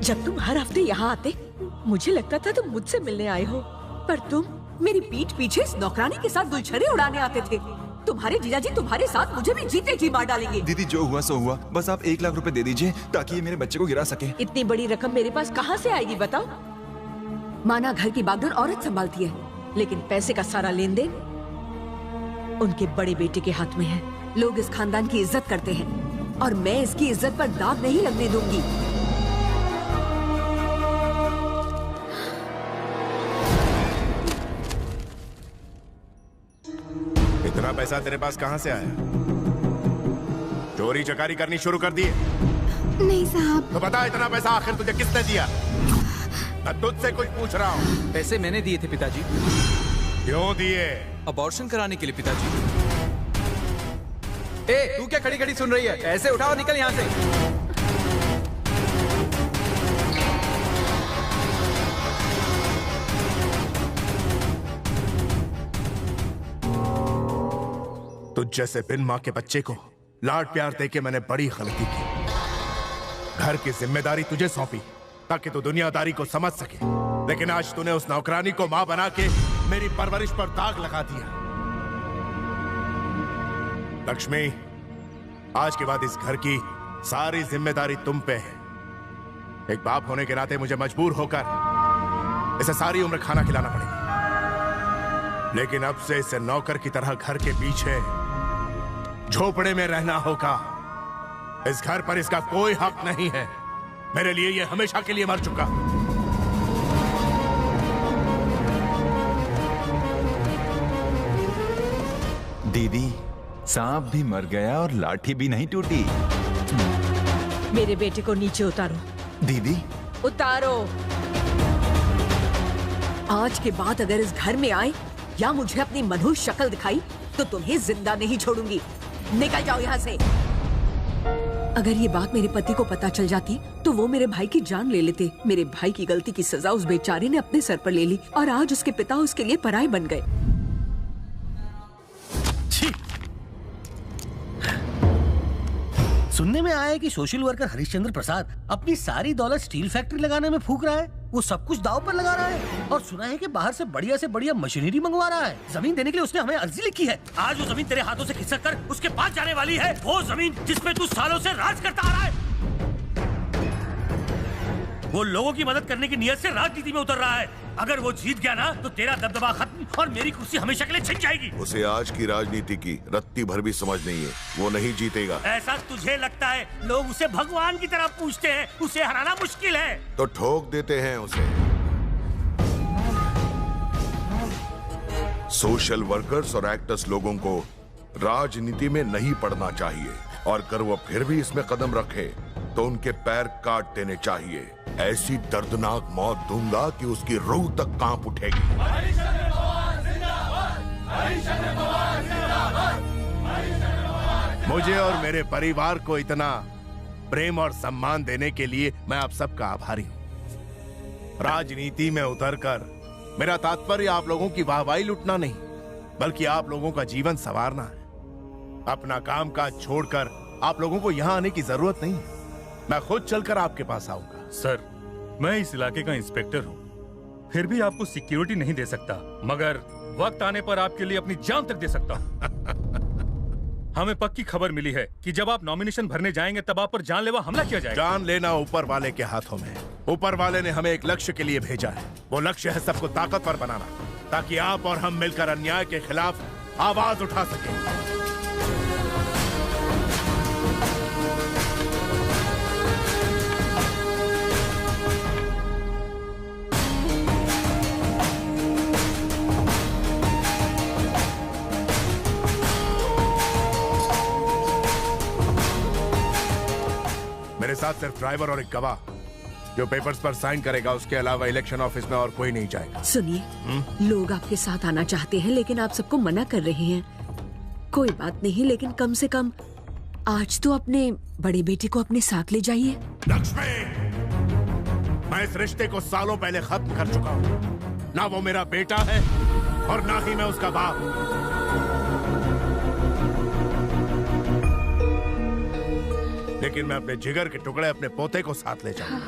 जब तुम हर हफ्ते यहाँ आते मुझे लगता था तुम मुझसे मिलने आए हो, पर तुम मेरी पीठ पीछे इस नौकरानी के साथ गुलछरे उड़ाने आते थे। तुम्हारे जीजाजी तुम्हारे साथ मुझे भी जीते जी मार डालेंगे। दीदी जो हुआ सो हुआ, बस आप 1 लाख रुपए दे दीजिए ताकि ये मेरे बच्चे को गिरा सके। इतनी बड़ी रकम मेरे पास कहाँ से आएगी बताओ? माना घर की बागडोर औरत संभालती है, लेकिन पैसे का सारा लेन देन उनके बड़े बेटे के हाथ में है। लोग इस खानदान की इज्जत करते हैं और मैं इसकी इज्जत पर दाग नहीं लगने दूंगी। इतना पैसा तेरे पास कहाँ से आया? चोरी चकारी करनी शुरू कर दी? नहीं साहब। तो बता इतना पैसा आखिर तुझे किसने दिया? मैं तुझसे कुछ पूछ रहा हूँ। पैसे मैंने दिए थे पिताजी। क्यों दिए? अबॉर्शन कराने के लिए पिताजी। ए, तू क्या खड़ी खड़ी सुन रही है? पैसे उठाओ, निकल यहाँ से। तुझ जैसे बिन माँ के बच्चे को लाड प्यार देके मैंने बड़ी गलती की। घर की जिम्मेदारी तुझे सौंपी ताकि तू दुनियादारी को समझ सके, लेकिन आज तूने उस नौकरानी को माँ बना के मेरी परवरिश पर दाग लगा दिया। लक्ष्मी, आज के बाद इस घर की सारी जिम्मेदारी तुम पे है। एक बाप होने के नाते मुझे मजबूर होकर इसे सारी उम्र खाना खिलाना पड़ेगा, लेकिन अब से इसे नौकर की तरह घर के पीछे झोपड़े में रहना होगा। इस घर पर इसका कोई हक नहीं है। मेरे लिए ये हमेशा के लिए मर चुका। दीदी, सांप भी मर गया और लाठी भी नहीं टूटी। मेरे बेटे को नीचे उतारो। दीदी उतारो। आज के बाद अगर इस घर में आए या मुझे अपनी मनहूस शक्ल दिखाई तो तुम्हें जिंदा नहीं छोड़ूंगी। निकल जाओ यहाँ से। अगर ये बात मेरे पति को पता चल जाती तो वो मेरे भाई की जान ले लेते। मेरे भाई की गलती की सजा उस बेचारे ने अपने सर पर ले ली और आज उसके पिता उसके लिए पराये बन गए। सुनने में आया है कि सोशल वर्कर हरिश्चंद्र प्रसाद अपनी सारी दौलत स्टील फैक्ट्री लगाने में फूंक रहा है। वो सब कुछ दांव पर लगा रहा है और सुना है कि बाहर से बढ़िया मशीनरी मंगवा रहा है। जमीन देने के लिए उसने हमें अर्जी लिखी है। आज वो जमीन तेरे हाथों से खिसक कर उसके पास जाने वाली है। वो जमीन जिसपे तू सालों से राज करता आ रहा है। वो लोगों की मदद करने की नियत से राजनीति में उतर रहा है। अगर वो जीत गया ना तो तेरा दबदबा खत्म और मेरी कुर्सी हमेशा के लिए छिन जाएगी। उसे आज की राजनीति की रत्ती भर भी समझ नहीं है। वो नहीं जीतेगा। ऐसा तुझे लगता है? लोग उसे भगवान की तरह पूछते हैं। उसे हराना मुश्किल है। तो ठोक देते हैं उसे। सोशल वर्कर्स और एक्टर्स लोगों को राजनीति में नहीं पड़ना चाहिए और अगर वो फिर भी इसमें कदम रखे तो उनके पैर काट देने चाहिए। ऐसी दर्दनाक मौत दूंगा कि उसकी रूह तक कांप उठेगी। मुझे और मेरे परिवार को इतना प्रेम और सम्मान देने के लिए मैं आप सबका आभारी हूं। राजनीति में उतरकर मेरा तात्पर्य आप लोगों की वाहवाही लुटना नहीं, बल्कि आप लोगों का जीवन संवारना है। अपना काम काज छोड़कर आप लोगों को यहाँ आने की जरूरत नहीं है। मैं खुद चलकर आपके पास आऊंगा। सर, मैं इस इलाके का इंस्पेक्टर हूँ, फिर भी आपको सिक्योरिटी नहीं दे सकता, मगर वक्त आने पर आपके लिए अपनी जान तक दे सकता हूँ। हमें पक्की खबर मिली है कि जब आप नॉमिनेशन भरने जाएंगे तब आप पर जानलेवा हमला किया जाएगा। जान लेना ऊपर वाले के हाथों में। ऊपर वाले ने हमें एक लक्ष्य के लिए भेजा है। वो लक्ष्य है सबको ताकतवर बनाना, ताकि आप और हम मिलकर अन्याय के खिलाफ आवाज उठा सकें। मेरे साथ सिर्फ ड्राइवर और एक गवाह जो पेपर्स पर साइन करेगा। उसके अलावा इलेक्शन ऑफिस में और कोई नहीं जाएगा। सुनिए, लोग आपके साथ आना चाहते हैं लेकिन आप सबको मना कर रहे हैं। कोई बात नहीं, लेकिन कम से कम आज तो अपने बड़े बेटे को अपने साथ ले जाइए। लक्ष्मी, मैं इस रिश्ते को सालों पहले खत्म कर चुका हूँ। ना वो मेरा बेटा है और ना ही मैं उसका बाप। लेकिन मैं अपने जिगर के टुकड़े अपने पोते को साथ ले जाऊंगा।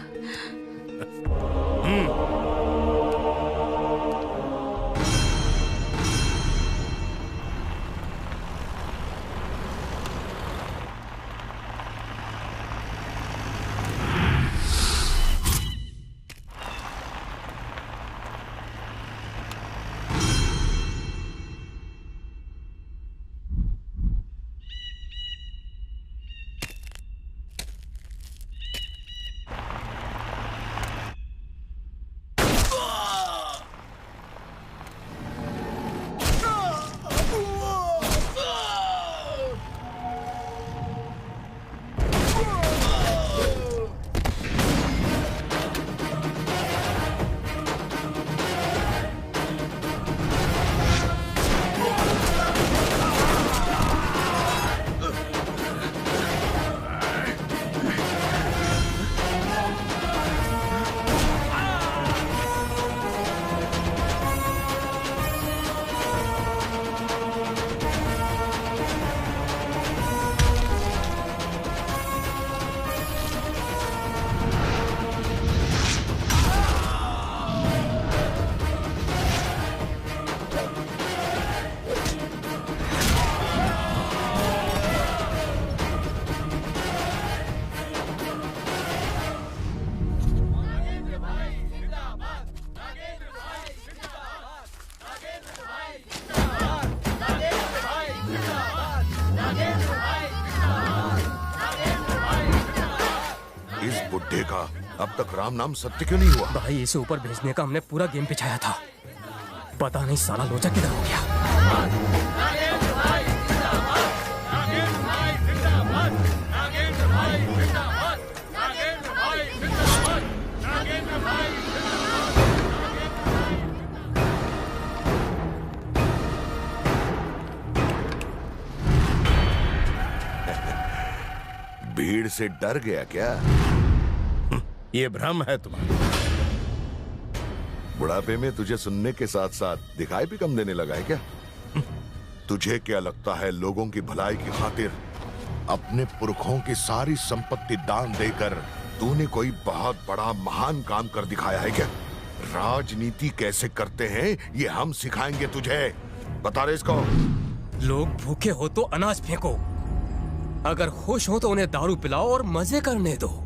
बुड्ढे का अब तक राम नाम सत्य क्यों नहीं हुआ? भाई इसे ऊपर भेजने का हमने पूरा गेम पिछाया था, पता नहीं साला लोचा किधर हो गया। भीड़ से डर गया क्या? ये भ्रम है तुम्हारा। बुढ़ापे में तुझे सुनने के साथ साथ दिखाई भी कम देने लगा है क्या? तुझे क्या लगता है लोगों की भलाई की खातिर अपने पुरखों की सारी संपत्ति दान देकर तूने कोई बहुत बड़ा महान काम कर दिखाया है क्या? राजनीति कैसे करते हैं ये हम सिखाएंगे तुझे। बता रहे इसको। लोग भूखे हो तो अनाज फेंको, अगर खुश हो तो उन्हें दारू पिलाओ और मजे करने दो।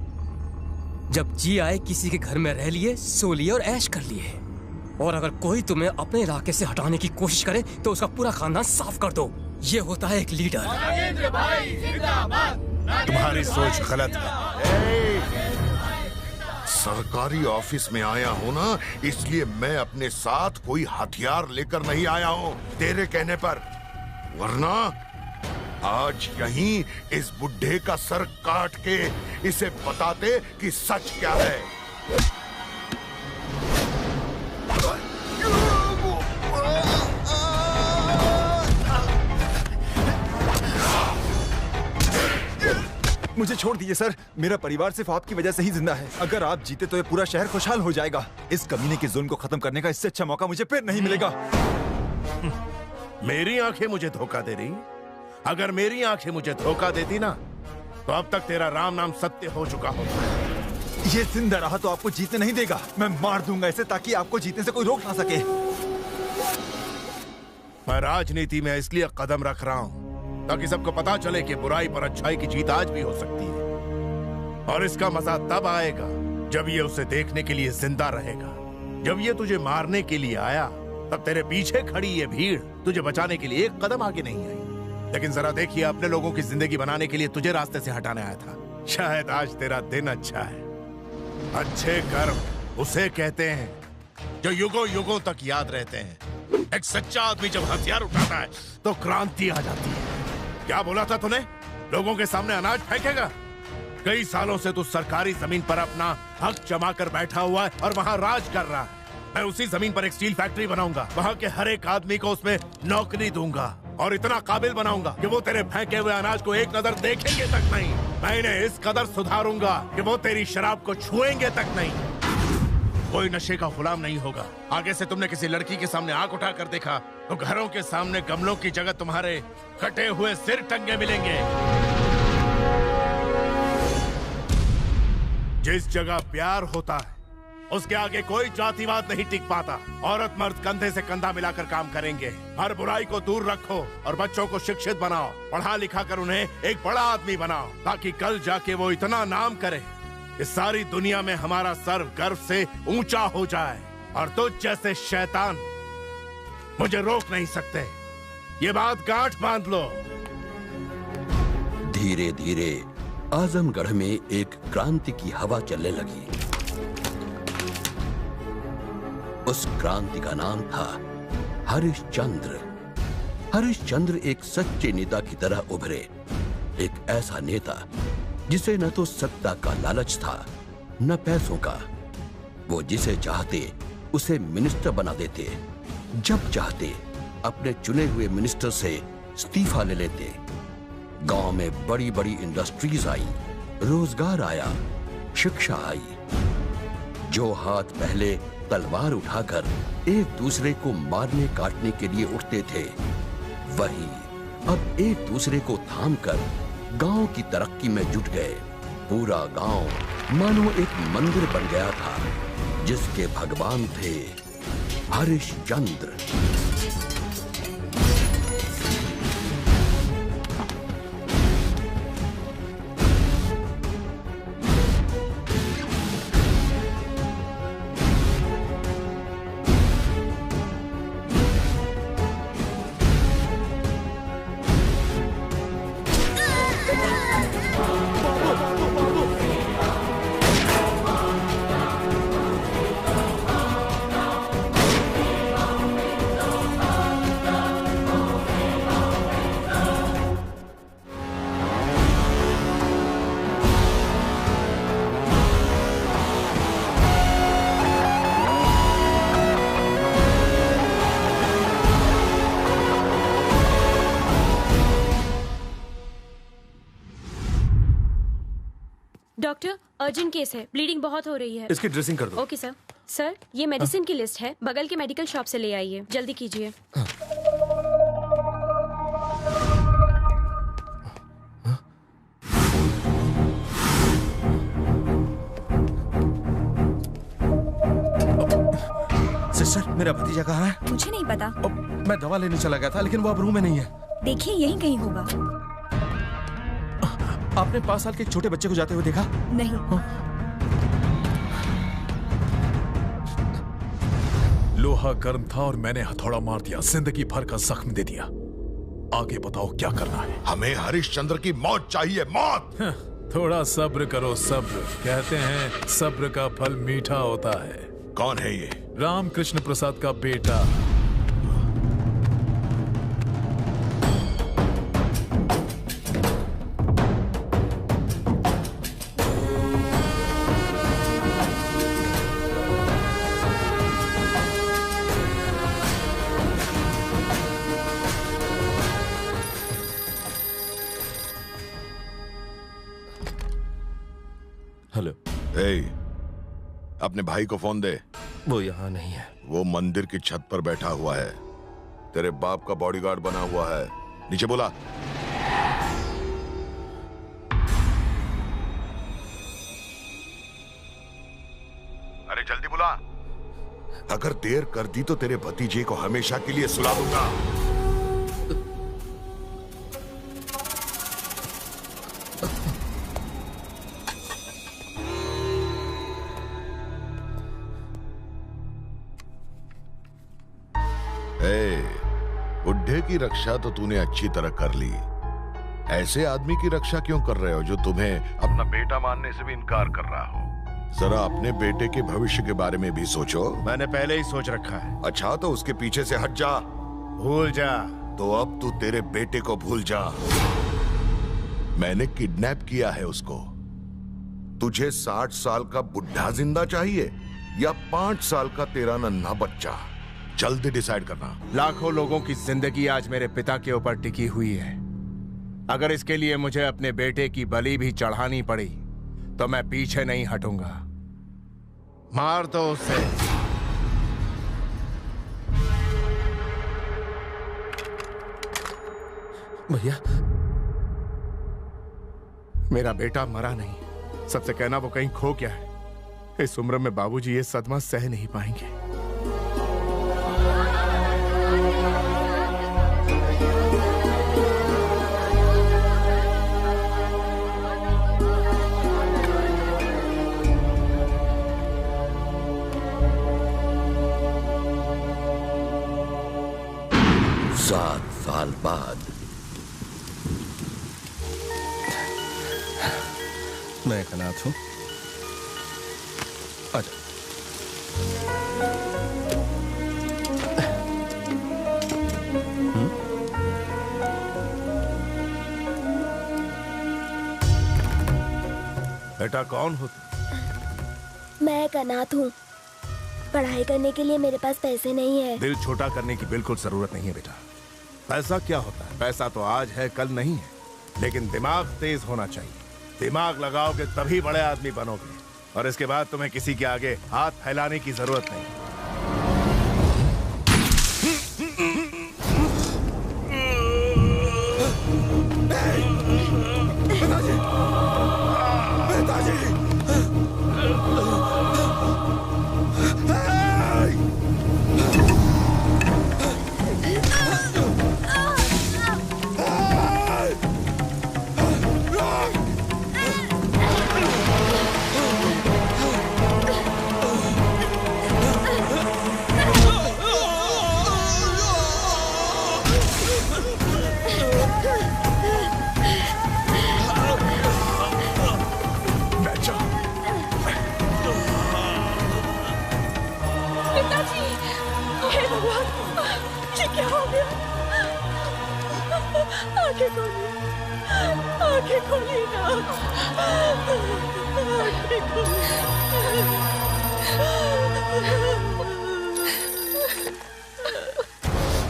जब जी आए किसी के घर में रह लिए, सो लिए और ऐश कर लिए। और अगर कोई तुम्हें अपने इलाके से हटाने की कोशिश करे तो उसका पूरा खानदान साफ कर दो। ये होता है एक लीडर। तुम्हारी सोच गलत है। सरकारी ऑफिस में आया हूँ ना, इसलिए मैं अपने साथ कोई हथियार लेकर नहीं आया हूँ तेरे कहने पर, वरना आज यहीं इस बुड्ढे का सर काट के इसे बताते कि सच क्या है। मुझे छोड़ दीजिए सर, मेरा परिवार सिर्फ आपकी वजह से ही जिंदा है। अगर आप जीते तो ये पूरा शहर खुशहाल हो जाएगा। इस कमीने के जुल्म को खत्म करने का इससे अच्छा मौका मुझे फिर नहीं मिलेगा। मेरी आंखें मुझे धोखा दे रही? अगर मेरी आंखें मुझे धोखा देती ना तो अब तक तेरा राम नाम सत्य हो चुका होता। ये जिंदा रहा तो आपको जीतने नहीं देगा। मैं मार दूंगा इसे ताकि आपको जीतने से कोई रोक ना सके। मैं राजनीति में इसलिए कदम रख रहा हूं ताकि सबको पता चले कि बुराई पर अच्छाई की जीत आज भी हो सकती है। और इसका मजा तब आएगा जब ये उसे देखने के लिए जिंदा रहेगा। जब ये तुझे मारने के लिए आया तब तेरे पीछे खड़ी ये भीड़ तुझे बचाने के लिए एक कदम आगे नहीं आई। लेकिन जरा देखिए, अपने लोगों की जिंदगी बनाने के लिए तुझे रास्ते से हटाने आया था। शायद आज तेरा दिन अच्छा है। अच्छे कर्म उसे कहते हैं जो युगों युगों तक याद रहते हैं। एक सच्चा आदमी जब हथियार उठाता है तो क्रांति आ जाती है। क्या बोला था तूने? लोगों के सामने अनाज फेंकेगा? कई सालों से तू सरकारी जमीन पर अपना हक जमा कर बैठा हुआ है और वहां राज कर रहा है। मैं उसी जमीन पर एक स्टील फैक्ट्री बनाऊंगा, वहां के हर एक आदमी को उसमें नौकरी दूंगा और इतना काबिल बनाऊंगा कि वो तेरे फेंके हुए अनाज को एक नजर देखेंगे तक नहीं। मैं इन्हें इस कदर सुधारूंगा कि वो तेरी शराब को छुएंगे तक नहीं। कोई नशे का गुलाम नहीं होगा। आगे से तुमने किसी लड़की के सामने आंख उठा कर देखा तो घरों के सामने गमलों की जगह तुम्हारे कटे हुए सिर टंगे मिलेंगे। जिस जगह प्यार होता है उसके आगे कोई जातिवाद नहीं टिक पाता। औरत मर्द कंधे से कंधा मिलाकर काम करेंगे। हर बुराई को दूर रखो और बच्चों को शिक्षित बनाओ, पढ़ा लिखा कर उन्हें एक बड़ा आदमी बनाओ ताकि कल जाके वो इतना नाम करे इस सारी दुनिया में हमारा सर गर्व से ऊंचा हो जाए। और तुझ जैसे शैतान मुझे रोक नहीं सकते। ये बात गांठ बांध लो। धीरे धीरे आजमगढ़ में एक क्रांति की हवा चलने लगी। उस क्रांति का नाम था हरिश्चंद्र। हरिश्चंद्र एक सच्चे नेता की तरह उभरे। एक ऐसा नेता जिसे न तो सत्ता का लालच था न पैसों का। वो जिसे चाहते उसे मिनिस्टर बना देते, जब चाहते अपने चुने हुए मिनिस्टर से इस्तीफा ले लेते। गांव में बड़ी बड़ी इंडस्ट्रीज आई, रोजगार आया, शिक्षा आई। जो हाथ पहले तलवार उठाकर एक दूसरे को मारने काटने के लिए उठते थे, वही अब एक दूसरे को थामकर गांव की तरक्की में जुट गए। पूरा गांव मानो एक मंदिर बन गया था जिसके भगवान थे हरिश्चंद्र। डॉक्टर, अर्जेंट केस है, ब्लीडिंग बहुत हो रही है। इसकी ड्रेसिंग कर दो। Okay sir. सर, ये मेडिसिन की लिस्ट है, बगल के मेडिकल शॉप से ले आइए, जल्दी कीजिए। सिस्टर, मेरा भतीजा कहाँ है? मुझे नहीं पता। मैं दवा लेने चला गया था, लेकिन वो अब रूम में नहीं है। देखिए, यहीं कहीं होगा। आपने 5 साल के एक छोटे बच्चे को जाते हुए देखा? नहीं। लोहा गर्म था और मैंने हथौड़ा मार दिया, जिंदगी भर का जख्म दे दिया। आगे बताओ क्या करना है? हमें हरिश्चंद्र की मौत चाहिए, मौत। थोड़ा सब्र करो, सब्र। कहते हैं सब्र का फल मीठा होता है। कौन है ये? रामकृष्ण प्रसाद का बेटा। हेलो। अपने भाई को फोन दे। वो यहाँ नहीं है। वो मंदिर की छत पर बैठा हुआ है, तेरे बाप का बॉडीगार्ड बना हुआ है। नीचे बोला। अरे जल्दी बुला। अगर देर कर दी तो तेरे भतीजे को हमेशा के लिए सुला दूंगा। बुढ़े की रक्षा तो तूने अच्छी तरह कर ली, ऐसे आदमी की रक्षा क्यों कर रहे हो जो तुम्हें अपना बेटा मानने से भी इनकार कर रहा हो? जरा अपने बेटे के भविष्य के बारे में भी सोचो। मैंने पहले ही सोच रखा है। अच्छा, तो उसके पीछे से हट जा। भूल जा। तो अब तू तेरे बेटे को भूल जा। मैंने किडनैप किया है उसको। तुझे 60 साल का बुढ़ा जिंदा चाहिए या 5 साल का तेरा नन्हा बच्चा? जल्दी डिसाइड करना। लाखों लोगों की जिंदगी आज मेरे पिता के ऊपर टिकी हुई है। अगर इसके लिए मुझे अपने बेटे की बलि भी चढ़ानी पड़ी तो मैं पीछे नहीं हटूंगा। मार दो उसे। भैया, मेरा बेटा मरा नहीं। सबसे कहना वो कहीं खो गया है। इस उम्र में बाबूजी ये सदमा सह नहीं पाएंगे। साल बाद मैं एक अनाथ हूं। आजा। बेटा कौन हो? मैं एक अनाथ हूँ। पढ़ाई करने के लिए मेरे पास पैसे नहीं है। दिल छोटा करने की बिल्कुल जरूरत नहीं है बेटा। पैसा क्या होता है? पैसा तो आज है कल नहीं है, लेकिन दिमाग तेज होना चाहिए। दिमाग लगाओगे तभी बड़े आदमी बनोगे, और इसके बाद तुम्हें किसी के आगे हाथ फैलाने की जरूरत नहीं।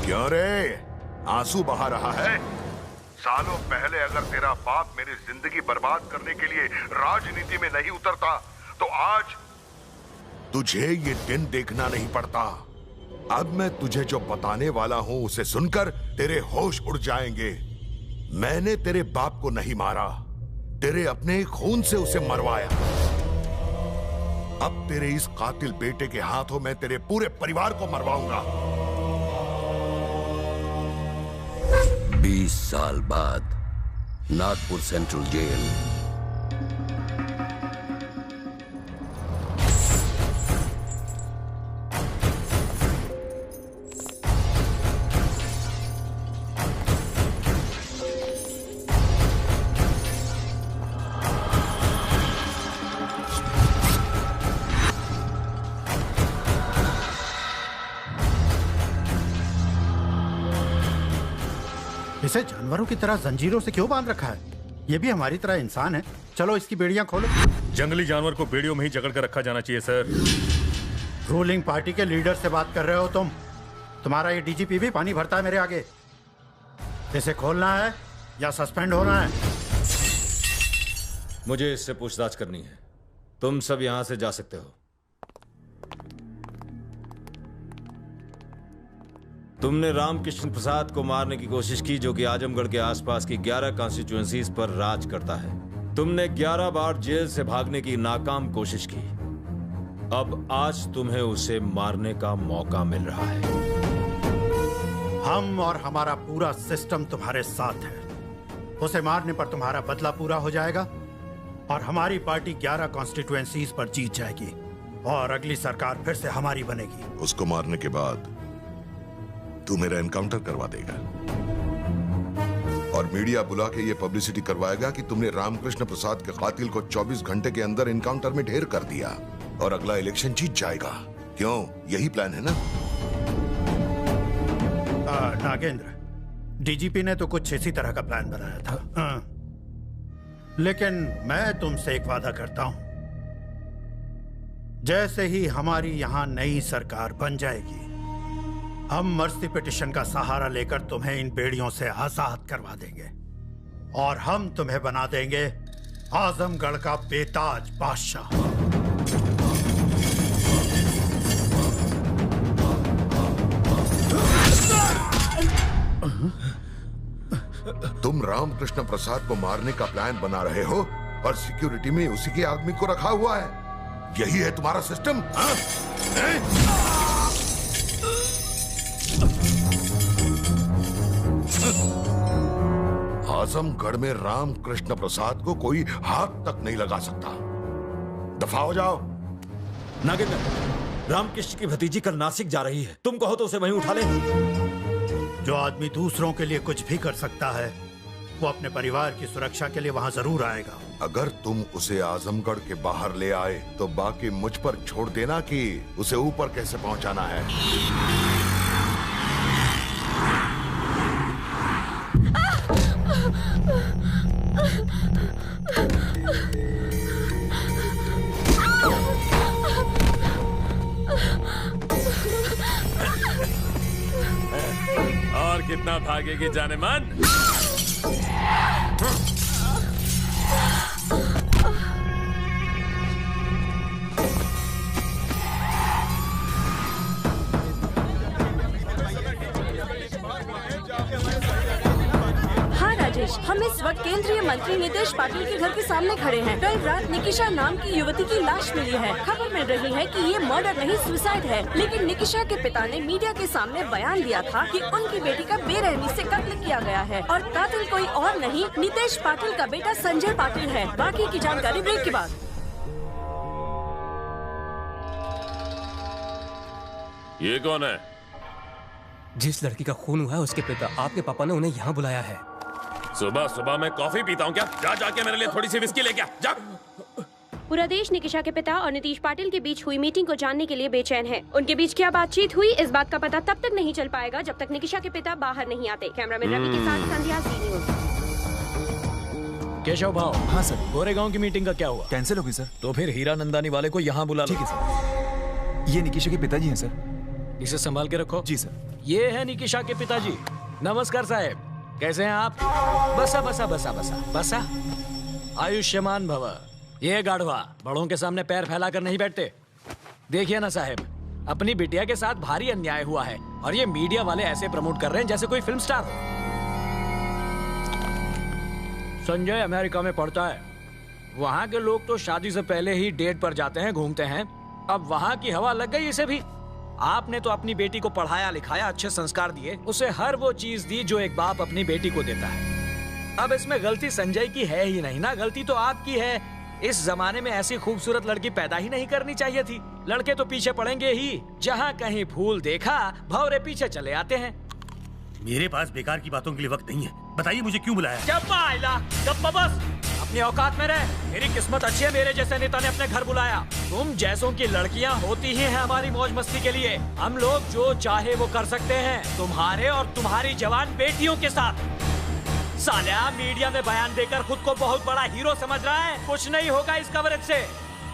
क्यों रे, आंसू बहा रहा है? सालों पहले अगर तेरा बाप मेरी जिंदगी बर्बाद करने के लिए राजनीति में नहीं उतरता तो आज तुझे ये दिन देखना नहीं पड़ता। अब मैं तुझे जो बताने वाला हूं उसे सुनकर तेरे होश उड़ जाएंगे। मैंने तेरे बाप को नहीं मारा, तेरे अपने खून से उसे मरवाया। अब तेरे इस कातिल बेटे के हाथों में तेरे पूरे परिवार को मरवाऊंगा। 20 साल बाद नागपुर सेंट्रल जेल। इसे जानवरों की तरह जंजीरों से क्यों बांध रखा है? ये भी हमारी तरह इंसान है। चलो इसकी बेड़ियां खोलो। जंगली जानवर को बेड़ियों में ही जकड़ कर रखा जाना चाहिए सर। रूलिंग पार्टी के लीडर से बात कर रहे हो तुम? तुम्हारा ये डीजीपी भी पानी भरता है मेरे आगे। इसे खोलना है या सस्पेंड होना है? मुझे इससे पूछताछ करनी है। तुम सब यहां से जा सकते हो। तुमने रामकृष्ण प्रसाद को मारने की कोशिश की, जो कि आजमगढ़ के आसपास की 11 कॉन्स्टिट्यूएंसीज पर राज करता है। तुमने 11 बार जेल से भागने की नाकाम कोशिश की। अब आज तुम्हें उसे मारने का मौका मिल रहा है। हम और हमारा पूरा सिस्टम तुम्हारे साथ है। उसे मारने पर तुम्हारा बदला पूरा हो जाएगा और हमारी पार्टी 11 कॉन्स्टिट्यूएंसीज पर जीत जाएगी और अगली सरकार फिर से हमारी बनेगी। उसको मारने के बाद तू मेरा एनकाउंटर करवा देगा और मीडिया बुला के ये पब्लिसिटी करवाएगा कि तुमने रामकृष्ण प्रसाद के कातिल को 24 घंटे के अंदर एनकाउंटर में ढेर कर दिया और अगला इलेक्शन जीत जाएगा। क्यों, यही प्लान है ना? नागेंद्र, डीजीपी ने तो कुछ इसी तरह का प्लान बनाया था। लेकिन मैं तुमसे एक वादा करता हूं, जैसे ही हमारी यहां नई सरकार बन जाएगी, हम मर्सी पिटिशन का सहारा लेकर तुम्हें इन बेड़ियों से आजाद करवा देंगे और हम तुम्हें बना देंगे आजमगढ़ का बेताज बादशाह। तुम रामकृष्ण प्रसाद को मारने का प्लान बना रहे हो और सिक्योरिटी में उसी के आदमी को रखा हुआ है। यही है तुम्हारा सिस्टम? आजमगढ़ में रामकृष्ण प्रसाद को कोई हाथ तक नहीं लगा सकता। दफा हो जाओ। नागेंद्र, रामकृष्ण की भतीजी कल नासिक जा रही है। तुम कहो तो उसे वहीं उठा ले। जो आदमी दूसरों के लिए कुछ भी कर सकता है, वो अपने परिवार की सुरक्षा के लिए वहां जरूर आएगा। अगर तुम उसे आजमगढ़ के बाहर ले आए तो बाकी मुझ पर छोड़ देना कि उसे ऊपर कैसे पहुंचाना है। और कितना भागेगी जाने मन? हाँ राजेश, हम इस वक्त केंद्रीय मंत्री नितेश पाटिल के घर के सामने खड़े हैं। कल रात निकिशा नाम की युवती की लाश मिली है। खबर मिल रही है कि ये मर्डर नहीं सुसाइड है, लेकिन निकिशा के पिता ने मीडिया के सामने बयान दिया था कि उनकी बेटी का बेरहमी से कत्ल किया गया है और कातिल कोई और नहीं, नितेश पाटिल का बेटा संजय पाटिल है। बाकी की जानकारी ब्रेक के बाद। ये कौन है? जिस लड़की का खून हुआ है उसके पिता। आपके पापा ने उन्हें यहाँ बुलाया है। सुबह सुबह मैं कॉफी पीता हूँ क्या? जा जाके मेरे लिए थोड़ी सी विस्की लेके आ जा। पूरा देश निकिशा के पिता और नीतीश पाटिल के बीच हुई मीटिंग को जानने के लिए बेचैन है। उनके बीच क्या बातचीत हुई, इस बात का पता तब तक नहीं चल पाएगा जब तक निकिशा के पिता बाहर नहीं आते। कैमरामैन रवि के साथ संध्या जी न्यूज़। केशव भाव। हाँ सर। गोरेगांव की मीटिंग का क्या हुआ? कैंसिल हो गई सर। तो फिर हीरा नंदानी वाले को यहाँ बुला लो। ठीक है सर। ये निकिशा के पिताजी हैं सर। इसे संभाल के रखो। जी सर। ये है निकिशा के पिताजी। नमस्कार साहब। कैसे हैं आप? बसा बसा बसा बसा बसा। आयुष्मान भव। ये गाढ़वा बड़ों के सामने पैर फैलाकर नहीं बैठते। देखिए ना साहब, अपनी बिटिया के साथ भारी अन्याय हुआ है और ये मीडिया वाले ऐसे प्रमोट कर रहे हैं जैसे कोई फिल्म स्टार हो। संजय अमेरिका में पढ़ता है। वहाँ के लोग तो शादी से पहले ही डेट पर जाते हैं, घूमते हैं। अब वहाँ की हवा लग गई इसे भी। आपने तो अपनी बेटी को पढ़ाया लिखाया, अच्छे संस्कार दिए, उसे हर वो चीज दी जो एक बाप अपनी बेटी को देता है। अब इसमें गलती संजय की है ही नहीं ना, गलती तो आपकी है। इस जमाने में ऐसी खूबसूरत लड़की पैदा ही नहीं करनी चाहिए थी। लड़के तो पीछे पड़ेंगे ही, जहाँ कहीं फूल देखा भौरे पीछे चले आते हैं। मेरे पास बेकार की बातों के लिए वक्त नहीं है। बताइए मुझे क्यों बुलाया? जब बस अपनी औकात में रह। मेरी किस्मत अच्छी है, मेरे जैसे नेता ने अपने घर बुलाया। तुम जैसों की लड़कियां होती ही हैं हमारी मौज मस्ती के लिए। हम लोग जो चाहे वो कर सकते हैं तुम्हारे और तुम्हारी जवान बेटियों के साथ। साल्या मीडिया में बयान देकर खुद को बहुत बड़ा हीरो समझ रहा है। कुछ नहीं होगा इस कवरेज से।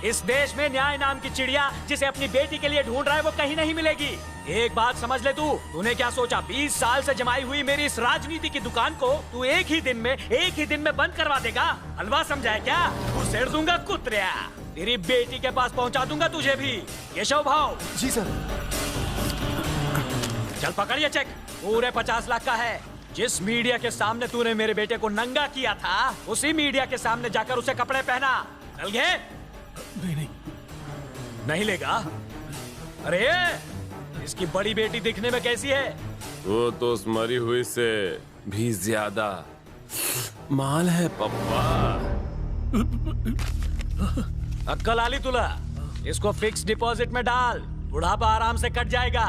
इस देश में न्याय नाम की चिड़िया जिसे अपनी बेटी के लिए ढूंढ रहा है वो कहीं नहीं मिलेगी। एक बात समझ ले तूने क्या सोचा 20 साल से जमाई हुई मेरी इस राजनीति की दुकान को तू एक ही दिन में बंद करवा देगा? हलवा समझा है क्या? उसेड़ दूंगा कुत्रिया। तेरी बेटी के पास पहुंचा दूंगा तुझे भी। केशव भाव। जी सर। चल पकड़िए चेक, पूरे 50 लाख का है। जिस मीडिया के सामने तूने मेरे बेटे को नंगा किया था उसी मीडिया के सामने जाकर उसे कपड़े पहना। चल गए? नहीं लेगा? अरे इसकी बड़ी बेटी दिखने में कैसी है? वो तो उस मरी हुई से भी ज्यादा माल है पप्पा। अक्कल आली तुला। इसको फिक्स डिपॉजिट में डाल, बुढ़ापा आराम से कट जाएगा।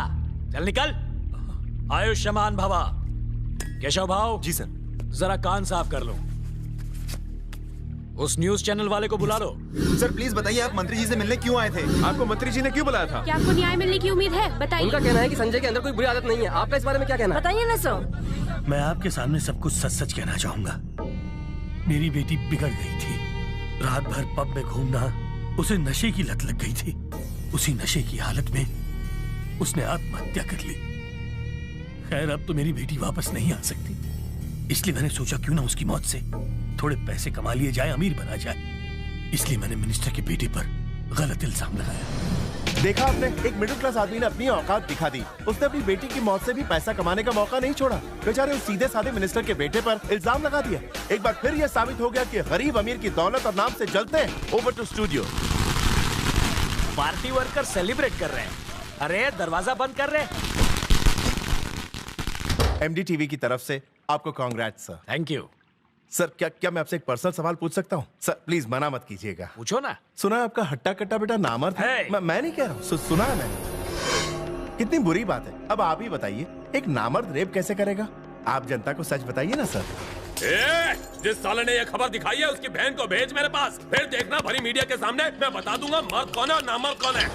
चल निकल। आयुष्मान भवा। केशव भाव। जी सर। जरा कान साफ कर लो। उस न्यूज चैनल वाले को बुला लो। सर प्लीज बताइए, आप मंत्री जी से मिलने क्यों आए थे? आपको मंत्री जी ने क्यों बुलाया था? क्या आपको न्याय मिलने की उम्मीद है? बताइए। उनका कहना है कि संजय के अंदर कोई बुरी आदत नहीं है। आपका इस बारे में क्या कहना है? बताइए ना सर। मैं आपके सामने सब कुछ सच सच कहना चाहूंगा। मेरी बेटी बिगड़ गई थी। रात भर पब में घूमना, उसे नशे की लत लग गई थी। उसी नशे की हालत में उसने आत्महत्या कर ली। खैर अब तो मेरी बेटी वापस नहीं आ सकती, इसलिए मैंने सोचा क्यों ना उसकी मौत से थोड़े पैसे कमा लिए जाए, अमीर बना जाए। इसलिए मैंने मिनिस्टर की बेटी पर गलत इल्जाम लगाया। देखा आपने, एक मिडिल क्लास आदमी ने अपनी औकात दिखा दी। उसने अपनी बेटी की मौत से भी पैसा कमाने का मौका नहीं छोड़ा। बेचारे उस सीधे साधे मिनिस्टर के बेटे पर इल्जाम लगा दिया। एक बार फिर यह साबित हो गया कि गरीब अमीर की दौलत और नाम से जलते हैं। Over to studio. Party worker celebrate कर रहे हैं। अरे दरवाजा बंद कर रहे। MDTV की तरफ से आपको congrats sir. Thank you sir. क्या मैं आपसे एक पर्सनल सवाल पूछ सकता हूँ? सर प्लीज मना मत कीजिएगा। पूछो ना। सुना है आपका हट्टा कट्टा बेटा नामर्द है। मैं नहीं कह रहा हूँ, सुना है मैंने। कितनी बुरी बात है। अब आप ही बताइए, एक नामर्द रेप कैसे करेगा? आप जनता को सच बताइए ना सर। जिस साले ने ये खबर दिखाई है उसकी बहन को भेज मेरे पास। फिर देखना भरी मीडिया के सामने मैं बता दूंगा मर्द कौन है और नामर्द कौन है।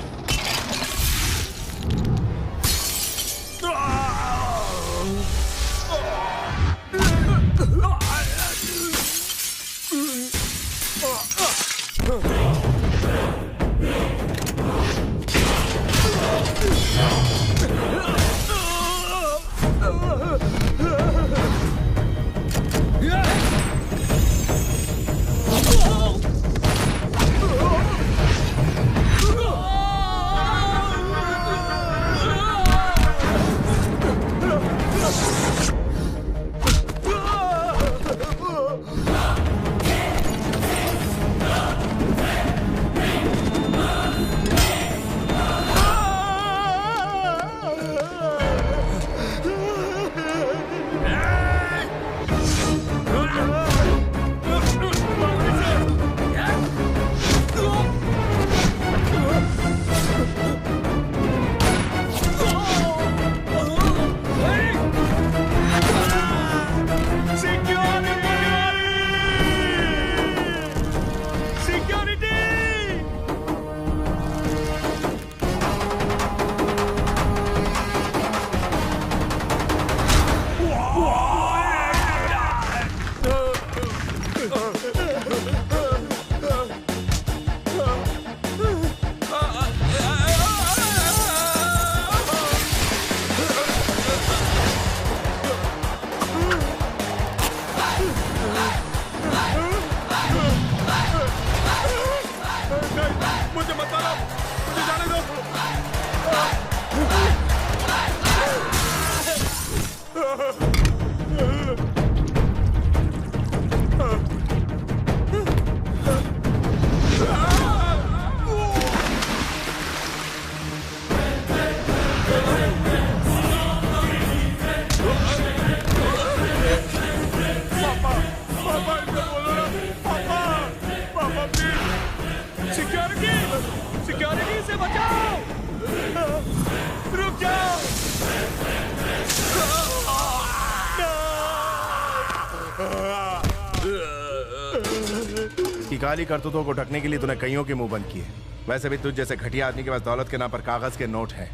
काली करतूतों को ढकने के लिए तूने कईयों के मुंह बंद किए। वैसे भी तुझ जैसे घटिया आदमी के पास दौलत के नाम पर कागज के नोट हैं।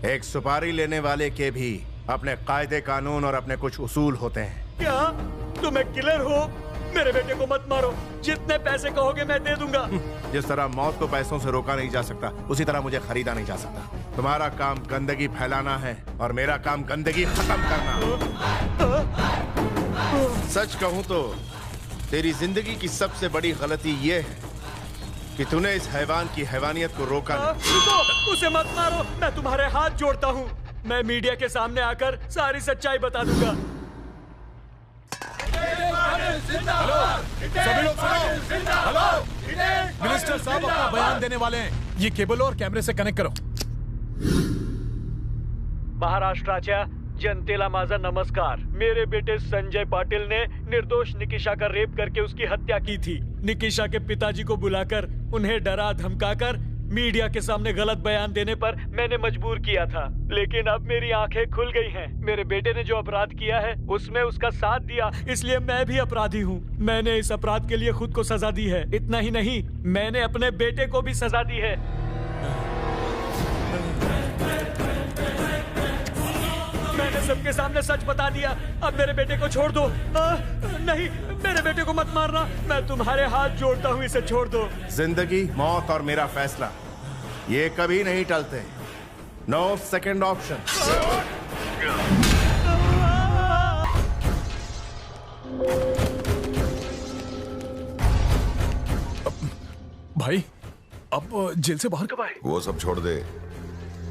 एक सुपारी लेने वाले के भी अपने कायदे कानून और अपने कुछ उसूल होते हैं। क्या तुम एक किलर हो? मेरे बेटे को मत मारो, जितने पैसे कहोगे मैं दे दूंगा। जिस तरह मौत को पैसों से रोका नहीं जा सकता, उसी तरह मुझे खरीदा नहीं जा सकता। तुम्हारा काम गंदगी फैलाना है और मेरा काम गंदगी खत्म करना। सच कहूं तो तेरी जिंदगी की सबसे बड़ी गलती ये है कि तूने इस हैवान की हैवानियत को रोका नहीं। उसे मत मारो, मैं तुम्हारे हाथ जोड़ता हूँ। मैं मीडिया के सामने आकर सारी सच्चाई बता दूंगा। हेलो, सभी लोग सुनो। हेलो, मिनिस्टर साहब अपना बयान देने वाले हैं। ये केबल और कैमरे से कनेक्ट करो। महाराष्ट्राच्या जनतेला माझा नमस्कार। मेरे बेटे संजय पाटिल ने निर्दोष निकिशा का रेप करके उसकी हत्या की थी। निकिशा के पिताजी को बुलाकर उन्हें डरा धमकाकर मीडिया के सामने गलत बयान देने पर मैंने मजबूर किया था, लेकिन अब मेरी आंखें खुल गई हैं। मेरे बेटे ने जो अपराध किया है उसमें उसका साथ दिया, इसलिए मैं भी अपराधी हूँ। मैंने इस अपराध के लिए खुद को सजा दी है। इतना ही नहीं, मैंने अपने बेटे को भी सजा दी है। मैंने सबके सामने सच बता दिया। अब मेरे बेटे को छोड़ दो। नहीं, मेरे बेटे को मत मारना। मैं तुम्हारे हाथ जोड़ता हूँ, इसे छोड़ दो। जिंदगी, मौत और मेरा फैसला ये कभी नहीं टलते। No second option. भाई, अब जेल से बाहर कब आए? वो सब छोड़ दे,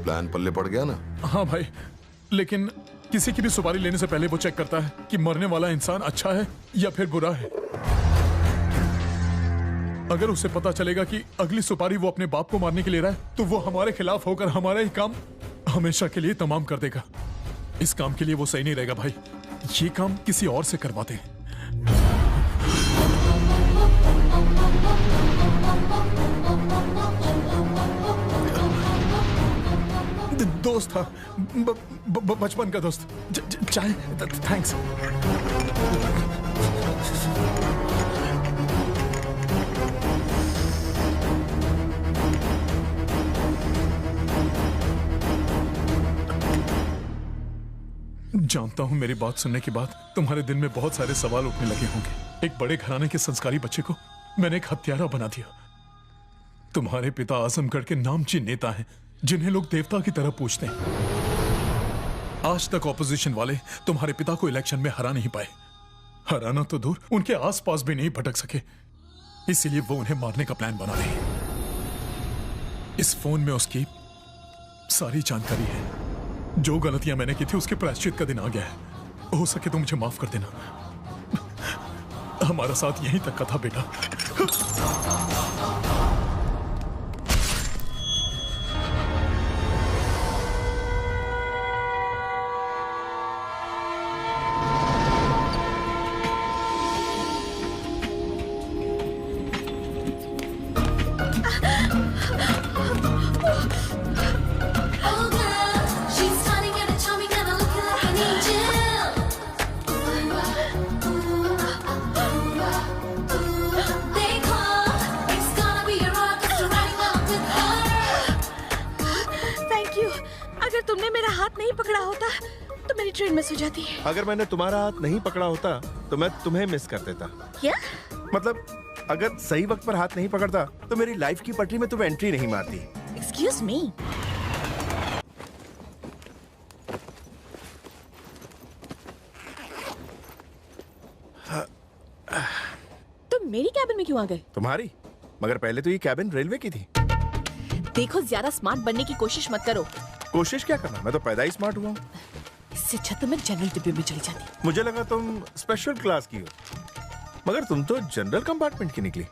प्लान पल्ले पड़ गया ना? हाँ भाई, लेकिन किसी की भी सुपारी लेने से पहले वो चेक करता है कि मरने वाला इंसान अच्छा है या फिर बुरा है। अगर उसे पता चलेगा कि अगली सुपारी वो अपने बाप को मारने के लिए रहा है, तो वो हमारे खिलाफ होकर हमारा ही काम हमेशा के लिए तमाम कर देगा। इस काम के लिए वो सही नहीं रहेगा भाई। ये काम किसी और से करवाते हैं। दोस्त था, बचपन का दोस्त। चाय, थैंक्स। जानता हूं मेरी बात सुनने के बाद तुम्हारे दिल में बहुत सारे सवाल उठने लगे होंगे। एक बड़े घराने के संस्कारी बच्चे को मैंने एक हत्यारा बना दिया। तुम्हारे पिता आजमगढ़ के नामची नेता हैं, जिन्हें लोग देवता की तरह पूजते हैं। आज तक ऑपोजिशन वाले तुम्हारे पिता को इलेक्शन में हरा नहीं पाए। हराना तो दूर, उनके आसपास भी नहीं भटक सके। इसीलिए वो उन्हें मारने का प्लान बना रहे हैं। इस फोन में उसकी सारी जानकारी है। जो गलतियां मैंने की थी उसके प्रायश्चित का दिन आ गया है। हो सके तो मुझे माफ कर देना। हमारा साथ यहीं तक का था बेटा। अगर मैंने तुम्हारा हाथ नहीं पकड़ा होता तो मैं तुम्हें मिस कर देता। क्या? मतलब अगर सही वक्त पर हाथ नहीं पकड़ता तो मेरी लाइफ की पटरी में तुम एंट्री नहीं मारती। Excuse me. तुम मेरी कैबिन में क्यों आ गए? तुम्हारी? मगर पहले तो ये कैबिन रेलवे की थी। देखो, ज्यादा स्मार्ट बनने की कोशिश मत करो। कोशिश क्या करना, मैं तो पैदा ही स्मार्ट हुआ हूँ। इससे अच्छा तो मैं जनरल डिब्बे में चली जाती। मुझे लगा तुम स्पेशल क्लास की हो, मगर तुम तो जनरल कंपार्टमेंट की निकली।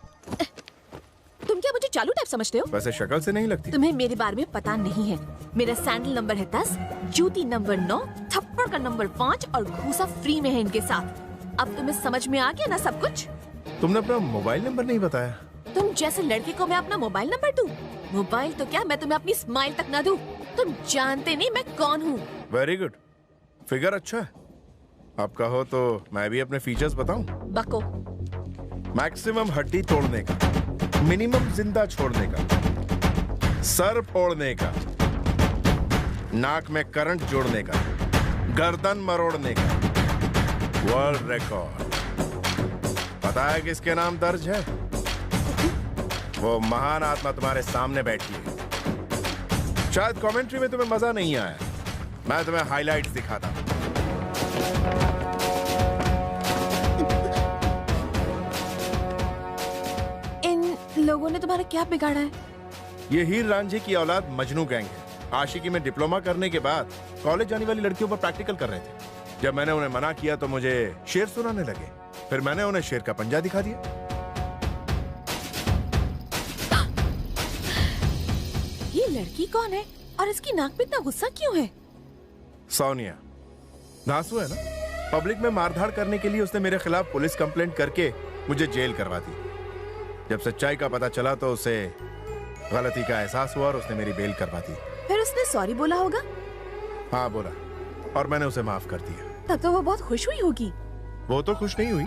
तुम क्या मुझे चालू टाइप समझते हो? वैसे शक्ल से नहीं लगती। तुम्हें मेरे बारे में पता नहीं है। मेरा सैंडल नंबर है 10, जूती नंबर 9, थप्पड़ का नंबर 5 और घूसा फ्री में है इनके साथ। अब तुम्हें समझ में आ गया ना सब कुछ? तुमने अपना मोबाइल नंबर नहीं बताया। तुम जैसे लड़के को मैं अपना मोबाइल नंबर दूं? मोबाइल तो क्या, मैं तुम्हें अपनी स्माइल तक ना दूं। तुम जानते नहीं मैं कौन हूँ। वेरी गुड, फिगर अच्छा है। आप कहो तो मैं भी अपने फीचर्स बताऊं? बको। मैक्सिमम हड्डी तोड़ने का, मिनिमम जिंदा छोड़ने का, सर फोड़ने का, नाक में करंट जोड़ने का, गर्दन मरोड़ने का, वर्ल्ड रिकॉर्ड। पता है किसके नाम दर्ज है? वो महान आत्मा तुम्हारे सामने बैठी है। शायद कमेंट्री में तुम्हें मजा नहीं आया, मैं तुम्हें हाइलाइट्स दिखाता हूं। इन लोगों ने तुम्हारा क्या बिगाड़ा है? ये हीर रांझे की औलाद मजनू गैंग है। आशिकी में डिप्लोमा करने के बाद कॉलेज जाने वाली लड़कियों पर प्रैक्टिकल कर रहे थे। जब मैंने उन्हें मना किया तो मुझे शेर सुनाने लगे। फिर मैंने उन्हें शेर का पंजा दिखा दिया। ये लड़की कौन है और इसकी नाक पे इतना गुस्सा क्यों है? सोनिया नासू है ना, पब्लिक में मारधाड़ करने के लिए उसने मेरे खिलाफ पुलिस कंप्लेंट करके मुझे जेल करवा दी। जब सच्चाई का पता चला तो उसे गलती का एहसास हुआ और उसने मेरी बेल करवा दी। फिर उसने सॉरी बोला होगा? हाँ बोला, और मैंने उसे माफ कर दिया। तब तो वो बहुत खुश हुई होगी। वो तो खुश नहीं हुई,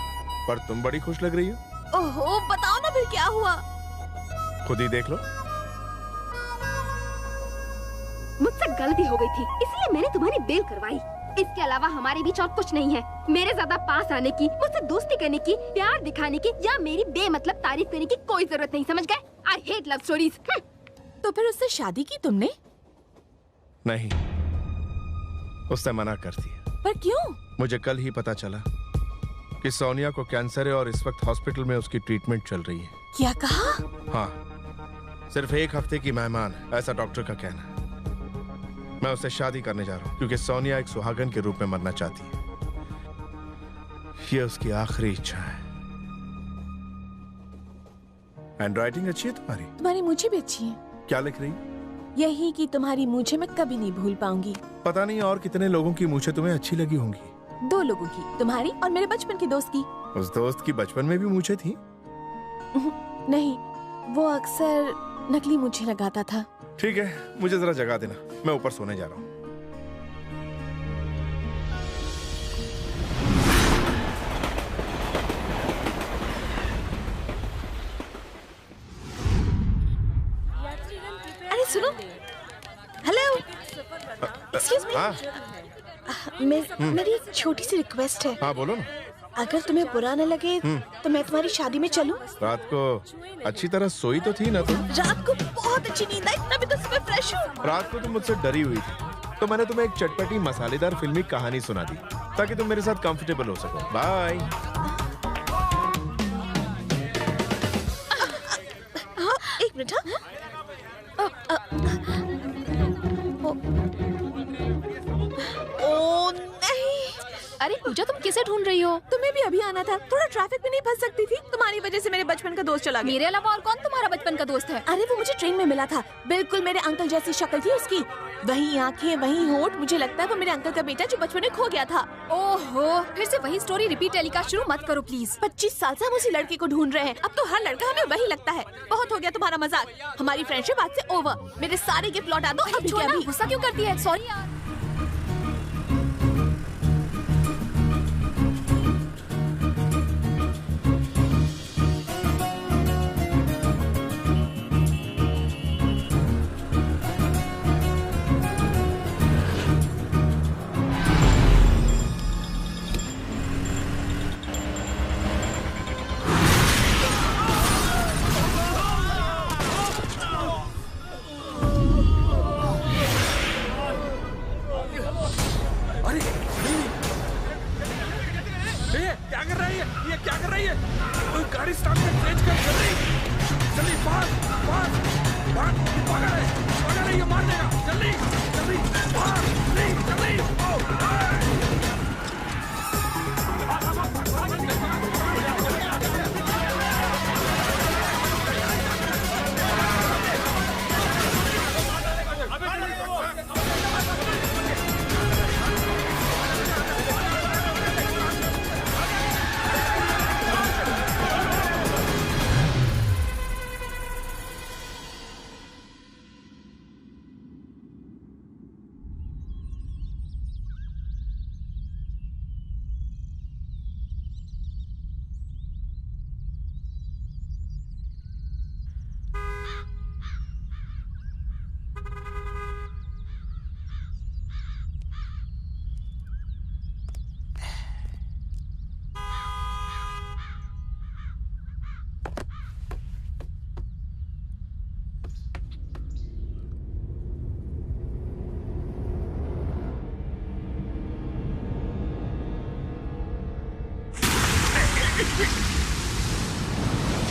पर तुम बड़ी खुश लग रही हो। ओहो, बताओ ना फिर क्या हुआ? खुद ही देख लो। मुझसे गलती हो गई थी, इसलिए मैंने तुम्हारी बेल करवाई। इसके अलावा हमारे बीच और कुछ नहीं है। मेरे ज्यादा पास आने की, मुझसे दोस्ती करने की, प्यार दिखाने की या मेरी बेमतलब तारीफ करने की कोई जरूरत नहीं, समझ गए? I hate love stories. तो फिर उससे शादी की तुमने? नहीं, उसने मना कर दिया। पर क्यों? मुझे कल ही पता चला कि सोनिया को कैंसर है और इस वक्त हॉस्पिटल में उसकी ट्रीटमेंट चल रही है। क्या कहा? हाँ, सिर्फ 1 हफ्ते की मेहमान है, ऐसा डॉक्टर का कहना है। मैं उससे शादी करने जा रहा हूँ क्योंकि सोनिया एक सुहागन के रूप में मरना चाहती है। ये उसकी आखिरी इच्छा है। हैंडराइटिंग अच्छी है तुम्हारी? तुम्हारी मुझे भी अच्छी है। क्या लिख रही? यही कि तुम्हारी मुझे मैं कभी नहीं भूल पाऊंगी। पता नहीं और कितने लोगों की मुझे तुम्हें अच्छी लगी होंगी। 2 लोगों की, तुम्हारी और मेरे बचपन के दोस्त की। उस दोस्त की बचपन में भी मुझे थी? नहीं, वो अक्सर नकली मुझे लगाता था। ठीक है, मुझे जरा जगा देना, मैं ऊपर सोने जा रहा हूँ। अरे सुनो, हेलो, एक्सक्यूज मी, मेरी एक छोटी सी रिक्वेस्ट है। हाँ बोलो ना। अगर तुम्हें बुरा न लगे तो मैं तुम्हारी शादी में चलूं? रात को अच्छी तरह सोई तो थी ना तुम? रात को बहुत अच्छी नींद आई, तभी तो सुबह फ्रेश हूँ। रात को तुम मुझसे डरी हुई थी, तो मैंने तुम्हें एक चटपटी मसालेदार फिल्मी कहानी सुना दी ताकि तुम मेरे साथ कंफर्टेबल हो सको। बाय। हाँ, 1 मिनट। ओ नहीं। अरे पूजा, तुम किसे ढूंढ रही हो? तुम्हें भी अभी आना था, थोड़ा ट्रैफिक में नहीं फंस सकती थी? तुम्हारी वजह से मेरे बचपन का दोस्त चला गया। मेरे अलावा और कौन तुम्हारा बचपन का दोस्त है? अरे वो मुझे ट्रेन में मिला था, बिल्कुल मेरे अंकल जैसी शक्ल थी उसकी, वही आंखें, वही होठ। मुझे लगता है वो मेरे अंकल का बेटा जो बचपन में खो गया था। ओहो, फिर से वही स्टोरी रिपीट टेलीकास्ट शुरू मत करो प्लीज। 25 साल से हम उसी लड़के को ढूंढ रहे हैं। अब तो हर लड़का हमें वही लगता है। बहुत हो गया तुम्हारा मजाक, हमारी फ्रेंडशिप आज से ओवर। मेरे सारे गिफ्ट लौटा दो अब। छोड़ना, गुस्सा क्यों करती है? सॉरी यार।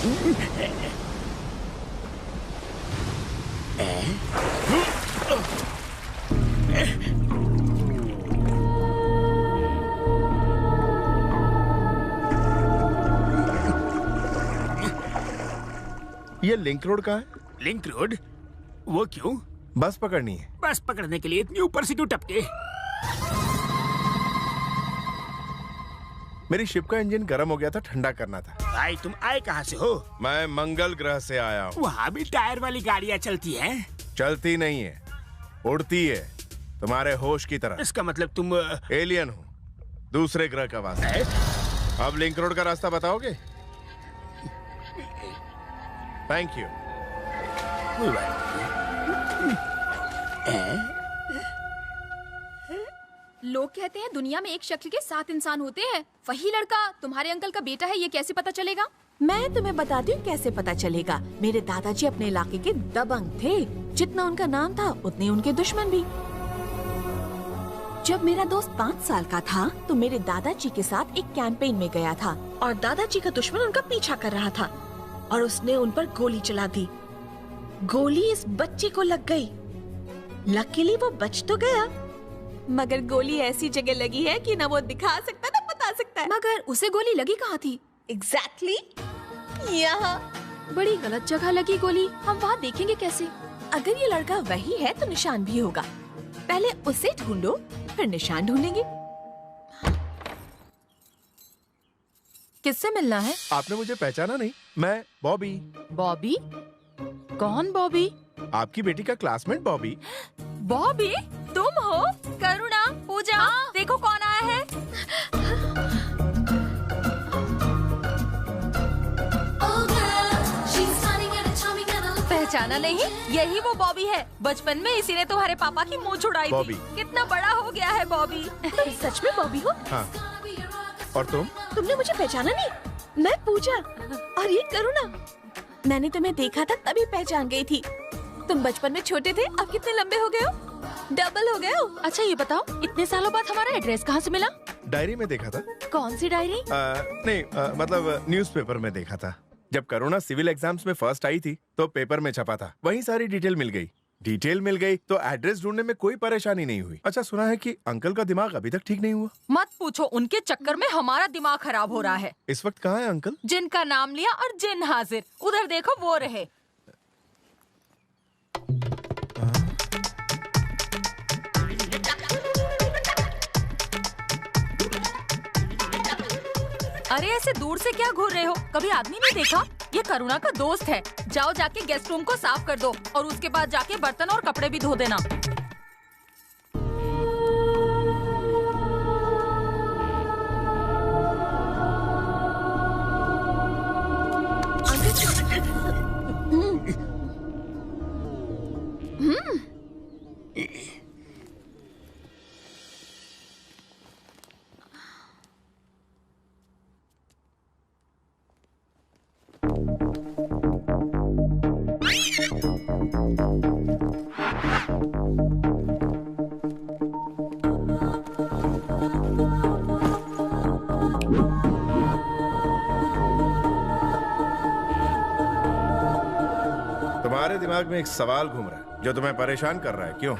ये लिंक रोड कहाँ है? Link road? वो क्यों? बस पकड़नी है। बस पकड़ने के लिए इतनी ऊपर से क्यों टपके? मेरी शिप का इंजन गर्म हो गया था, ठंडा करना था। भाई तुम आए कहाँ से हो? मैं मंगल ग्रह से आया हूँ। वहाँ भी टायर वाली गाड़ियाँ चलती हैं? चलती नहीं है, उड़ती है, तुम्हारे होश की तरह। इसका मतलब तुम एलियन हो, दूसरे ग्रह का वासी। अब लिंक रोड का रास्ता बताओगे? Thank you. लोग कहते हैं दुनिया में एक शक्ल के 7 इंसान होते हैं। वही लड़का तुम्हारे अंकल का बेटा है, ये कैसे पता चलेगा? मैं तुम्हें बताती हूँ कैसे पता चलेगा। मेरे दादाजी अपने इलाके के दबंग थे। जितना उनका नाम था उतने उनके दुश्मन भी। जब मेरा दोस्त 5 साल का था तो मेरे दादाजी के साथ एक कैंपेन में गया था और दादाजी का दुश्मन उनका पीछा कर रहा था और उसने उन पर गोली चला दी। गोली इस बच्चे को लग गई। लकीली वो बच तो गया, मगर गोली ऐसी जगह लगी है कि न वो दिखा सकता न बता सकता है। मगर उसे गोली लगी कहाँ थी? एग्जैक्टली यहाँ। बड़ी गलत जगह लगी गोली। हम वहाँ देखेंगे कैसे? अगर ये लड़का वही है तो निशान भी होगा। पहले उसे ढूंढो, फिर निशान ढूंढेंगे। किससे मिलना है? आपने मुझे पहचाना नहीं? मैं बॉबी। बॉबी? कौन बॉबी? आपकी बेटी का क्लासमेट बॉबी। बॉबी? तुम हो? करुणा, पूजा, देखो कौन आया है। पहचाना नहीं? यही वो बॉबी है। बचपन में इसी ने तुम्हारे पापा की मुंह छुड़ाई थी। कितना बड़ा हो गया है बॉबी। तुम सच में बॉबी हो? हाँ। और तुम? तुमने मुझे पहचाना नहीं? मैं पूजा और ये करुणा। मैंने तुम्हें देखा था तभी पहचान गई थी। तुम बचपन में छोटे थे, अब कितने लंबे हो गए हो? डबल हो गए हो। अच्छा ये बताओ, इतने सालों बाद हमारा एड्रेस कहाँ से मिला? डायरी में देखा था। कौन सी डायरी? मतलब न्यूज़पेपर में देखा था। जब करुणा सिविल एग्जाम्स में फर्स्ट आई थी तो पेपर में छपा था, वहीं सारी डिटेल मिल गई तो एड्रेस ढूंढने में कोई परेशानी नहीं हुई। अच्छा, सुना है कि अंकल का दिमाग अभी तक ठीक नहीं हुआ? मत पूछो, उनके चक्कर में हमारा दिमाग खराब हो रहा है। इस वक्त कहाँ है अंकल? जिनका नाम लिया और जिन हाजिर, उधर देखो वो रहे। अरे ऐसे दूर से क्या घूर रहे हो? कभी आदमी नहीं देखा? ये करुणा का दोस्त है। जाओ जाके गेस्ट रूम को साफ कर दो और उसके बाद जाके बर्तन और कपड़े भी धो देना। तुम्हारे दिमाग में एक सवाल घूम रहा है जो तुम्हें परेशान कर रहा है, क्यों?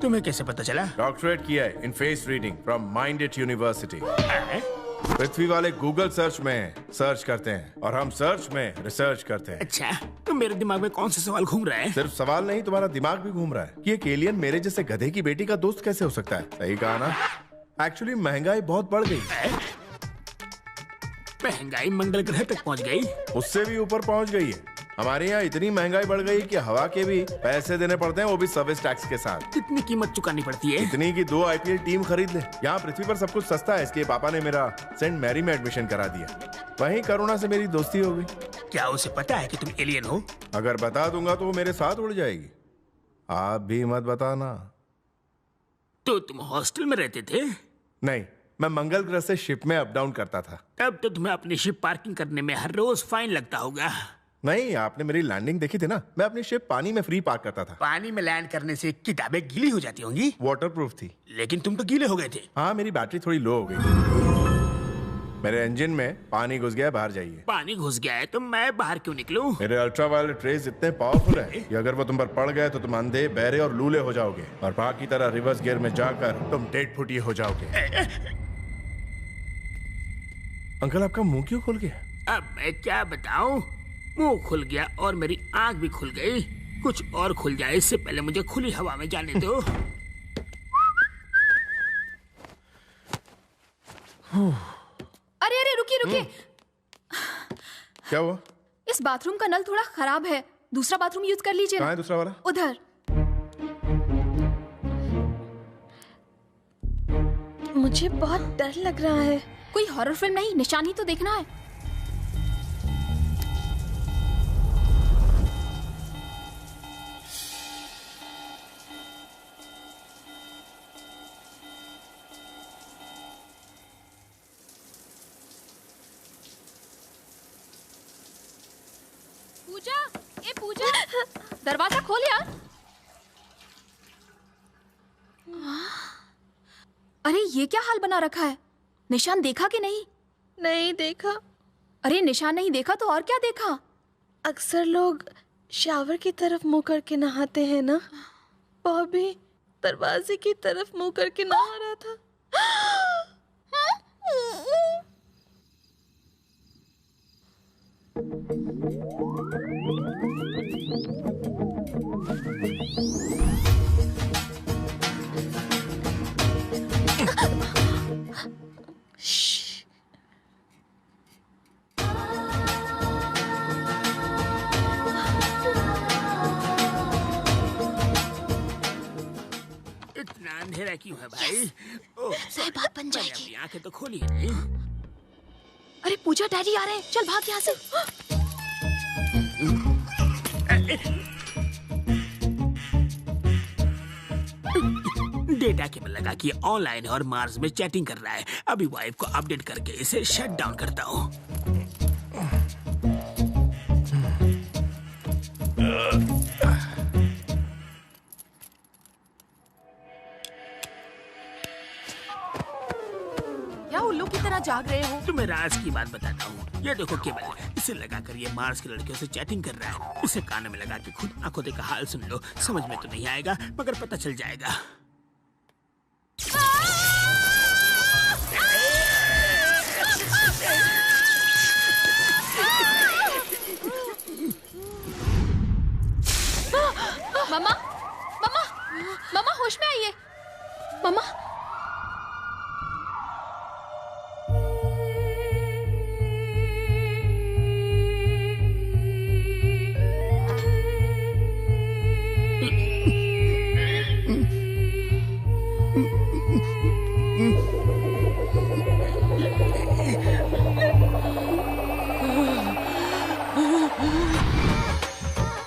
तुम्हें कैसे पता चला? डॉक्टरेट किया है in face reading from minded university. पृथ्वी वाले गूगल सर्च में सर्च करते हैं और हम सर्च में रिसर्च करते हैं। अच्छा, तो मेरे दिमाग में कौन सा सवाल घूम रहा है? सिर्फ सवाल नहीं, तुम्हारा दिमाग भी घूम रहा है कि एक एलियन मेरे जैसे गधे की बेटी का दोस्त कैसे हो सकता है। सही कहा ना? एक्चुअली महंगाई बहुत बढ़ गई है। महंगाई मंगल ग्रह तक पहुंच गई? उससे भी ऊपर पहुंच गई है। हमारे यहाँ इतनी महंगाई बढ़ गई कि हवा के भी पैसे देने पड़ते हैं, वो भी सर्विस टैक्स के साथ। कितनी कीमत चुकानी पड़ती है? इतनी कि 2 IPL टीम खरीद ले। यहाँ पृथ्वी पर सब कुछ सस्ता है, इसलिए पापा ने मेरा सेंट मैरी में एडमिशन करा दिया। वहीं करुणा से मेरी दोस्ती हो गई। क्या उसे पता है कि तुम एलियन हो? अगर बता दूंगा तो वो मेरे साथ उड़ जाएगी। आप भी मत बताना। तो तुम हॉस्टल में रहते थे? नहीं, मैं मंगल ग्रह से शिप में अप डाउन करता था। तब तो तुम्हें अपनी शिप पार्किंग करने में हर रोज फाइन लगता होगा। नहीं, आपने मेरी लैंडिंग देखी थी ना? मैं अपनी शिप पानी में फ्री पार्क करता था। पानी में लैंड करने से किताबें गीली हो जाती होंगी? वाटरप्रूफ थी। लेकिन तुम तो गीले हो गए थे। हाँ, मेरी बैटरी थोड़ी लो हो गई। मेरे इंजन में पानी घुस गया है, बाहर जाइए। पानी घुस गया है तो मैं बाहर क्यों निकलूं? मेरे अल्ट्रावायलेट रेज इतने पावरफुल है कि अगर वो तुम पर पड़ गए तो तुम अंधे, बहरे और लूले हो जाओगे और बाकी तरह रिवर्स गियर में जाकर तुम डेढ़ फुटी हो जाओगे। अंकल आपका मुंह क्यों खुल गया? अब मैं क्या बताऊं? मुंह खुल गया और मेरी आंख भी खुल गई। कुछ और खुल जाए इससे पहले मुझे खुली हवा में जाने दो। अरे अरे रुकिए रुकिए। क्या हुआ? इस बाथरूम का नल थोड़ा खराब है, दूसरा बाथरूम यूज कर लीजिए। कहाँ है दूसरा वाला? उधर। मुझे बहुत डर लग रहा है। कोई हॉरर फिल्म नहीं, निशानी तो देखना है। पूजा, ए पूजा, दरवाजा खोल यार। अरे ये क्या हाल बना रखा है? निशान देखा कि नहीं? नहीं देखा। अरे निशान नहीं देखा तो और क्या देखा? अक्सर लोग शावर की तरफ मुंह करके नहाते हैं ना, वो भी दरवाजे की तरफ मुंह करके नहा रहा था। इतना अंधेरा क्यों है भाई? सही बात बन जाएगी। अपनी आंखें तो खोली नहीं। अरे पूजा, डैडी आ रहे हैं, चल भाग यहाँ से। डेटा केबल लगा कि ऑनलाइन और मार्स में चैटिंग कर रहा है। अभी वाइफ को अपडेट करके इसे शट डाउन करता हूँ। क्या उल्लू की तरह जाग रहे हो? तुम्हें राज की बात बताता हूँ। ये देखो केबल, इसे लगाकर ये मार्स की लड़कियों से चैटिंग कर रहा है। इसे कान में लगा के खुद आंखों देखा हाल सुन लो। समझ में तो नहीं आएगा मगर पता चल जाएगा। मम्मा, मम्मा, मम्मा होश में आइए। मम्मा,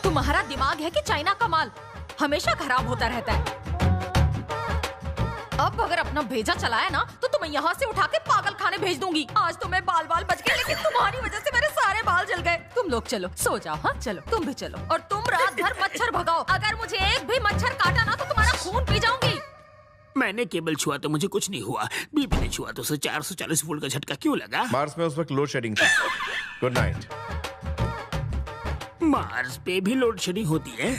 तुम्हारा दिमाग है कि चाइना का माल? हमेशा खराब होता रहता है। अब अगर अपना भेजा चलाया ना तो तुम्हें यहाँ से उठा के पागल खाने भेज दूंगी। आज तुम्हें बाल बाल बच गए, लेकिन तुम्हारी वजह से मेरे सारे बाल जल गए। तुम लोग चलो, सो जाओ। हाँ चलो, तुम भी चलो। और तुम रात भर मच्छर भगाओ। अगर मुझे एक भी मच्छर काटा ना तो तुम्हारा खून पी जाऊंगी। मैंने केबल छुआ तो मुझे कुछ नहीं हुआ। बीबी ने छुआ तो उसे 440 वोल्ट का झटका क्यों लगा? मार्स में उस वक्त लोड शेडिंग थी। Good night. मार्स पे भी लोड शेडिंग होती है?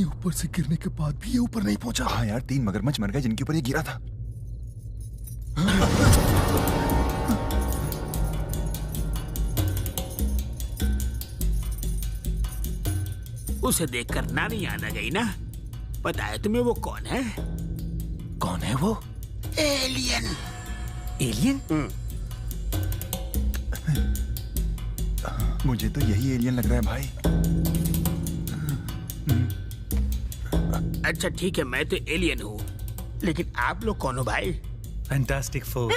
ऊपर से गिरने के बाद भी ये ऊपर नहीं पहुंचा। हाँ यार, 3 मगरमच्छ मर गए जिनके ऊपर ये गिरा था। उसे देखकर नानी याद आ गई ना। पता है तुम्हें वो कौन है? कौन है वो? एलियन। एलियन? मुझे तो यही एलियन लग रहा है भाई। अच्छा ठीक है, मैं तो एलियन हूँ, लेकिन आप लोग कौन हो भाई? Fantastic four.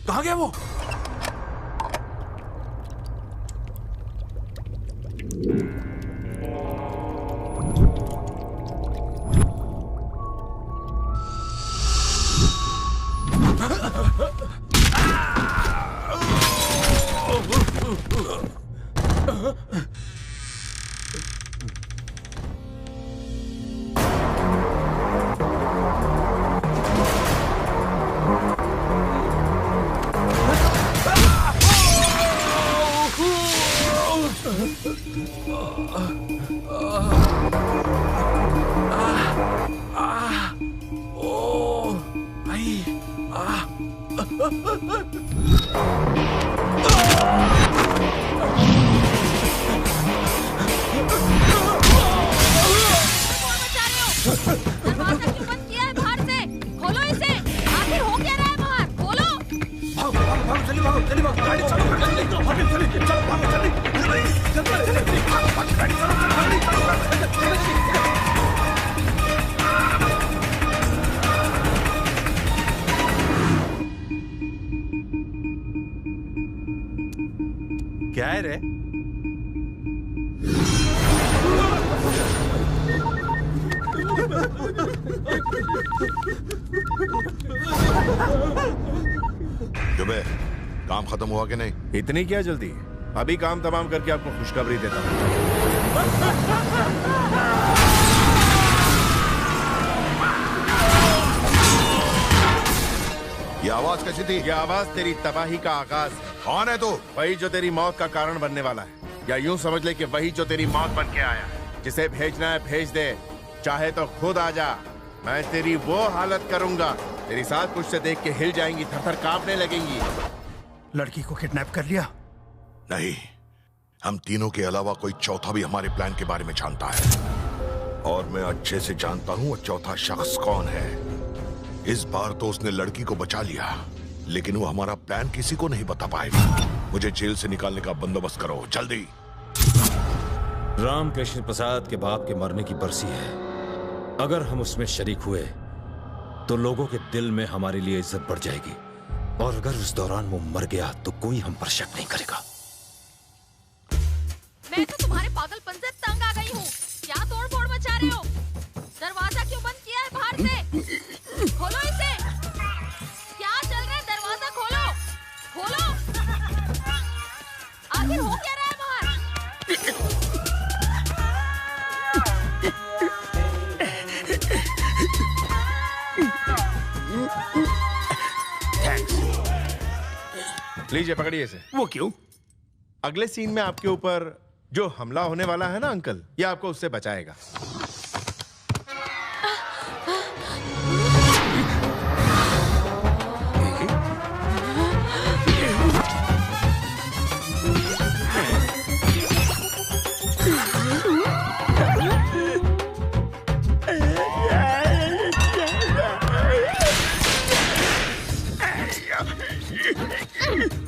कहाँ गया वो? दरवाजा क्यों बंद किया है बाहर से? खोलो इसे। आखिर हो क्या रहा है बाहर? खोलो। क्या है रे? जुबे, काम खत्म हुआ कि नहीं? इतनी क्या जल्दी? अभी काम तमाम करके आपको खुशखबरी देता हूँ। ये आवाज कैसी थी? ये आवाज तेरी तबाही का आगाज है। कौन है तू? वही जो तेरी मौत का कारण बनने वाला है, या यूं समझ ले कि वही जो तेरी मौत बन के आया है। जिसे भेजना है भेज दे, चाहे तो खुद आ जा। मैं तेरी वो हालत करूंगा, तेरी साथ कुछ से देख के हिल जाएंगी, थर-थर कांपने लगेंगी। लड़की को किडनैप कर लिया? नहीं, हम तीनों के अलावा कोई चौथा भी हमारे प्लान के बारे में जानता है, और मैं अच्छे से जानता हूँ वो चौथा शख्स कौन है। इस बार तो उसने लड़की को बचा लिया, लेकिन वो हमारा प्लान किसी को नहीं बता पाएगा। मुझे जेल से निकालने का बंदोबस्त करो जल्दी। रामकृष्ण प्रसाद के बाप के मरने की बरसी है। अगर हम उसमें शरीक हुए तो लोगों के दिल में हमारे लिए इज्जत बढ़ जाएगी, और अगर उस दौरान वो मर गया तो कोई हम पर शक नहीं करेगा। मैं तो तुम्हारे पागलपन से तंग आ गई हूँ। क्या तोड़ फोड़ मचा रहे हो? दरवाजा क्यों बंद किया है बाहर से? खोलो इसे। क्या चल रहा है? दरवाजा खोलो, खोलो। आखिर हो क्या रहा है बाहर? लीजिए, पकड़िए इसे। वो क्यों? अगले सीन में आपके ऊपर जो हमला होने वाला है ना अंकल, ये आपको उससे बचाएगा।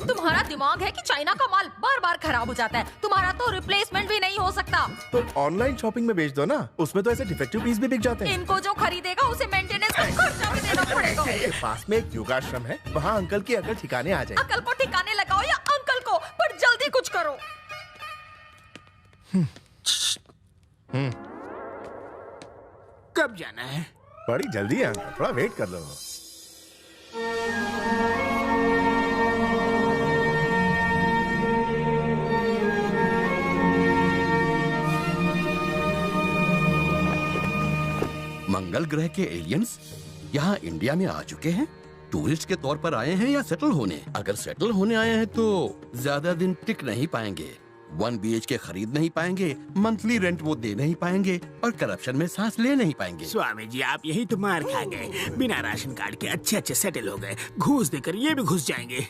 तुम्हारा दिमाग है कि चाइना का माल बार बार खराब हो जाता है। तुम्हारा तो रिप्लेसमेंट भी नहीं हो सकता। तो ऑनलाइन शॉपिंग में बेच दो ना, उसमें तो ऐसे डिफेक्टिव पीस भी बिक जाते हैं। इनको जो खरीदेगा उसे मेंटेनेंस का खर्चा भी देना पड़ेगा। पास में एक योगाश्रम है, वहाँ अंकल की अकल ठिकाने आ जाए। अकल को ठिकाने लगाओ या अंकल को, पर जल्दी कुछ करो। कब जाना है? बड़ी जल्दी है अंकल, थोड़ा वेट कर लो। मंगल ग्रह के एलियंस यहाँ इंडिया में आ चुके हैं। टूरिस्ट के तौर पर आए हैं या सेटल होने? अगर सेटल होने आए हैं तो ज्यादा दिन टिक नहीं पाएंगे। 1 BHK खरीद नहीं पाएंगे, मंथली रेंट वो दे नहीं पाएंगे और करप्शन में सांस ले नहीं पाएंगे। स्वामी जी, आप यही तो मार खा गए। बिना राशन कार्ड के अच्छे अच्छे सेटल हो गए, घूस देकर ये भी घुस जाएंगे।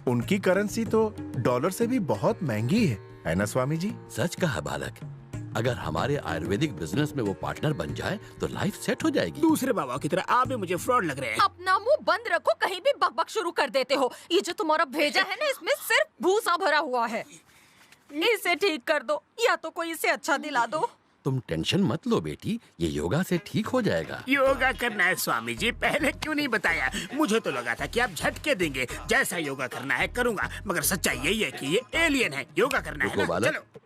उनकी करेंसी तो डॉलर से भी बहुत महंगी है ना स्वामी जी? सच कहा बालक, अगर हमारे आयुर्वेदिक बिजनेस में वो पार्टनर बन जाए तो लाइफ सेट हो जाएगी। दूसरे बाबा की तरह आप भी मुझे फ्रॉड लग रहे हैं। अपना मुंह बंद रखो, कहीं भी बकबक शुरू कर देते हो। ये जो तुम्हारा भेजा है ना, इसमें सिर्फ भूसा भरा हुआ है। इसे ठीक कर दो या तो कोई इसे अच्छा दिला दो। तुम टेंशन मत लो बेटी, ये योगा से ठीक हो जाएगा। योगा करना है स्वामी जी, पहले क्यों नहीं बताया? मुझे तो लगा था कि आप झटके देंगे। जैसा योगा करना है करूँगा, मगर सच्चाई यही है कि ये एलियन है। योगा करना है ना? चलो।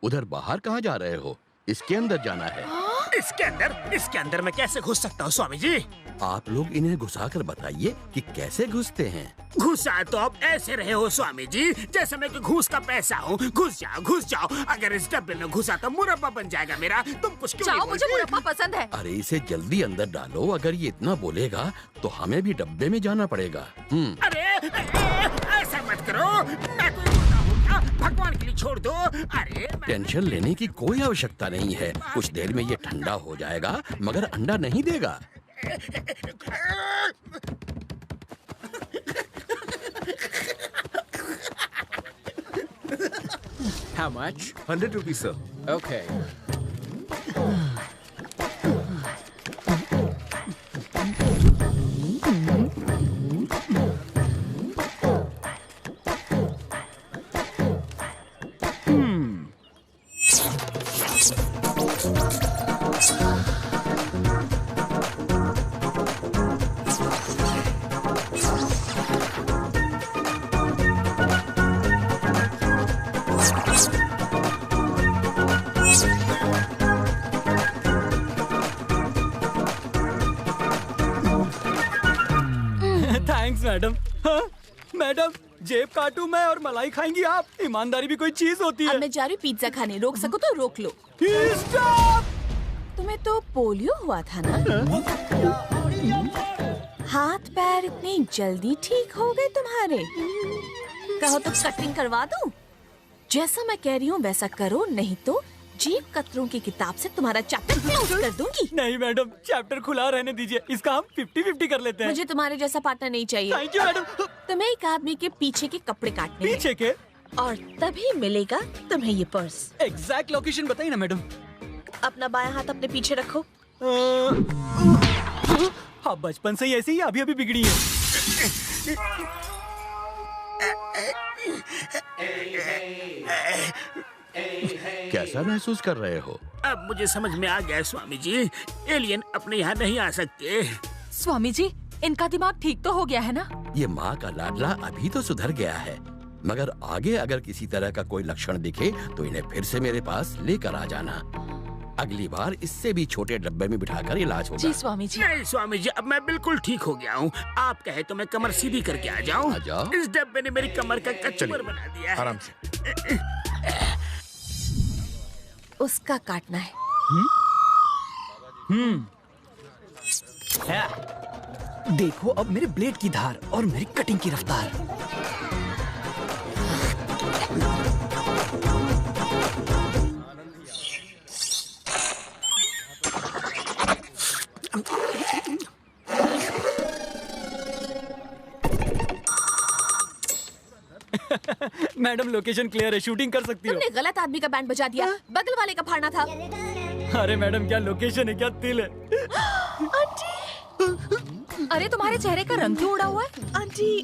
उधर बाहर कहाँ जा रहे हो? इसके अंदर जाना है। इसके अंदर मैं कैसे घुस सकता हूँ स्वामी जी? आप लोग इन्हें घुसाकर बताइए कि कैसे घुसते हैं। घुसा तो आप ऐसे रहे हो स्वामी जी, जैसे मैं कि घूस का पैसा हूँ। घुस जाओ। अगर इस डब्बे में घुसा तो मुरब्बा बन जाएगा मेरा। तुम कुछ क्यों नहीं बोलते? मुझे मुरब्बा पसंद है। अरे इसे जल्दी अंदर डालो, अगर ये इतना बोलेगा तो हमें भी डब्बे में जाना पड़ेगा। अरे ऐसा मत करो, मैं कोई बोलता हूँ क्या? भगवान के लिए छोड़ दो। अरे टेंशन लेने की कोई आवश्यकता नहीं है, कुछ देर में ये ठंडा हो जाएगा, मगर अंडा नहीं देगा। How much? 100 rupees, sir. Okay. Thanks madam. हाँ? मैडम, जेब काटूं मैं और मलाई खाएंगी आप? ईमानदारी भी कोई चीज होती है। अब मैं जा रही हूँ पिज्जा खाने, रोक सको तो रोक लो। तुम्हें तो पोलियो हुआ था ना? हाथ पैर इतनी जल्दी ठीक हो गए तुम्हारे? कहो तो कटिंग करवा दूं? जैसा मैं कह रही हूँ वैसा करो, नहीं तो जीव कतरों की किताब से तुम्हारा चैप्टर क्लोज कर दूंगी। नहीं मैडम, चैप्टर खुला रहने दीजिए, इसका हम 50-50 कर लेते हैं। मुझे तुम्हारे जैसा पार्टनर नहीं चाहिए। Thank you madam. तुम्हें एक आदमी के पीछे के कपड़े काटने पीछे के? और तभी मिलेगा तुम्हें ये पर्स। एग्जैक्ट लोकेशन बताइए ना मैडम। अपना बायां हाथ अपने पीछे रखो। हाँ, बचपन से ही ऐसी ही अभी बिगड़ी है। कैसा महसूस कर रहे हो? अब मुझे समझ में आ गया स्वामी जी, एलियन अपने यहाँ नहीं आ सकते। स्वामी जी, इनका दिमाग ठीक तो हो गया है ना? ये माँ का लाडला अभी तो सुधर गया है, मगर आगे अगर किसी तरह का कोई लक्षण दिखे तो इन्हें फिर से मेरे पास लेकर आ जाना। अगली बार इससे भी छोटे डब्बे में बिठाकर इलाज होगा। जी स्वामी जी। नहीं स्वामी जी, अब मैं बिल्कुल ठीक हो गया हूँ। आप कहे तो मैं कमर सीधी करके आ जाऊँ। आ जाओ। इस डब्बे ने मेरी कमर का कचूमर बना दिया है। आराम से। उसका काटना है। देखो अब मेरे ब्लेड की धार और मेरी कटिंग की रफ्तार। मैडम, लोकेशन क्लियर है, शूटिंग कर सकती हो। तुमने गलत आदमी का बैंड बजा दिया, बगल वाले का फाड़ना था। अरे मैडम, क्या लोकेशन है, क्या तिल है। अरे तुम्हारे चेहरे का रंग क्यों उड़ा हुआ है? आंटी,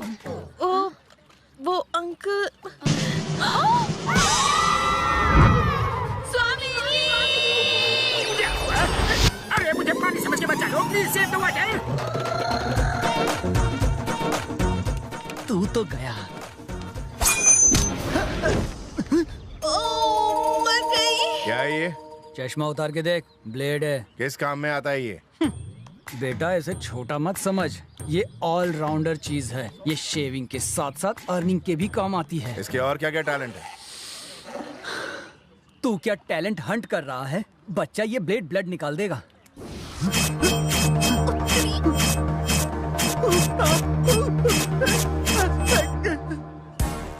वो अंकल। स्वामी जी! क्या हुआ? अरे मुझे पानी समझ के बचा लो, प्लीज सेव द वाटर। तू तो गया। मर गई। क्या है ये? चश्मा उतार के देख, ब्लेड है। किस काम में आता है ये? बेटा, इसे छोटा मत समझ, ये ऑलराउंडर चीज है। ये शेविंग के साथ साथ अर्निंग के भी काम आती है। इसके और क्या क्या टैलेंट है? तू क्या टैलेंट हंट कर रहा है? बच्चा, ये ब्लेड ब्लड निकाल देगा।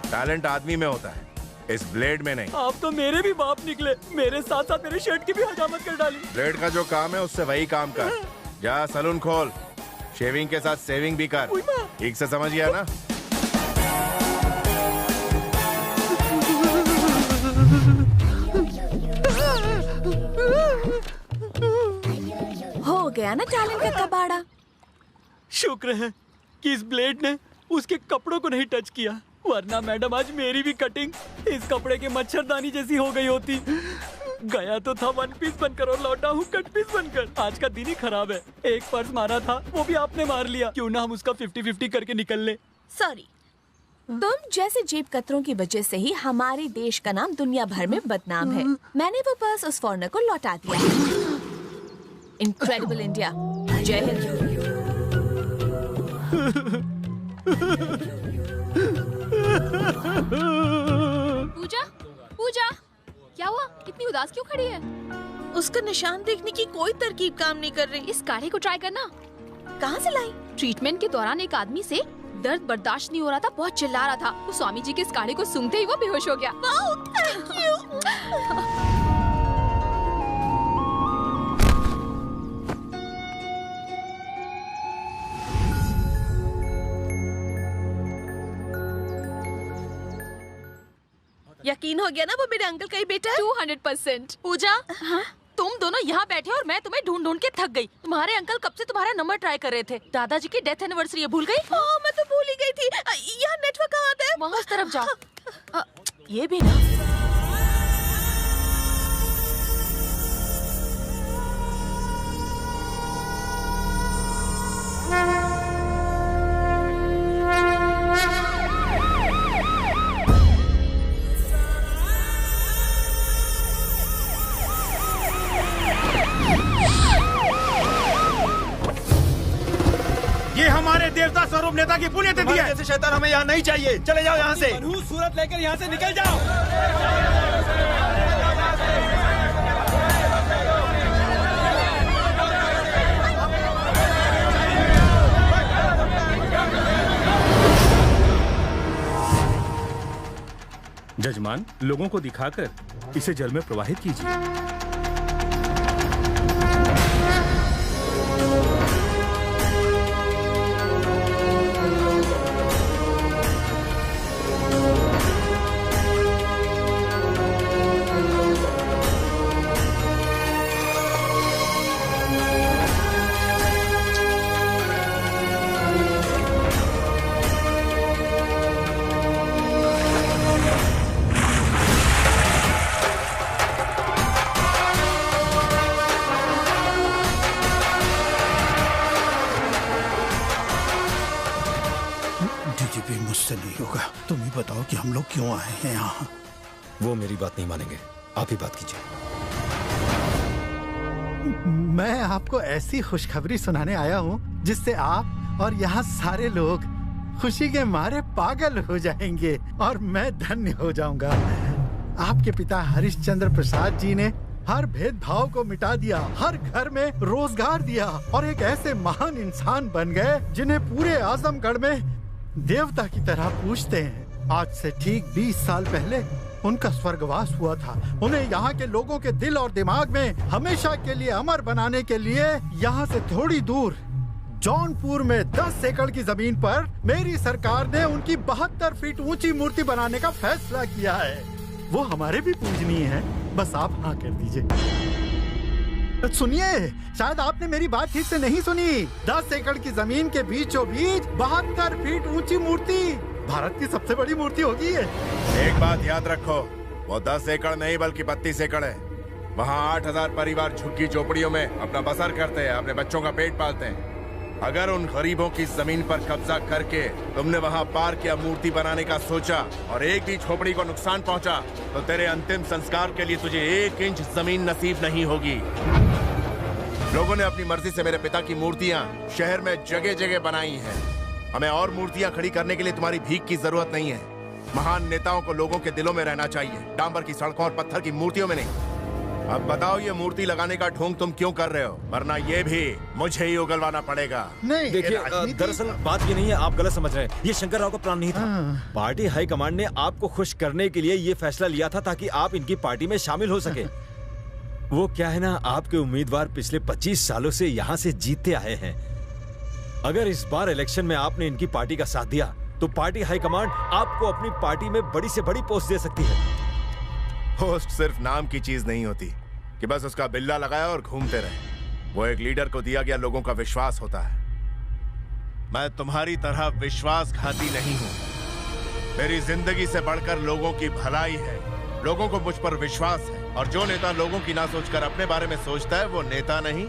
टैलेंट आदमी में होता है, इस ब्लेड में नहीं। आप तो मेरे भी बाप निकले, मेरे साथ साथ मेरे शर्ट की भी हजामत कर डाली। ब्लेड का जो काम है उससे वही काम कर। जा सलून खोल, शेविंग के साथ सेविंग भी कर। ठीक से समझ गया ना? हो गया ना टैलेंट का कबाड़ा। शुक्र है कि इस ब्लेड ने उसके कपड़ों को नहीं टच किया, वरना मैडम आज मेरी भी कटिंग इस कपड़े के मच्छरदानी जैसी हो गई होती। गया तो था वन पीस बनकर और लौटा हूँ कट पीस बनकर। आज का दिन ही खराब है। एक पर्स मारा था, वो भी आपने मार लिया। क्यों ना हम उसका 50-50 करके निकल ले। सॉरी, तुम जैसे जेब कतरों की वजह से ही हमारे देश का नाम दुनिया भर में बदनाम है। मैंने वो पर्स उस फॉरेनर को लौटा दिया। Incredible India. जय हिंद। पूजा, पूजा, क्या हुआ? इतनी उदास क्यों खड़ी है? उसका निशान देखने की कोई तरकीब काम नहीं कर रही। इस काढ़े को ट्राई करना। कहाँ से लाई? ट्रीटमेंट के दौरान एक आदमी से दर्द बर्दाश्त नहीं हो रहा था, बहुत चिल्ला रहा था। वो स्वामी जी के इस काढ़े को सूंघते ही वो बेहोश हो गया। Thank you. यकीन हो गया ना वो मेरे अंकल का ही बेटा है? 200%। पूजा, हाँ? तुम दोनों यहाँ बैठे और मैं तुम्हें ढूंढ ढूंढ के थक गई। तुम्हारे अंकल कब से तुम्हारा नंबर ट्राई कर रहे थे। दादाजी की डेथ एनिवर्सरी है, भूल गई? हाँ, मैं तो भूल ही गई थी। यहाँ नेटवर्क कहाँ आता है? वहाँ उस तरफ जाओ। ये भी ना। ये हमारे देवता स्वरूप नेता की पुण्यतिथि है। जैसे शैतान हमें यहाँ नहीं चाहिए। चले जाओ यहाँ से। मनहूस सूरत लेकर यहाँ से निकल जाओ। जजमान, लोगों को दिखाकर इसे जल में प्रवाहित कीजिए। मुझसे नहीं होगा। तुम ही बताओ कि हम लोग क्यों आए हैं यहाँ। वो मेरी बात नहीं मानेंगे, आप ही बात कीजिए। मैं आपको ऐसी खुशखबरी सुनाने आया हूँ जिससे आप और यहाँ सारे लोग खुशी के मारे पागल हो जाएंगे और मैं धन्य हो जाऊंगा। आपके पिता हरिश्चंद्र प्रसाद जी ने हर भेदभाव को मिटा दिया, हर घर में रोजगार दिया और एक ऐसे महान इंसान बन गए जिन्हें पूरे आजमगढ़ में देवता की तरह पूजते हैं। आज से ठीक 20 साल पहले उनका स्वर्गवास हुआ था। उन्हें यहाँ के लोगों के दिल और दिमाग में हमेशा के लिए अमर बनाने के लिए यहाँ से थोड़ी दूर जौनपुर में 10 एकड़ की जमीन पर मेरी सरकार ने उनकी 72 फीट ऊंची मूर्ति बनाने का फैसला किया है। वो हमारे भी पूजनीय है, बस आप हाँ कर दीजिए। सुनिए, शायद आपने मेरी बात ठीक से नहीं सुनी। 10 एकड़ की जमीन के बीचों बीच 72 फीट ऊंची मूर्ति भारत की सबसे बड़ी मूर्ति होगी ये। एक बात याद रखो, वो 10 एकड़ नहीं बल्कि 32 एकड़ है। वहाँ 8000 परिवार झुग्गी झोपड़ियों में अपना बसर करते हैं, अपने बच्चों का पेट पालते हैं। अगर उन गरीबों की जमीन पर कब्जा करके तुमने वहाँ पार्क या मूर्ति बनाने का सोचा और एक भी झोपड़ी को नुकसान पहुँचा तो तेरे अंतिम संस्कार के लिए तुझे 1 इंच जमीन नसीब नहीं होगी। लोगों ने अपनी मर्जी से मेरे पिता की मूर्तियाँ शहर में जगह जगह बनाई हैं। हमें और मूर्तियाँ खड़ी करने के लिए तुम्हारी भीख की जरूरत नहीं है। महान नेताओं को लोगों के दिलों में रहना चाहिए, डांबर की सड़कों और पत्थर की मूर्तियों में नहीं। अब बताओ ये मूर्ति लगाने का ढोंग तुम क्यों कर रहे हो, वरना ये भी मुझे ही उगलवाना पड़ेगा। नहीं देखिए, दरअसल बात ये नहीं है, आप गलत समझ रहे हैं। ये शंकर राव का प्लान नहीं था। पार्टी हाई कमांड ने आपको खुश करने के लिए ये फैसला लिया था ताकि आप इनकी पार्टी में शामिल हो सके। वो क्या है ना, आपके उम्मीदवार पिछले 25 सालों से यहाँ से जीतते आए हैं। अगर इस बार इलेक्शन में आपने इनकी पार्टी का साथ दिया तो पार्टी हाई कमांड आपको अपनी पार्टी में बड़ी से बड़ी पोस्ट दे सकती है। पोस्ट सिर्फ नाम की चीज नहीं होती कि बस उसका बिल्ला लगाया और घूमते रहे। वो एक लीडर को दिया गया लोगों का विश्वास होता है। मैं तुम्हारी तरह विश्वासघाती नहीं हूं। मेरी जिंदगी से बढ़कर लोगों की भलाई है। लोगों को मुझ पर विश्वास है, और जो नेता लोगों की ना सोचकर अपने बारे में सोचता है वो नेता नहीं,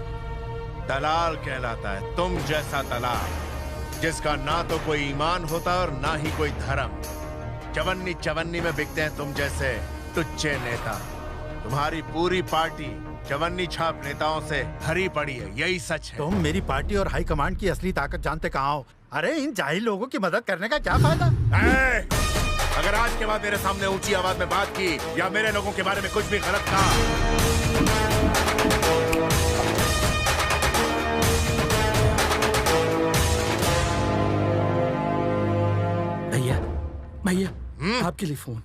दलाल कहलाता है। तुम जैसा दलाल जिसका ना तो कोई ईमान होता और ना ही कोई धर्म। चवन्नी चवन्नी में बिकते हैं तुम जैसे टुच्चे नेता। तुम्हारी पूरी पार्टी चवन्नी छाप नेताओं से भरी पड़ी है, यही सच है। तुम मेरी पार्टी और हाई कमांड की असली ताकत जानते कहाँ हो? अरे इन जाहिल लोगों की मदद करने का क्या फायदा? अगर आज के बाद मेरे सामने ऊंची आवाज में बात की या मेरे लोगों के बारे में कुछ भी गलत कहा, भैया भैया आपके लिए फोन।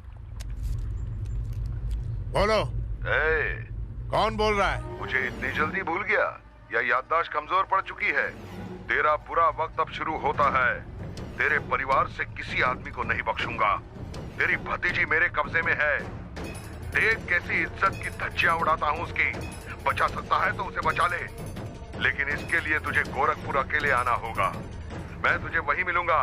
बोलो। कौन बोल रहा है? मुझे इतनी जल्दी भूल गया या याददाश्त कमजोर पड़ चुकी है? तेरा बुरा वक्त अब शुरू होता है। तेरे परिवार से किसी आदमी को नहीं बख्शूंगा। तेरी भतीजी मेरे कब्जे में है। देख कैसी इज्जत की धज्जियां उड़ाता हूँ उसकी। बचा सकता है तो उसे बचा ले, लेकिन इसके लिए तुझे गोरखपुर अकेले आना होगा। मैं तुझे वहीं मिलूंगा।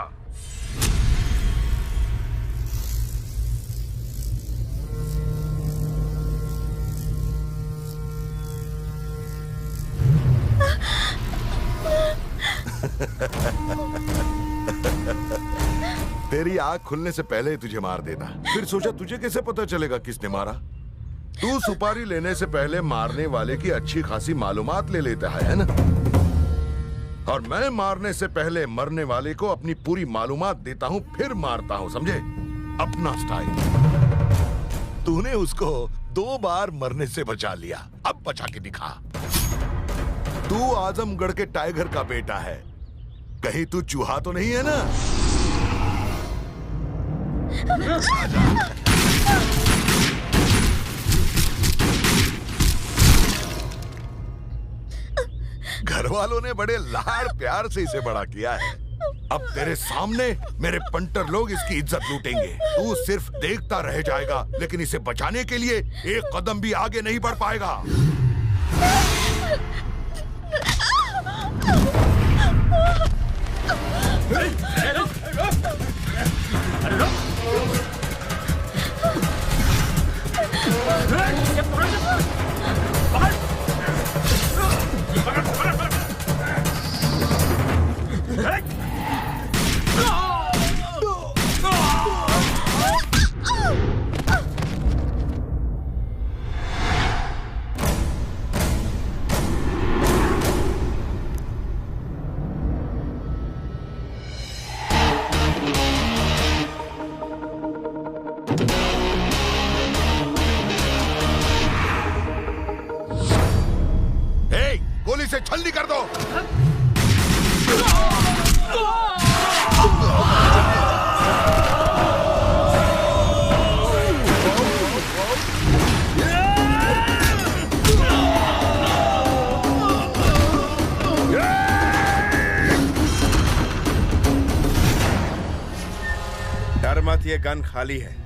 तेरी आंख खुलने से पहले ही तुझे मार देता। फिर सोचा तुझे कैसे पता चलेगा किसने मारा। तू सुपारी लेने से पहले मारने वाले की अच्छी खासी मालूमात ले लेता है ना? और मैं मारने से पहले मरने वाले को अपनी पूरी मालूमात देता हूँ, फिर मारता हूँ, समझे? अपना स्टाइल। तूने उसको 2 बार मरने से बचा लिया, अब बचा के दिखा। तू आजमगढ़ के टाइगर का बेटा है, कहीं तू चूहा तो नहीं है ना? घर वालों ने बड़े लाड़ प्यार से इसे बड़ा किया है। अब तेरे सामने मेरे पंटर लोग इसकी इज्जत लूटेंगे। तू सिर्फ देखता रह जाएगा, लेकिन इसे बचाने के लिए एक कदम भी आगे नहीं बढ़ पाएगा। गोली से छलनी कर दो। डर मत, ये गन खाली है।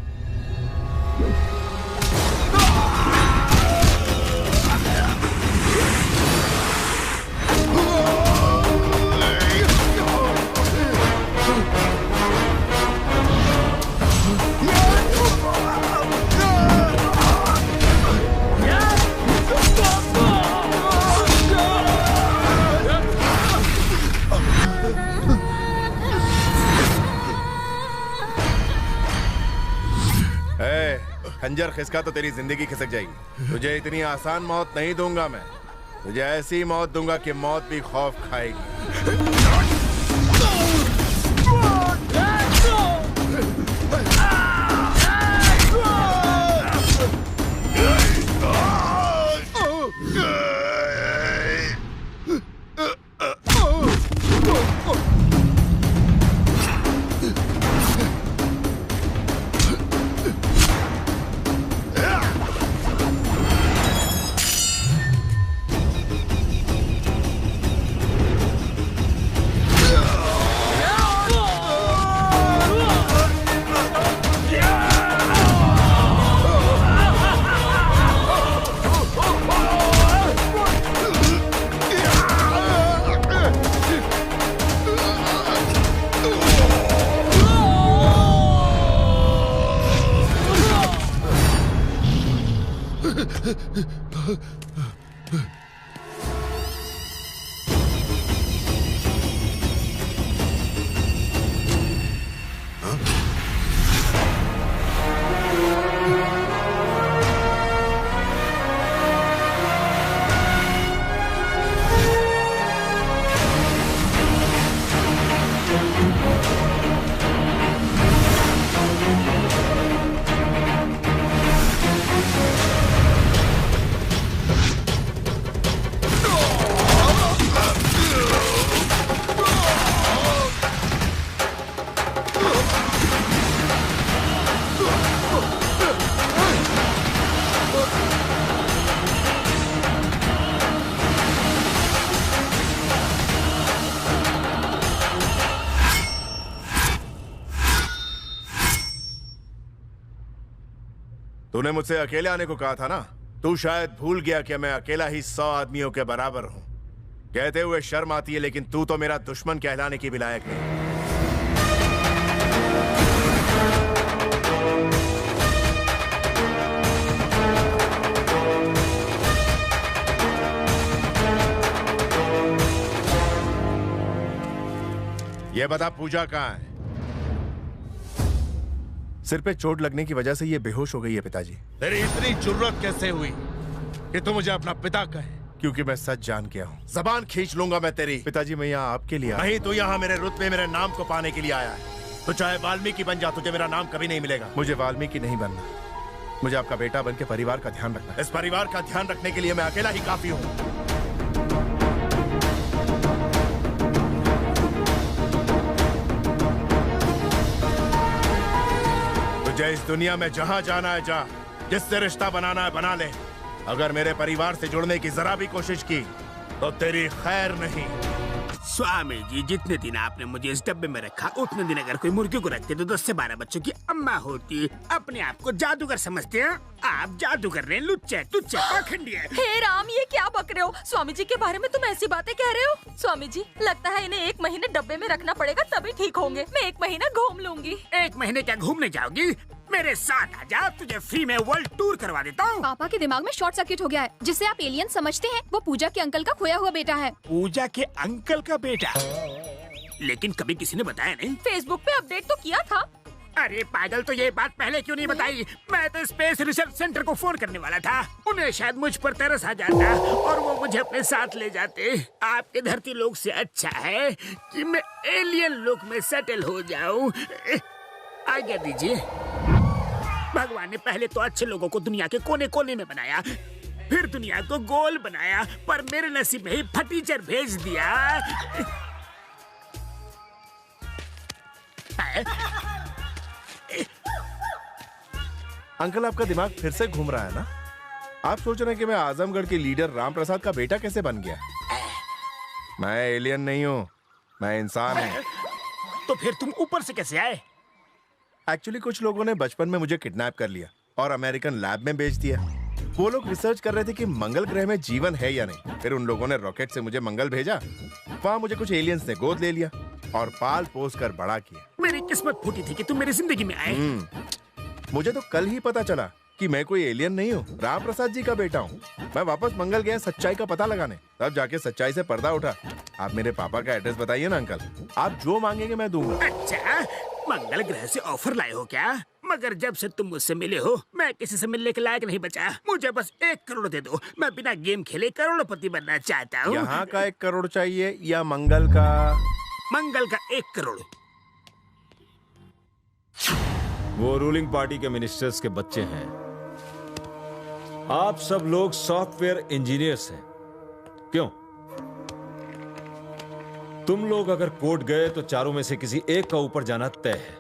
खंजर खिसका तो तेरी जिंदगी खिसक जाएगी। तुझे इतनी आसान मौत नहीं दूंगा मैं, तुझे ऐसी मौत दूंगा कि मौत भी खौफ खाएगी। तूने मुझसे अकेले आने को कहा था ना। तू शायद भूल गया कि मैं अकेला ही 100 आदमियों के बराबर हूं। कहते हुए शर्म आती है, लेकिन तू तो मेरा दुश्मन कहलाने की भी लायक नहीं। ये बता पूजा कहाँ है? सिर पे चोट लगने की वजह से ये बेहोश हो गई है पिताजी। तेरी इतनी जुर्रत कैसे हुई कि तू मुझे अपना पिता कहे? क्योंकि मैं सच जान गया हूँ। जबान खींच लूंगा मैं तेरी। पिताजी मैं यहाँ आपके लिए आया। नहीं, तू यहाँ मेरे रुतबे, मेरे नाम को पाने के लिए आया है। तो चाहे वाल्मीकि बन जा, तुझे मेरा नाम कभी नहीं मिलेगा। मुझे वाल्मीकि नहीं बनना, मुझे आपका बेटा बन के परिवार का ध्यान रखना। इस परिवार का ध्यान रखने के लिए मैं अकेला ही काफी हूँ। तुझे इस दुनिया में जहां जाना है जा, जिससे रिश्ता बनाना है बना ले। अगर मेरे परिवार से जुड़ने की जरा भी कोशिश की तो तेरी खैर नहीं। स्वामी जी, जितने दिन आपने मुझे इस डब्बे में रखा, उतने दिन अगर कोई मुर्गी को रखते तो 10 से 12 बच्चों की अम्मा होती। अपने आप को जादूगर समझते हैं आप? जादूगर ने लुच्चे तुच्चे पाखंडी है। हे राम, ये क्या बक रहे हो? स्वामी जी के बारे में तुम ऐसी बातें कह रहे हो? स्वामी जी, लगता है इन्हें 1 महीने डब्बे में रखना पड़ेगा, तभी ठीक होंगे। मैं 1 महीना घूम लूंगी। 1 महीने क्या घूमने जाओगी? मेरे साथ आजा, तुझे फ्री में वर्ल्ड टूर करवा देता हूँ। पापा के दिमाग में शॉर्ट सर्किट हो गया है। जिसे आप एलियन समझते हैं, वो पूजा के अंकल का खोया हुआ बेटा है। पूजा के अंकल का बेटा? लेकिन कभी किसी ने बताया नहीं। फेसबुक पे अपडेट तो किया था। अरे पागल, तो ये बात पहले क्यों नहीं बताई? मैं तो स्पेस रिसर्च सेंटर को फोन करने वाला था। उन्हें शायद मुझ पर तरस आ जाता और वो मुझे अपने साथ ले जाते। आपके धरती लोक से अच्छा है कि मैं एलियन लोक में सेटल हो जाऊं। आज्ञा दीजिए। भगवान ने पहले तो अच्छे लोगों को दुनिया के कोने कोने में बनाया, फिर दुनिया को गोल बनाया, पर मेरे नसीब में ही फटीचर भेज दिया। अंकल, आपका दिमाग फिर से घूम रहा है ना? आप सोच रहे हैं कि मैं आजमगढ़ के लीडर राम प्रसाद का बेटा कैसे बन गया? मैं एलियन नहीं हूँ, मैं इंसान हूँ। तो फिर तुम ऊपर से कैसे आए? एक्चुअली कुछ लोगों ने बचपन में मुझे किडनैप कर लिया और अमेरिकन लैब में भेज दिया। वो लोग रिसर्च कर रहे थे कि मंगल ग्रह में जीवन है या नहीं। फिर उन लोगों ने रॉकेट से मुझे मंगल भेजा। वहाँ मुझे कुछ एलियंस ने गोद ले लिया और पाल पोस कर बड़ा किया। मेरी किस्मत फूटी थी कि तुम मेरी जिंदगी में आए। मुझे तो कल ही पता चला कि मैं कोई एलियन नहीं हूँ, राम प्रसाद जी का बेटा हूँ। मैं वापस मंगल गया सच्चाई का पता लगाने, तब जाके सच्चाई से पर्दा उठा। आप मेरे पापा का एड्रेस बताइए ना अंकल, आप जो मांगेंगे मैं दूंगा। अच्छा, मंगल ग्रह से ऑफर लाए हो क्या? मगर जब से तुम मुझसे मिले हो, मैं किसी से मिलने के लायक नहीं बचा। मुझे बस 1 करोड़ दे दो, मैं बिना गेम खेले करोड़पति बनना चाहता हूँ। यहाँ का 1 करोड़ चाहिए या मंगल का? मंगल का 1 करोड़। वो रूलिंग पार्टी के मिनिस्टर्स के बच्चे हैं। आप सब लोग सॉफ्टवेयर इंजीनियर्स हैं, क्यों? तुम लोग अगर कोर्ट गए तो चारों में से किसी एक का ऊपर जाना तय है।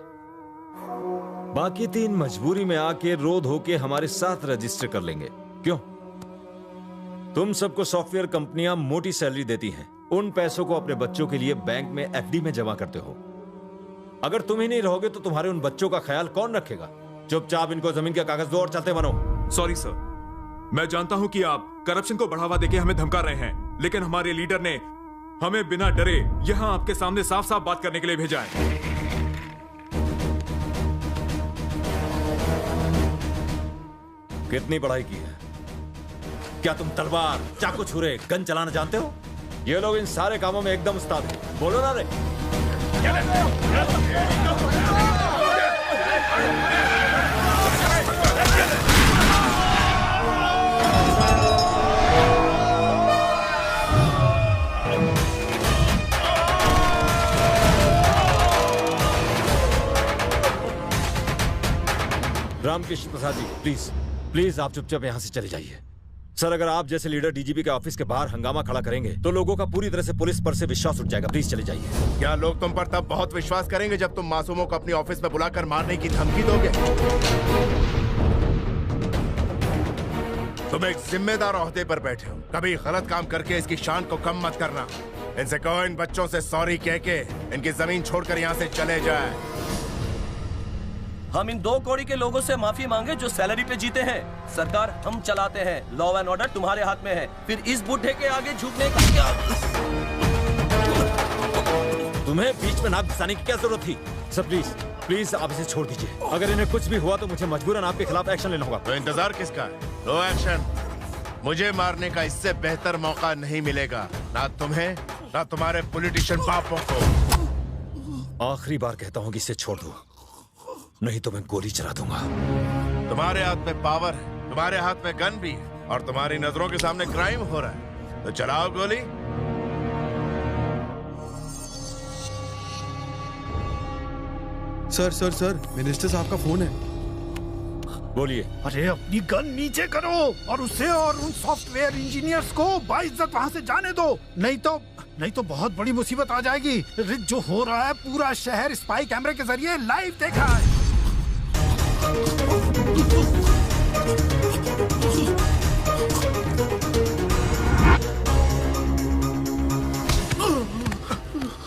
बाकी 3 मजबूरी में आके रो धो के हमारे साथ रजिस्टर कर लेंगे, क्यों? तुम सबको सॉफ्टवेयर कंपनियां मोटी सैलरी देती हैं। उन पैसों को अपने बच्चों के लिए बैंक में एफडी में जमा करते हो। अगर तुम ही नहीं रहोगे तो तुम्हारे उन बच्चों का ख्याल कौन रखेगा? चुपचाप इनको जमीन के कागज दो और चलते बनो। सॉरी सर, मैं जानता हूं कि आप करप्शन को बढ़ावा देके हमें धमका रहे हैं, लेकिन हमारे लीडर ने हमें बिना डरे यहां आपके सामने साफ साफ बात करने के लिए भेजा है। कितनी पढ़ाई की है? क्या तुम तलवार, चाकू छुरे, गन चलाना जानते हो? ये लोग इन सारे कामों में एकदम उस्ताद हैं। बोलो ना रे। रामकृष्ण प्रसाद जी, प्लीज प्लीज आप चुपचाप यहाँ से चले जाइए। सर, अगर आप जैसे लीडर डीजीपी के ऑफिस के बाहर हंगामा खड़ा करेंगे तो लोगों का पूरी तरह से पुलिस पर से विश्वास उठ जाएगा। प्लीज चले जाइए। क्या लोग तुम पर तब बहुत विश्वास करेंगे जब तुम मासूमों को अपनी ऑफिस में बुलाकर मारने की धमकी दोगे? तुम एक जिम्मेदार ओहदे पर बैठे हो, कभी गलत काम करके इसकी शान को कम मत करना। इनसे कहो इन बच्चों से सॉरी कह के इनकी जमीन छोड़कर यहाँ से चले जाए। हम इन 2 कौड़ी के लोगों से माफी मांगे जो सैलरी पे जीते हैं। सरकार हम चलाते हैं, लॉ एंड ऑर्डर तुम्हारे हाथ में है। फिर इस बुढ़े के आगे झुकने की क्या? तुम्हें बीच में नाक घुसाने की क्या जरूरत थी? सर प्लीज प्लीज आप इसे छोड़ दीजिए। अगर इन्हें कुछ भी हुआ तो मुझे मजबूरन आपके खिलाफ एक्शन लेना होगा। तो इंतजार किसका है? लो एक्शन। मुझे मारने का इससे बेहतर मौका नहीं मिलेगा, ना तुम्हें ना तुम्हारे पॉलिटिशियन बापों को। आखिरी बार कहता हूँ कि इसे छोड़ दो, नहीं तो मैं गोली चला दूंगा। तुम्हारे हाथ में पावर है, तुम्हारे हाथ में गन भी है और तुम्हारी नजरों के सामने क्राइम हो रहा है, तो चलाओ गोली। सर सर सर, मिनिस्टर साहब का फोन है। बोलिए। अरे अपनी गन नीचे करो और उसे और उन सॉफ्टवेयर इंजीनियर्स को बाइज्जत वहाँ से जाने दो, नहीं तो बहुत बड़ी मुसीबत आ जाएगी। जो हो रहा है पूरा शहर स्पाई कैमरे के जरिए लाइव देखा है।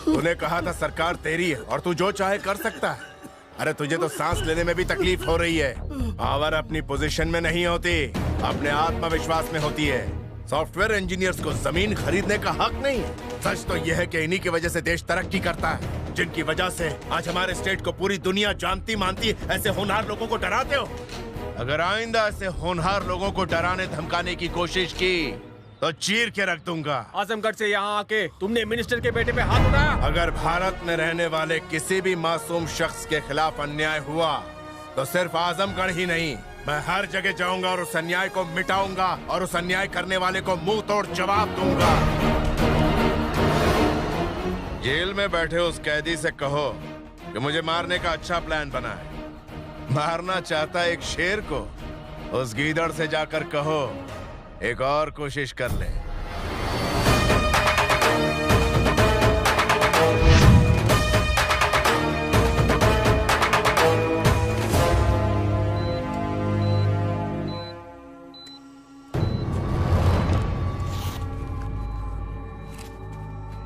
तूने कहा था सरकार तेरी है और तू जो चाहे कर सकता है। अरे तुझे तो सांस लेने में भी तकलीफ हो रही है। पावर अपनी पोजीशन में नहीं होती, अपने आत्मविश्वास में होती है। सॉफ्टवेयर इंजीनियर्स को जमीन खरीदने का हक नहीं है। सच तो यह है कि इन्हीं की वजह से देश तरक्की करता है, जिनकी वजह से आज हमारे स्टेट को पूरी दुनिया जानती मानती। ऐसे होनहार लोगों को डराते हो। अगर आइंदा ऐसे होनहार लोगों को डराने धमकाने की कोशिश की तो चीर के रख दूंगा। आजमगढ़ से यहाँ आके तुमने मिनिस्टर के बेटे पे हाथ उठाया। अगर भारत में रहने वाले किसी भी मासूम शख्स के खिलाफ अन्याय हुआ तो सिर्फ आजमगढ़ ही नहीं, मैं हर जगह जाऊंगा और उस अन्याय को मिटाऊंगा और उस अन्याय करने वाले को मुंह तोड़ जवाब दूंगा। जेल में बैठे उस कैदी से कहो कि मुझे मारने का अच्छा प्लान बना है। मारना चाहता एक शेर को, उस गीदड़ से जाकर कहो एक और कोशिश कर ले।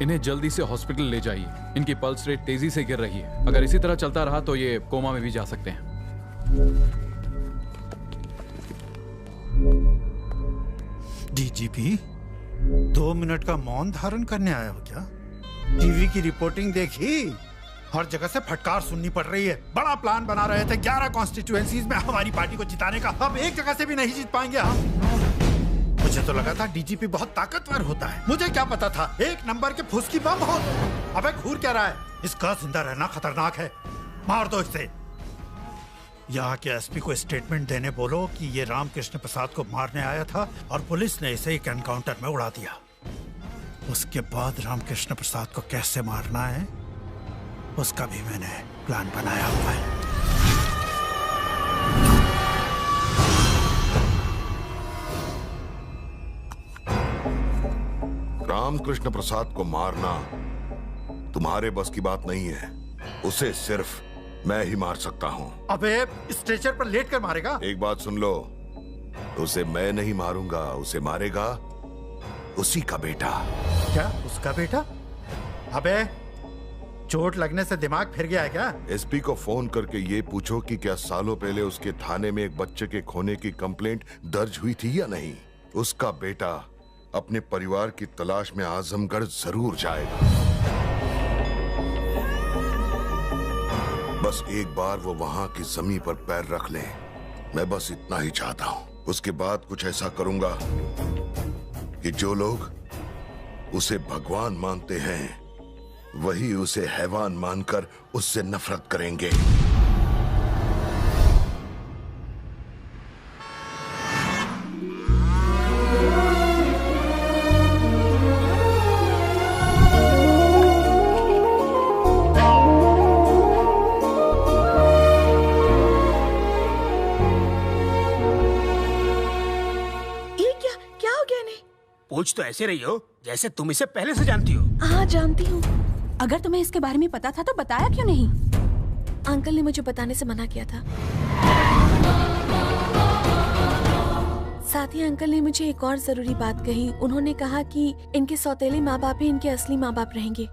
इन्हें जल्दी से हॉस्पिटल ले जाइए। इनकी पल्स रेट तेजी से गिर रही है। अगर इसी तरह चलता रहा तो ये कोमा में भी जा सकते हैं। डीजीपी 2 मिनट का मौन धारण करने आया हो क्या? टीवी की रिपोर्टिंग देखी? हर जगह से फटकार सुननी पड़ रही है। बड़ा प्लान बना रहे थे 11 कॉन्स्टिट्यूएंसीज में हमारी पार्टी को जिताने का। अब एक जगह से भी नहीं जीत पाएंगे हम। मुझे तो लगा था डीजीपी बहुत ताकतवर होता है। मुझे क्या पता था एक नंबर के फुसकी बम हो। अबे घूर क्या रहा है? इसका जिंदा रहना खतरनाक है। मार दो इसे। यहाँ के एसपी को स्टेटमेंट देने बोलो कि ये रामकृष्ण प्रसाद को मारने आया था और पुलिस ने इसे एक एनकाउंटर में उड़ा दिया। उसके बाद रामकृष्ण प्रसाद को कैसे मारना है उसका भी मैंने प्लान बनाया हुआ है। रामकृष्ण प्रसाद को मारना तुम्हारे बस की बात नहीं है। उसे सिर्फ मैं ही मार सकता हूँ। अबे स्ट्रेचर पर लेट कर मारेगा? एक बात सुन लो, उसे मैं नहीं मारूंगा, उसे मारेगा उसी का बेटा। क्या उसका बेटा? अबे चोट लगने से दिमाग फिर गया है क्या? एसपी को फोन करके ये पूछो कि क्या सालों पहले उसके थाने में एक बच्चे के खोने की कंप्लेंट दर्ज हुई थी या नहीं। उसका बेटा अपने परिवार की तलाश में आजमगढ़ जरूर जाएगा। बस एक बार वो वहां की जमीन पर पैर रख ले। मैं बस इतना ही चाहता हूं। उसके बाद कुछ ऐसा करूंगा कि जो लोग उसे भगवान मानते हैं वही उसे हैवान मानकर उससे नफरत करेंगे। पूछ तो ऐसे रही हो जैसे तुम इसे पहले से जानती हो। हाँ जानती हूँ। अगर तुम्हें इसके बारे में पता था तो बताया क्यों नहीं? अंकल ने मुझे बताने से मना किया था। साथ ही अंकल ने मुझे एक और जरूरी बात कही। उन्होंने कहा कि इनके सौतेले माँ बाप ही इनके असली माँ बाप रहेंगे।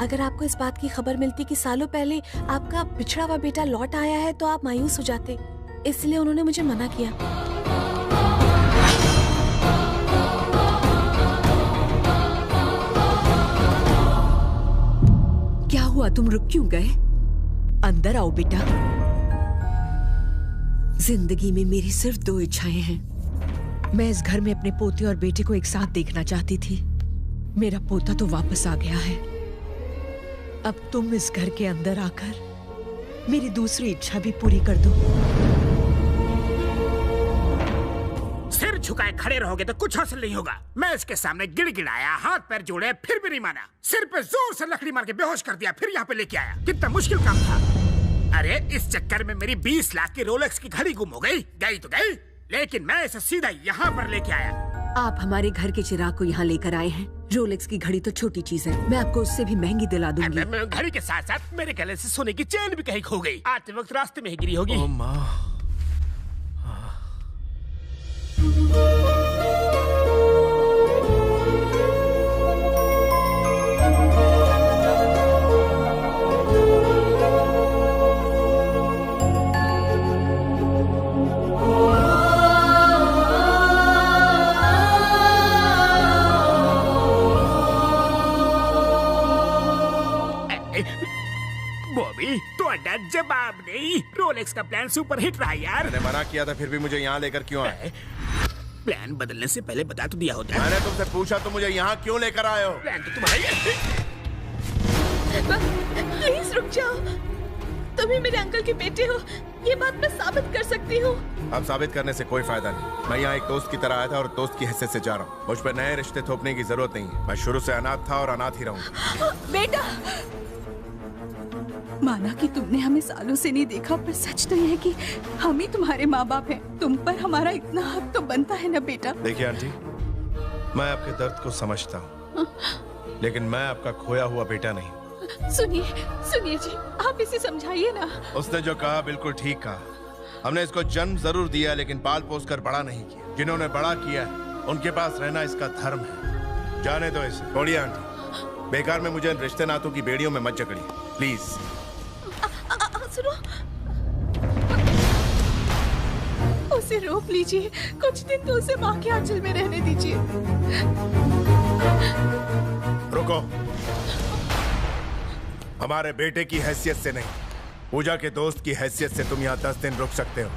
अगर आपको इस बात की खबर मिलती कि सालों पहले आपका बिछड़ा हुआ बेटा लौट आया है तो आप मायूस हो जाते, इसलिए उन्होंने मुझे मना किया। क्या हुआ, तुम रुक क्यों गए? अंदर आओ बेटा। जिंदगी में मेरी सिर्फ 2 इच्छाएं हैं। मैं इस घर में अपने पोते और बेटे को एक साथ देखना चाहती थी। मेरा पोता तो वापस आ गया है। अब तुम इस घर के अंदर आकर मेरी दूसरी इच्छा भी पूरी कर दो। सिर झुकाए खड़े रहोगे तो कुछ हासिल नहीं होगा। मैं इसके सामने गिड़गिड़ाया, हाथ पैर जोड़े, फिर भी नहीं माना। सिर पे जोर से लकड़ी मार के बेहोश कर दिया, फिर यहाँ पे लेके आया। कितना मुश्किल काम था। अरे इस चक्कर में मेरी 20 लाख की रोलेक्स की घड़ी गुम हो गई। गई तो गई, लेकिन मैं इसे सीधा यहाँ पर लेके आया। आप हमारे घर के चिराग को यहाँ लेकर आए हैं। रोलेक्स की घड़ी तो छोटी चीज है, मैं आपको उससे भी महंगी दिला दूंगी। घड़ी के साथ साथ मेरे गले से सोने की चेन भी कहीं खो गई। आते वक्त रास्ते में ही गिरी होगी। बॉबी तो अड्डा जवाब नहीं। रोलेक्स का प्लान सुपर हिट रहा यार। मैंने मना किया था, फिर भी मुझे यहाँ लेकर क्यों आए? प्लान बदलने से पहले बता तो दिया होता। मैंने तुमसे पूछा तो मुझे यहाँ क्यों लेकर आए हो? प्लान तो तुम्हारा। प्लीज रुक जाओ। तुम ही मेरे अंकल के बेटे हो, ये बात मैं साबित कर सकती हूँ। अब साबित करने से कोई फायदा नहीं। मैं यहाँ एक दोस्त की तरह आया था और दोस्त की हैसियत से जा रहा हूँ। मुझ पर नए रिश्ते थोपने की जरूरत नहीं है। मैं शुरू से अनाथ था और अनाथ ही रहूंगा। बेटा, माना कि तुमने हमें सालों से नहीं देखा, पर सच तो यह है कि हम ही तुम्हारे माँ बाप हैं। तुम पर हमारा इतना हक तो बनता है ना बेटा। देखिए आंटी, मैं आपके दर्द को समझता हूँ, लेकिन मैं आपका खोया हुआ बेटा नहीं। सुनिए सुनिए जी, आप इसे समझाइए ना। उसने जो कहा बिल्कुल ठीक कहा। हमने इसको जन्म जरूर दिया, लेकिन पाल पोस कर बड़ा नहीं किया। जिन्होंने बड़ा किया उनके पास रहना इसका धर्म है। जाने दो इसे। छोड़िए आंटी, बेकार में मुझे रिश्ते नातों की बेड़ियों में मत जकड़िए प्लीज। सुनो, उसे रोक लीजिए। कुछ दिन तो उसे माँ के आंचल में रहने दीजिए। रुको। हमारे बेटे की हैसियत से नहीं, पूजा के दोस्त की हैसियत से तुम यहाँ 10 दिन रुक सकते हो।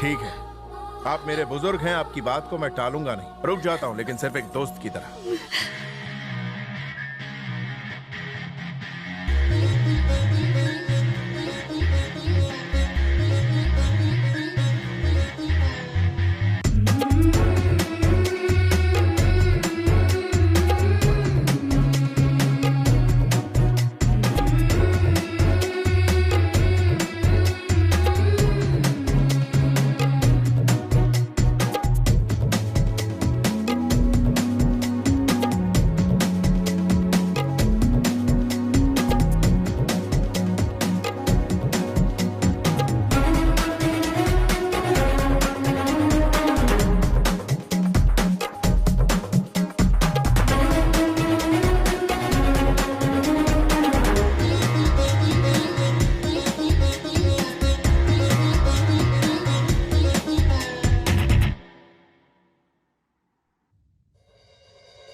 ठीक है, आप मेरे बुजुर्ग हैं, आपकी बात को मैं टालूंगा नहीं। रुक जाता हूँ, लेकिन सिर्फ एक दोस्त की तरह।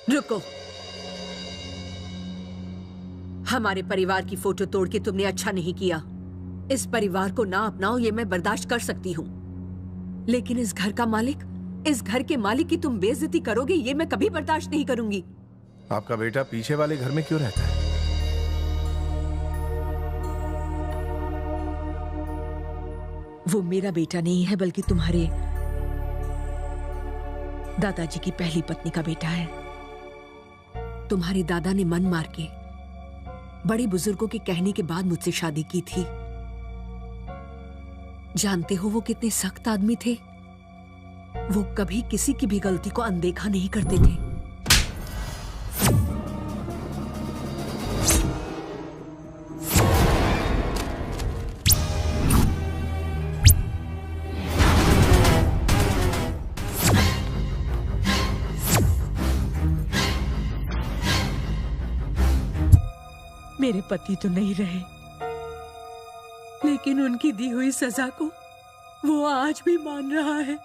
रुको। हमारे परिवार की फोटो तोड़ के तुमने अच्छा नहीं किया। इस परिवार को ना अपनाओ ये मैं बर्दाश्त कर सकती हूँ, लेकिन इस घर का मालिक इस घर के मालिक की तुम बेइज्जती करोगे, ये मैं कभी बर्दाश्त नहीं करूंगी। आपका बेटा पीछे वाले घर में क्यों रहता है? वो मेरा बेटा नहीं है, बल्कि तुम्हारे दादाजी की पहली पत्नी का बेटा है। तुम्हारे दादा ने मन मार के बड़े बुजुर्गों के कहने के बाद मुझसे शादी की थी। जानते हो वो कितने सख्त आदमी थे। वो कभी किसी की भी गलती को अनदेखा नहीं करते थे। मेरे पति तो नहीं रहे, लेकिन उनकी दी हुई सजा को वो आज भी मान रहा है।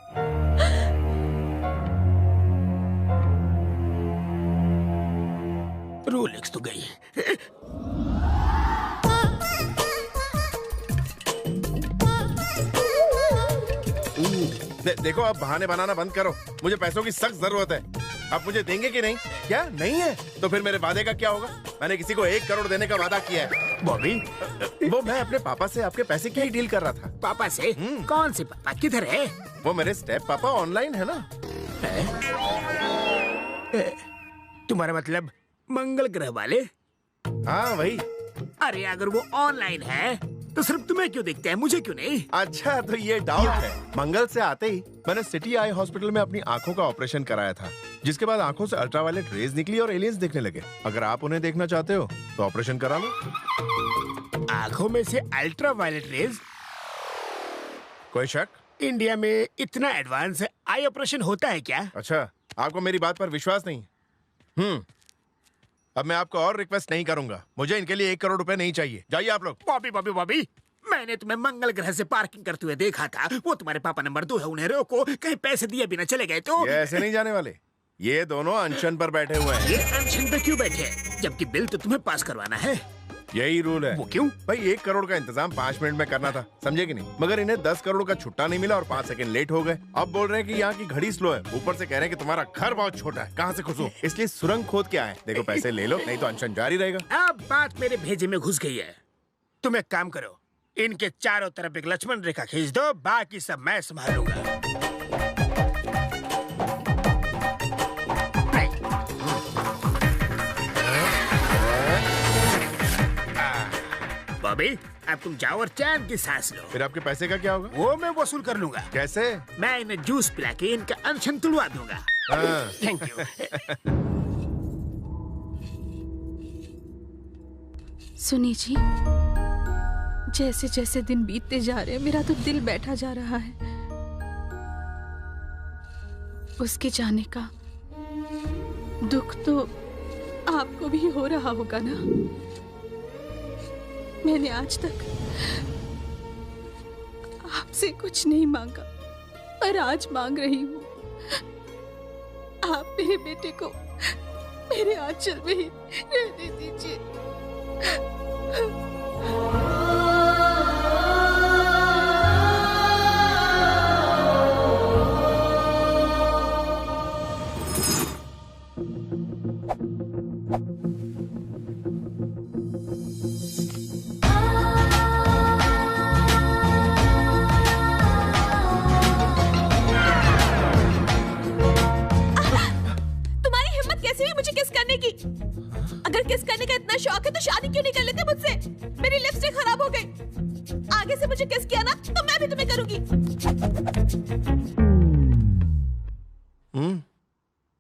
रोलेक्स तो गई। देखो, अब बहाने बनाना बंद करो। मुझे पैसों की सख्त जरूरत है। अब मुझे देंगे कि नहीं? क्या नहीं है तो फिर मेरे वादे का क्या होगा? मैंने किसी को 1 करोड़ देने का वादा किया है। बॉबी, वो मैं अपने पापा से आपके पैसे की डील कर रहा था। पापा से? कौन से पापा? किधर है? वो मेरे स्टेप पापा ऑनलाइन है ना। तुम्हारा मतलब मंगल ग्रह वाले? हाँ वही। अरे अगर वो ऑनलाइन है तो सिर्फ तुम्हें क्यों दिखते हैं, मुझे क्यों नहीं? अच्छा, तो ये डाउट है। मंगल से आते ही मैंने सिटी आई हॉस्पिटल में अपनी आंखों का ऑपरेशन कराया था, जिसके बाद आंखों से अल्ट्रावायलेट रेज निकली और एलियंस दिखने लगे। अगर आप उन्हें देखना चाहते हो तो ऑपरेशन करा लो। आंखों में से अल्ट्रावायलेट रेज? कोई शक? इंडिया में इतना एडवांस आई ऑपरेशन होता है क्या? अच्छा, आपको मेरी बात पर विश्वास नहीं? अब मैं आपको और रिक्वेस्ट नहीं करूंगा। मुझे इनके लिए 1 करोड़ रुपए नहीं चाहिए। जाइए आप लोग। बॉबी बॉबी बॉबी, मैंने तुम्हें मंगल ग्रह से पार्किंग करते हुए देखा था। वो तुम्हारे पापा नंबर 2 है, उन्हें रोको। कहीं पैसे दिए बिना चले गए तो? ये ऐसे नहीं जाने वाले। ये दोनों अनशन पर बैठे हुए हैं। ये अनशन पे क्यों बैठे हैं? जबकि बिल तो तुम्हें पास करवाना है। यही रूल है। वो क्यों? भाई 1 करोड़ का इंतजाम 5 मिनट में करना था, समझे कि नहीं? मगर इन्हें 10 करोड़ का छुट्टा नहीं मिला और 5 सेकंड लेट हो गए। अब बोल रहे हैं कि यहाँ की घड़ी स्लो है, ऊपर से कह रहे हैं कि तुम्हारा घर बहुत छोटा है। कहाँ से घुसूं? इसलिए सुरंग खोद के आए। देखो, पैसे ले लो, नहीं तो अनशन जारी रहेगा। अब बात मेरे भेजे में घुस गई है। तुम एक काम करो, इनके चारों तरफ एक लक्ष्मण रेखा खींच दो, बाकी सब मैं संभालूंगा। बॉबी, अब तुम जाओ और चैन की सांस लो। फिर आपके पैसे का क्या होगा? वो मैं वसूल कर लूंगा। कैसे? मैं इन्हें जूस पिला के इनका अनशन तुड़वा दूंगा। Thank you. सुनी जी, जैसे जैसे दिन बीतते जा रहे हैं मेरा तो दिल बैठा जा रहा है। उसके जाने का दुख तो आपको भी हो रहा होगा ना। मैंने आज तक आपसे कुछ नहीं मांगा, पर आज मांग रही हूँ। आप मेरे बेटे को मेरे आंचल में ही रहने दीजिए। अगर किस करने का इतना शौक है तो शादी क्यों नहीं कर लेते मुझसे? मेरी लिपस्टिक खराब हो गई। आगे से मुझे किस किया ना तो मैं भी तुम्हें करूंगी।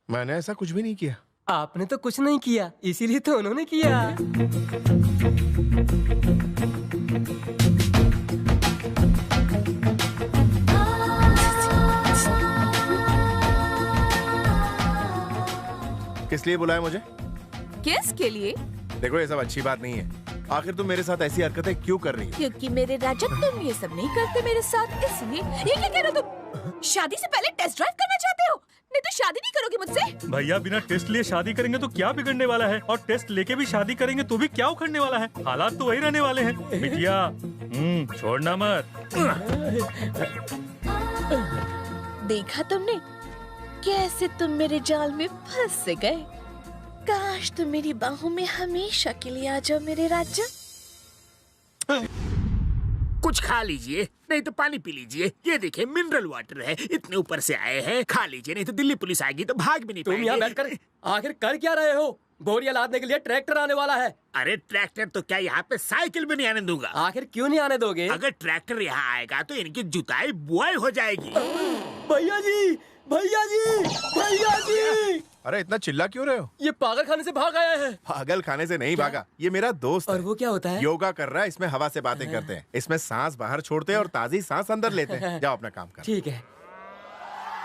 मैंने ऐसा कुछ भी नहीं किया। आपने तो कुछ नहीं किया, इसीलिए तो उन्होंने किया। किस लिए बुलाया मुझे? किस के लिए? देखो, ये सब अच्छी बात नहीं है। आखिर तुम मेरे साथ ऐसी हरकतें क्यों कर रही हो? क्योंकि मेरे राजा तुम ये सब नहीं करते मेरे साथ, इसलिए। ये क्या कह रहे हो तुम? शादी से पहले टेस्ट ड्राइव करना चाहते हो? नहीं तो शादी नहीं करोगी मुझसे? भैया, बिना टेस्ट लिए शादी करेंगे तो क्या बिगड़ने वाला है, और टेस्ट लेके भी शादी करेंगे तो भी क्या उखड़ने वाला है। हालात तो वही रहने वाले हैं। बिटिया, छोड़ना मत। देखा तुमने, कैसे तुम मेरे जाल में फंस गए? काश तुम मेरी बाहों में हमेशा के लिए आ जाओ मेरे राजा। कुछ खा लीजिए, नहीं तो पानी पी लीजिए। ये देखिए मिनरल वाटर है, इतने ऊपर से आए हैं, खा लीजिए, नहीं तो दिल्ली पुलिस आएगी तो भाग भी नहीं पाएंगे। तुम यहाँ बैठकर आखिर कर क्या रहे हो? बोरियां लादने के लिए ट्रैक्टर आने वाला है। अरे ट्रैक्टर तो क्या, यहाँ पे साइकिल भी नहीं आने दूंगा। आखिर क्यों नहीं आने दोगे? अगर ट्रैक्टर यहाँ आएगा तो इनकी जुताई बुआई हो जाएगी। भैया जी, भैया जी, भैया जी! अरे इतना चिल्ला क्यों रहे हो? ये पागल खाने से भाग आया है। पागल खाने से नहीं भागा, ये मेरा दोस्त और वो क्या होता है? योगा कर रहा है, इसमें हवा से बातें करते हैं, इसमें सांस बाहर छोड़ते हैं और ताजी सांस अंदर लेते हैं। जाओ अपना काम कर। ठीक है।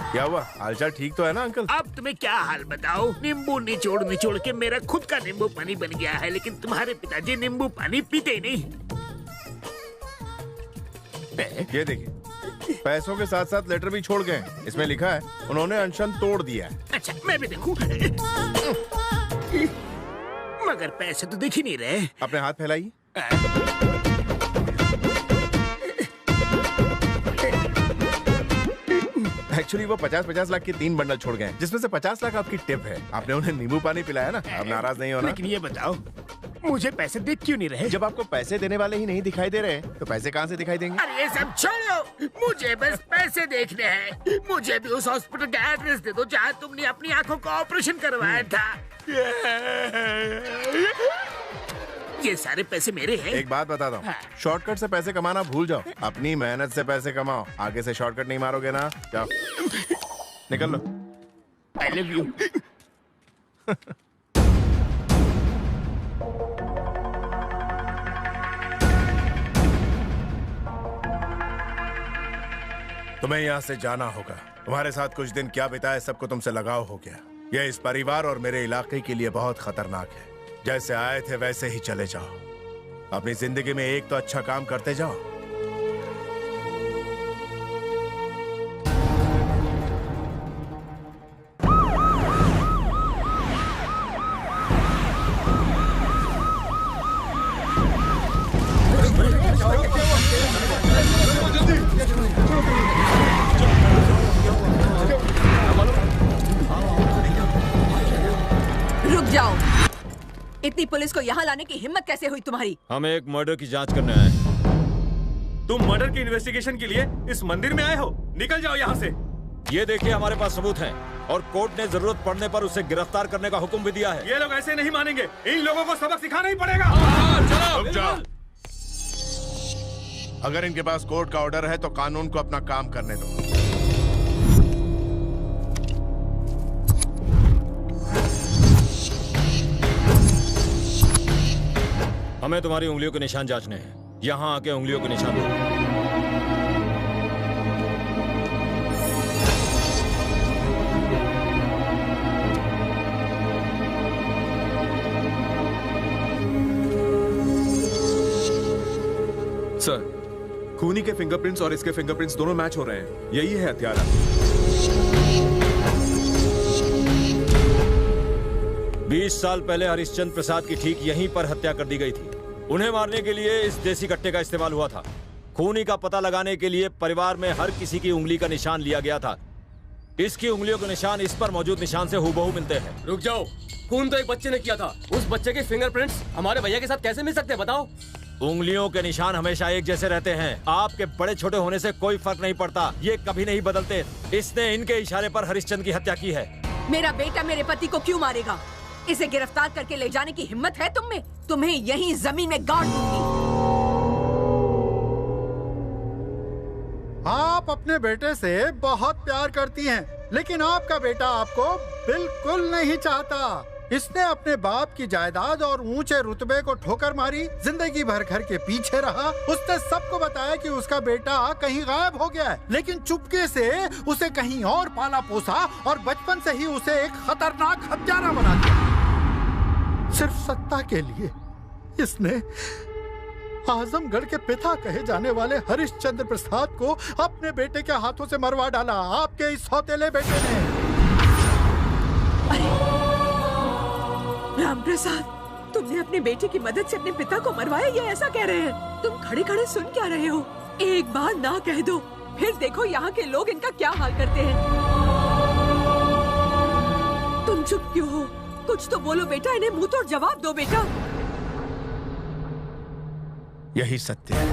क्या हुआ, हालचाल ठीक तो है ना अंकल? अब तुम्हें क्या हाल बताओ? नींबू निचोड़ निचोड़ के मेरा खुद का नींबू पानी बन गया है, लेकिन तुम्हारे पिताजी नींबू पानी पीते ही नहीं। ये देखिए, पैसों के साथ साथ लेटर भी छोड़ गए। इसमें लिखा है उन्होंने अनशन तोड़ दिया है। अच्छा मैं भी देखूं। मगर पैसे तो दिख ही नहीं रहे। अपने हाथ फैलाइए। एक्चुअली वो 50-50 लाख के 3 बंडल छोड़ गए, जिसमें से 50 लाख आपकी टिप है। आपने उन्हें नींबू पानी पिलाया ना, अब नाराज नहीं होना। लेकिन ये बताओ, मुझे पैसे दिख क्यों नहीं रहे? जब आपको पैसे देने वाले ही नहीं दिखाई दे रहे तो पैसे कहाँ से दिखाई देंगे? अरे ये सब छोड़ो, मुझे बस पैसे देखने हैं। मुझे भी उस हॉस्पिटल का एड्रेस दे दो जहाँ तुमने अपनी आंखों का ऑपरेशन करवाया था। ये सारे पैसे मेरे हैं। एक बात बताता हूँ, शॉर्टकट से पैसे कमाना भूल जाओ, अपनी मेहनत से पैसे कमाओ। आगे से शॉर्टकट नहीं मारोगे ना, जाओ निकल लो। I love you। तुम्हें यहाँ से जाना होगा। तुम्हारे साथ कुछ दिन क्या बिताए सबको तुमसे लगाव हो गया। यह इस परिवार और मेरे इलाके के लिए बहुत खतरनाक है। जैसे आए थे वैसे ही चले जाओ। अपनी जिंदगी में एक तो अच्छा काम करते जाओ। रुक जाओ। इतनी पुलिस को यहाँ लाने की हिम्मत कैसे हुई तुम्हारी? हम एक मर्डर की जांच करने आए हैं। तुम मर्डर की इन्वेस्टिगेशन के लिए इस मंदिर में आए हो? निकल जाओ यहाँ से। ये देखिए, हमारे पास सबूत हैं और कोर्ट ने जरूरत पड़ने पर उसे गिरफ्तार करने का हुक्म भी दिया है। ये लोग ऐसे नहीं मानेंगे, इन लोगों को सबक सिखाना ही पड़ेगा। रुक जाओ। अगर इनके पास कोर्ट का ऑर्डर है तो कानून को अपना काम करने दो। हमें तुम्हारी उंगलियों के निशान जांचने हैं। यहाँ आके उंगलियों के निशान दो। सर, खूनी के फिंगरप्रिंट्स और इसके फिंगरप्रिंट्स दोनों मैच हो रहे हैं। यही है हत्यारा। 20 साल पहले हरिश्चंद्र प्रसाद की ठीक यहीं पर हत्या कर दी गई थी। उन्हें मारने के लिए इस देसी कट्टे का इस्तेमाल हुआ था। खूनी का पता लगाने के लिए परिवार में हर किसी की उंगली का निशान लिया गया था। इसकी उंगलियों के निशान इस पर मौजूद निशान से हूबहू मिलते हैं। रुक जाओ, खून तो एक बच्चे ने किया था। उस बच्चे के फिंगरप्रिंट्स हमारे भैया के साथ कैसे मिल सकते हैं बताओ? उंगलियों के निशान हमेशा एक जैसे रहते हैं। आपके बड़े छोटे होने से कोई फर्क नहीं पड़ता, ये कभी नहीं बदलते। इसने इनके इशारे पर हरिश्चंद्र की हत्या की है। मेरा बेटा मेरे पति को क्यों मारेगा? इसे गिरफ्तार करके ले जाने की हिम्मत है तुम में? तुम्हें यहीं जमीन में गाड़ दूंगी। आप अपने बेटे से बहुत प्यार करती हैं, लेकिन आपका बेटा आपको बिल्कुल नहीं चाहता। इसने अपने बाप की जायदाद और ऊंचे रुतबे को ठोकर मारी, जिंदगी भर घर के पीछे रहा। उसने सबको बताया कि उसका बेटा कहीं गायब हो गया है, लेकिन चुपके से उसे कहीं और पाला पोसा और बचपन से ही उसे एक खतरनाक हत्यारा बना दिया। सिर्फ सत्ता के लिए इसने आजमगढ़ के पिता कहे जाने वाले हरिश्चंद्र प्रसाद को अपने बेटे के हाथों से मरवा डाला। आपके इस सौतेले बेटे ने। राम प्रसाद, तुमने अपने बेटे की मदद से अपने पिता को मरवाया, ये ऐसा कह रहे हैं? तुम खड़े खड़े सुन क्या रहे हो? एक बार ना कह दो, फिर देखो यहाँ के लोग इनका क्या हाल करते हैं। तुम चुप क्यों हो? कुछ तो बोलो बेटा, इन्हें मुंह तोड़ जवाब दो बेटा। यही सत्य है।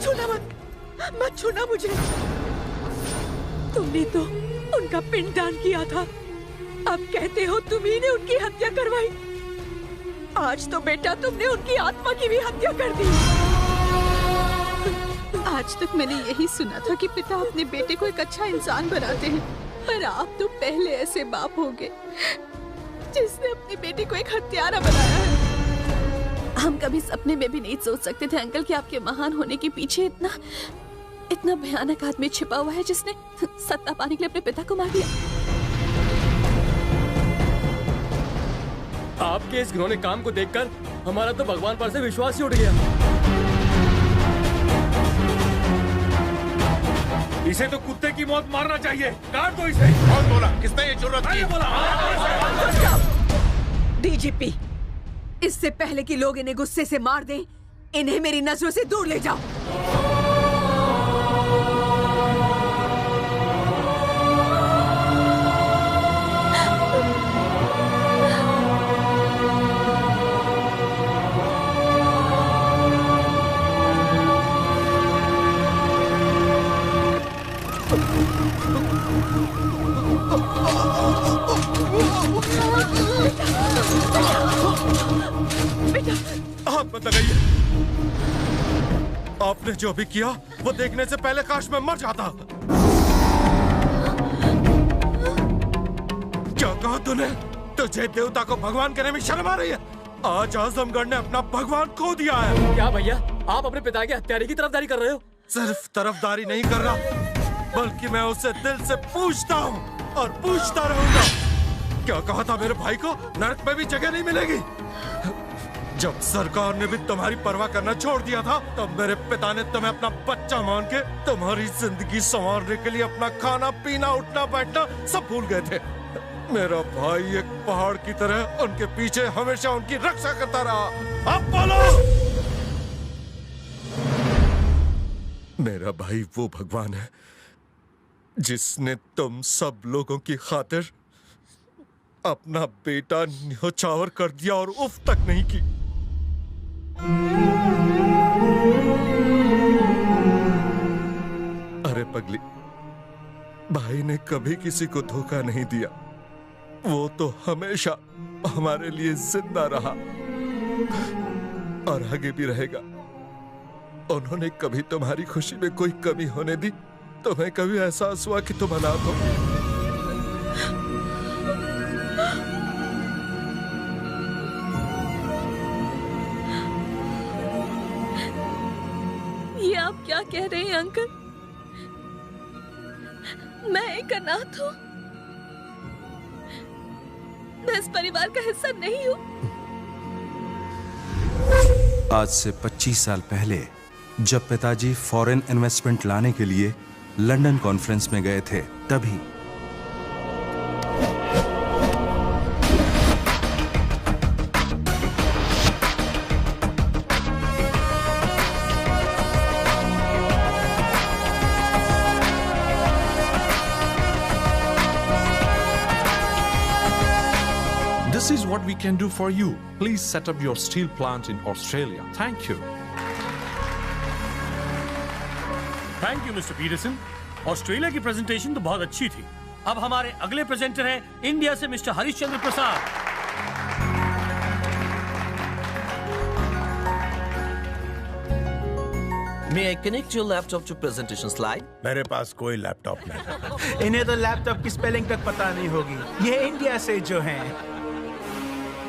छूना मत छूना मुझे। तुमने तो उनका पिंडदान किया था, अब कहते हो तुम्ही ने उनकी हत्या करवाई। आज तो बेटा तुमने उनकी आत्मा की भी हत्या कर दी। आज तक मैंने यही सुना था कि पिता अपने बेटे को एक अच्छा इंसान बनाते हैं, पर आप तो पहले ऐसे बाप होंगे जिसने अपने बेटे को एक हत्यारा बनाया है। हम कभी सपने में भी नहीं सोच सकते थे अंकल कि आपके महान होने के पीछे इतना भयानक आदमी छिपा हुआ है जिसने सत्ता पाने के लिए अपने पिता को मार दिया। आपके इस घिनौने काम को देखकर हमारा तो भगवान पर से विश्वास ही उठ गया। इसे तो कुत्ते की मौत मारना चाहिए। काट दो इसे। कौन बोला? किसने ये जुर्रत की? डीजीपी, इससे पहले कि लोग इन्हें गुस्से से मार दें, इन्हें मेरी नजरों से दूर ले जाओ। हाथ मत लगाइए। आपने जो भी किया वो देखने से पहले काश मैं मर जाता। क्या कहा तूने? तुझे देवता को भगवान कहने में शर्म आ रही है? आज आजमगढ़ ने अपना भगवान खो दिया है। क्या भैया, आप अपने पिता के हत्यारे की तरफदारी कर रहे हो? सिर्फ तरफदारी नहीं कर रहा, बल्कि मैं उससे दिल से पूछता हूँ और पूछता रहूंगा। क्या कहा था मेरे भाई को? नरक में भी जगह नहीं मिलेगी। जब सरकार ने भी तुम्हारी परवाह करना छोड़ दिया था, तब मेरे पिता ने तुम्हें अपना बच्चा मान के तुम्हारी जिंदगी संवारने के लिए अपना खाना पीना उठना बैठना सब भूल गए थे। मेरा भाई एक पहाड़ की तरह उनके पीछे हमेशा उनकी रक्षा करता रहा। अब बोलो। मेरा भाई वो भगवान है जिसने तुम सब लोगों की खातिर अपना बेटा न्योछावर कर दिया और उफ तक नहीं की। अरे पगली, भाई ने कभी किसी को धोखा नहीं दिया। वो तो हमेशा हमारे लिए जिंदा रहा और आगे भी रहेगा। उन्होंने कभी तुम्हारी खुशी में कोई कमी होने दी? तुम्हें कभी एहसास हुआ कि तुम अनाथ हो? ये आप क्या कह रहे हैं अंकल? मैं एक अनाथ हूँ? मैं इस परिवार का हिस्सा नहीं हूँ? आज से 25 साल पहले जब पिताजी फॉरेन इन्वेस्टमेंट लाने के लिए लंदन कॉन्फ्रेंस में गए थे, तभी This is what we can do for you. Please set up your steel plant in Australia. Thank you. Thank you Mister Peterson. Australia की प्रेजेंटेशन तो बहुत अच्छी थी। अब हमारे अगले प्रेजेंटर हैं इंडिया से mister Harishchandra Prasad. May I connect your laptop to presentation slide? मेरे पास कोई लैपटॉप नहीं। इन्हें तो लैपटॉप की स्पेलिंग तक पता नहीं होगी। ये इंडिया से जो हैं।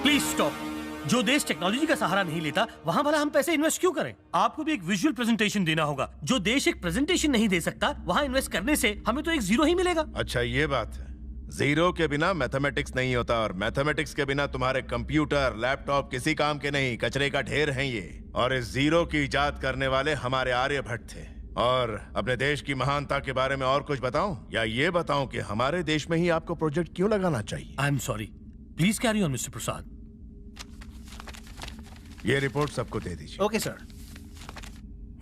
Please stop. जो देश टेक्नोलॉजी का सहारा नहीं लेता, वहां भला हम पैसे इन्वेस्ट क्यों करें? आपको भी एक विजुअल प्रेजेंटेशन देना होगा। जो देश एक प्रेजेंटेशन नहीं दे सकता, वहां इन्वेस्ट करने से हमें तो एक जीरो ही मिलेगा। अच्छा, ये बात है। जीरो के बिना मैथमेटिक्स नहीं होता, और मैथमेटिक्स के बिना तुम्हारे कंप्यूटर लैपटॉप किसी काम के नहीं, कचरे का ढेर हैं ये। और इस जीरो की इजाद करने वाले हमारे आर्यभट्ट थे। और अपने देश की महानता के बारे में और कुछ बताऊं, या ये बताऊं कि हमारे देश में ही आपको प्रोजेक्ट क्यों लगाना चाहिए? I am sorry, please carry on mister Prasad. ये रिपोर्ट सबको दे दीजिए। Okay sir.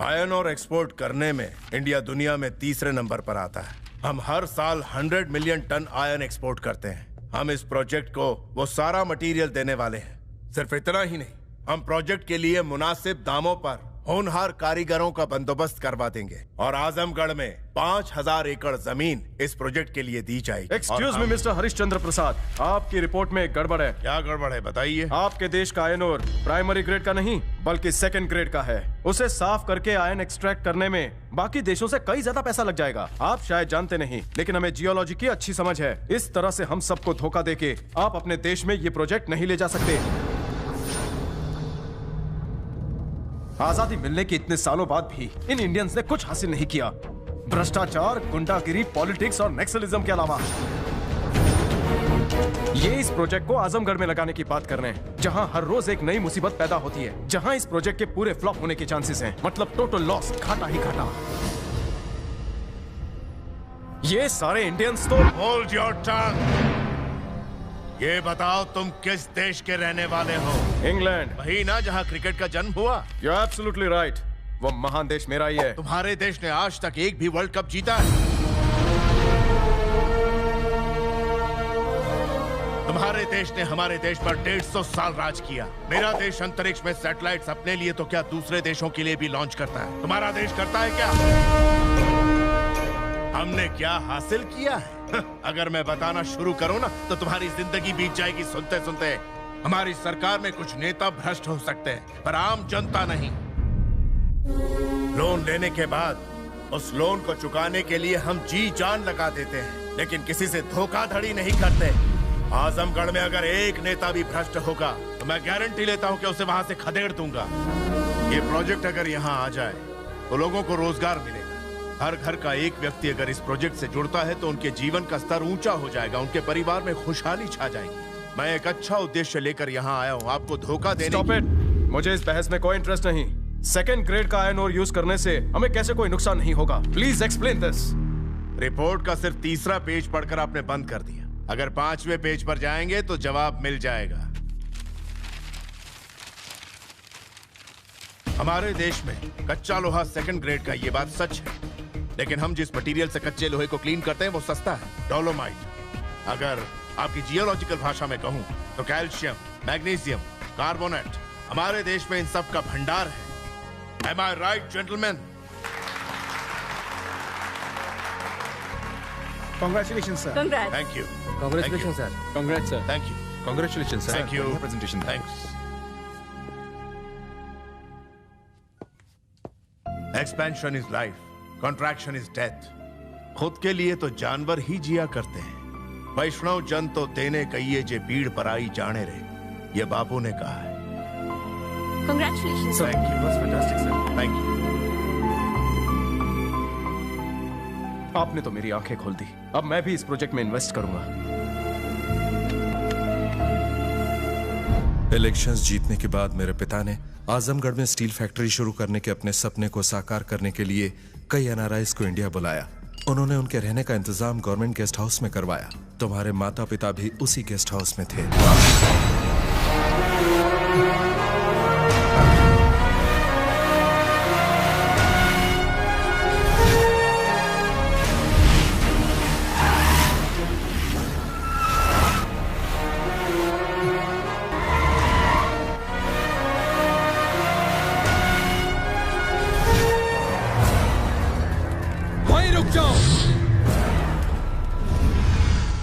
आयरन और एक्सपोर्ट करने में इंडिया दुनिया में तीसरे नंबर पर आता है। हम हर साल 100 मिलियन टन आयरन एक्सपोर्ट करते हैं। हम इस प्रोजेक्ट को वो सारा मटेरियल देने वाले हैं। सिर्फ इतना ही नहीं, हम प्रोजेक्ट के लिए मुनासिब दामों पर होनहार कारीगरों का बंदोबस्त करवा देंगे और आजमगढ़ में 5000 एकड़ जमीन इस प्रोजेक्ट के लिए दी जाएगी। एक्सक्यूज मी मिस्टर हरिश्चंद्र प्रसाद, आपकी रिपोर्ट में एक गड़बड़ है। क्या गड़बड़ है बताइए। आपके देश का आयन और प्राइमरी ग्रेड का नहीं बल्कि सेकंड ग्रेड का है। उसे साफ करके आयन एक्सट्रैक्ट करने में बाकी देशों से कई ज्यादा पैसा लग जाएगा। आप शायद जानते नहीं, लेकिन हमें जियोलॉजी की अच्छी समझ है। इस तरह से हम सबको धोखा देके आप अपने देश में ये प्रोजेक्ट नहीं ले जा सकते। आजादी मिलने के इतने सालों बाद भी इन इंडियंस ने कुछ हासिल नहीं किया, भ्रष्टाचार, गुंडागिरी, पॉलिटिक्स और नक्सलिज्म के अलावा। ये इस प्रोजेक्ट को आजमगढ़ में लगाने की बात कर रहे हैं, जहां हर रोज एक नई मुसीबत पैदा होती है, जहां इस प्रोजेक्ट के पूरे फ्लॉप होने के चांसेस हैं। मतलब टोटल लॉस, घाटा ही घाटा। ये सारे इंडियंस तो होल्ड योर टंग। ये बताओ तुम किस देश के रहने वाले हो? इंग्लैंड। वही ना जहां क्रिकेट का जन्म हुआ? You're absolutely right. वो महान देश मेरा ही है। तुम्हारे देश ने आज तक एक भी वर्ल्ड कप जीता है? तुम्हारे देश ने हमारे देश पर 150 साल राज किया। मेरा देश अंतरिक्ष में सैटेलाइट्स अपने लिए तो क्या दूसरे देशों के लिए भी लॉन्च करता है। तुम्हारा देश करता है क्या? हमने क्या हासिल किया है? अगर मैं बताना शुरू करूं ना तो तुम्हारी जिंदगी बीत जाएगी सुनते सुनते। हमारी सरकार में कुछ नेता भ्रष्ट हो सकते हैं, पर आम जनता नहीं। लोन लेने के बाद उस लोन को चुकाने के लिए हम जी जान लगा देते हैं, लेकिन किसी से धोखाधड़ी नहीं करते। आजमगढ़ में अगर एक नेता भी भ्रष्ट होगा तो मैं गारंटी लेता हूं कि उसे वहां से खदेड़ दूंगा। ये प्रोजेक्ट अगर यहाँ आ जाए तो लोगों को रोजगार मिलेगा। हर घर का एक व्यक्ति अगर इस प्रोजेक्ट से जुड़ता है तो उनके जीवन का स्तर ऊंचा हो जाएगा, उनके परिवार में खुशहाली छा जाएगी। मैं एक अच्छा उद्देश्य लेकर यहाँ आया हूँ, आपको धोखा देने। Stop it! मुझे इस बहस में कोई इंटरेस्ट नहीं। सेकंड ग्रेड का आयरन ओर यूज करने से हमें कैसे कोई नुकसान नहीं होगा? Please explain this. रिपोर्ट का सिर्फ तीसरा पेज पढ़कर आपने बंद कर दिया। अगर 5वें पेज पर जाएंगे तो जवाब मिल जाएगा। हमारे देश में कच्चा लोहा सेकंड ग्रेड का, ये बात सच है, लेकिन हम जिस मटेरियल से कच्चे लोहे को क्लीन करते हैं वो सस्ता है, डोलोमाइट। अगर आपकी जियोलॉजिकल भाषा में कहूं तो कैल्शियम, मैग्नीशियम, कार्बोनेट हमारे देश में इन सब का भंडार है। Am I right, gentlemen? Congratulations, sir. Congrats. Thank you. Congratulations, Thank sir. Congrats, sir. Thank you. Congratulations, sir. Thank you. बढ़िया presentation. Thanks. Expansion is life. Contraction is death. खुद के लिए तो जानवर ही जिया करते हैं। वैष्णव जन तो तेने कहिए जे पीड़ पर आई जाने रे, ये बापू ने कहा है। Congratulations, sir. Thank you. That's fantastic, sir. Thank you. आपने तो मेरी आंखें खोल दी। अब मैं भी इस प्रोजेक्ट में इन्वेस्ट करूंगा। इलेक्शंस जीतने के बाद मेरे पिता ने आजमगढ़ में स्टील फैक्ट्री शुरू करने के अपने सपने को साकार करने के लिए कई एनआरआईज को इंडिया बुलाया। उन्होंने उनके रहने का इंतजाम गवर्नमेंट गेस्ट हाउस में करवाया। तुम्हारे माता पिता भी उसी गेस्ट हाउस में थे।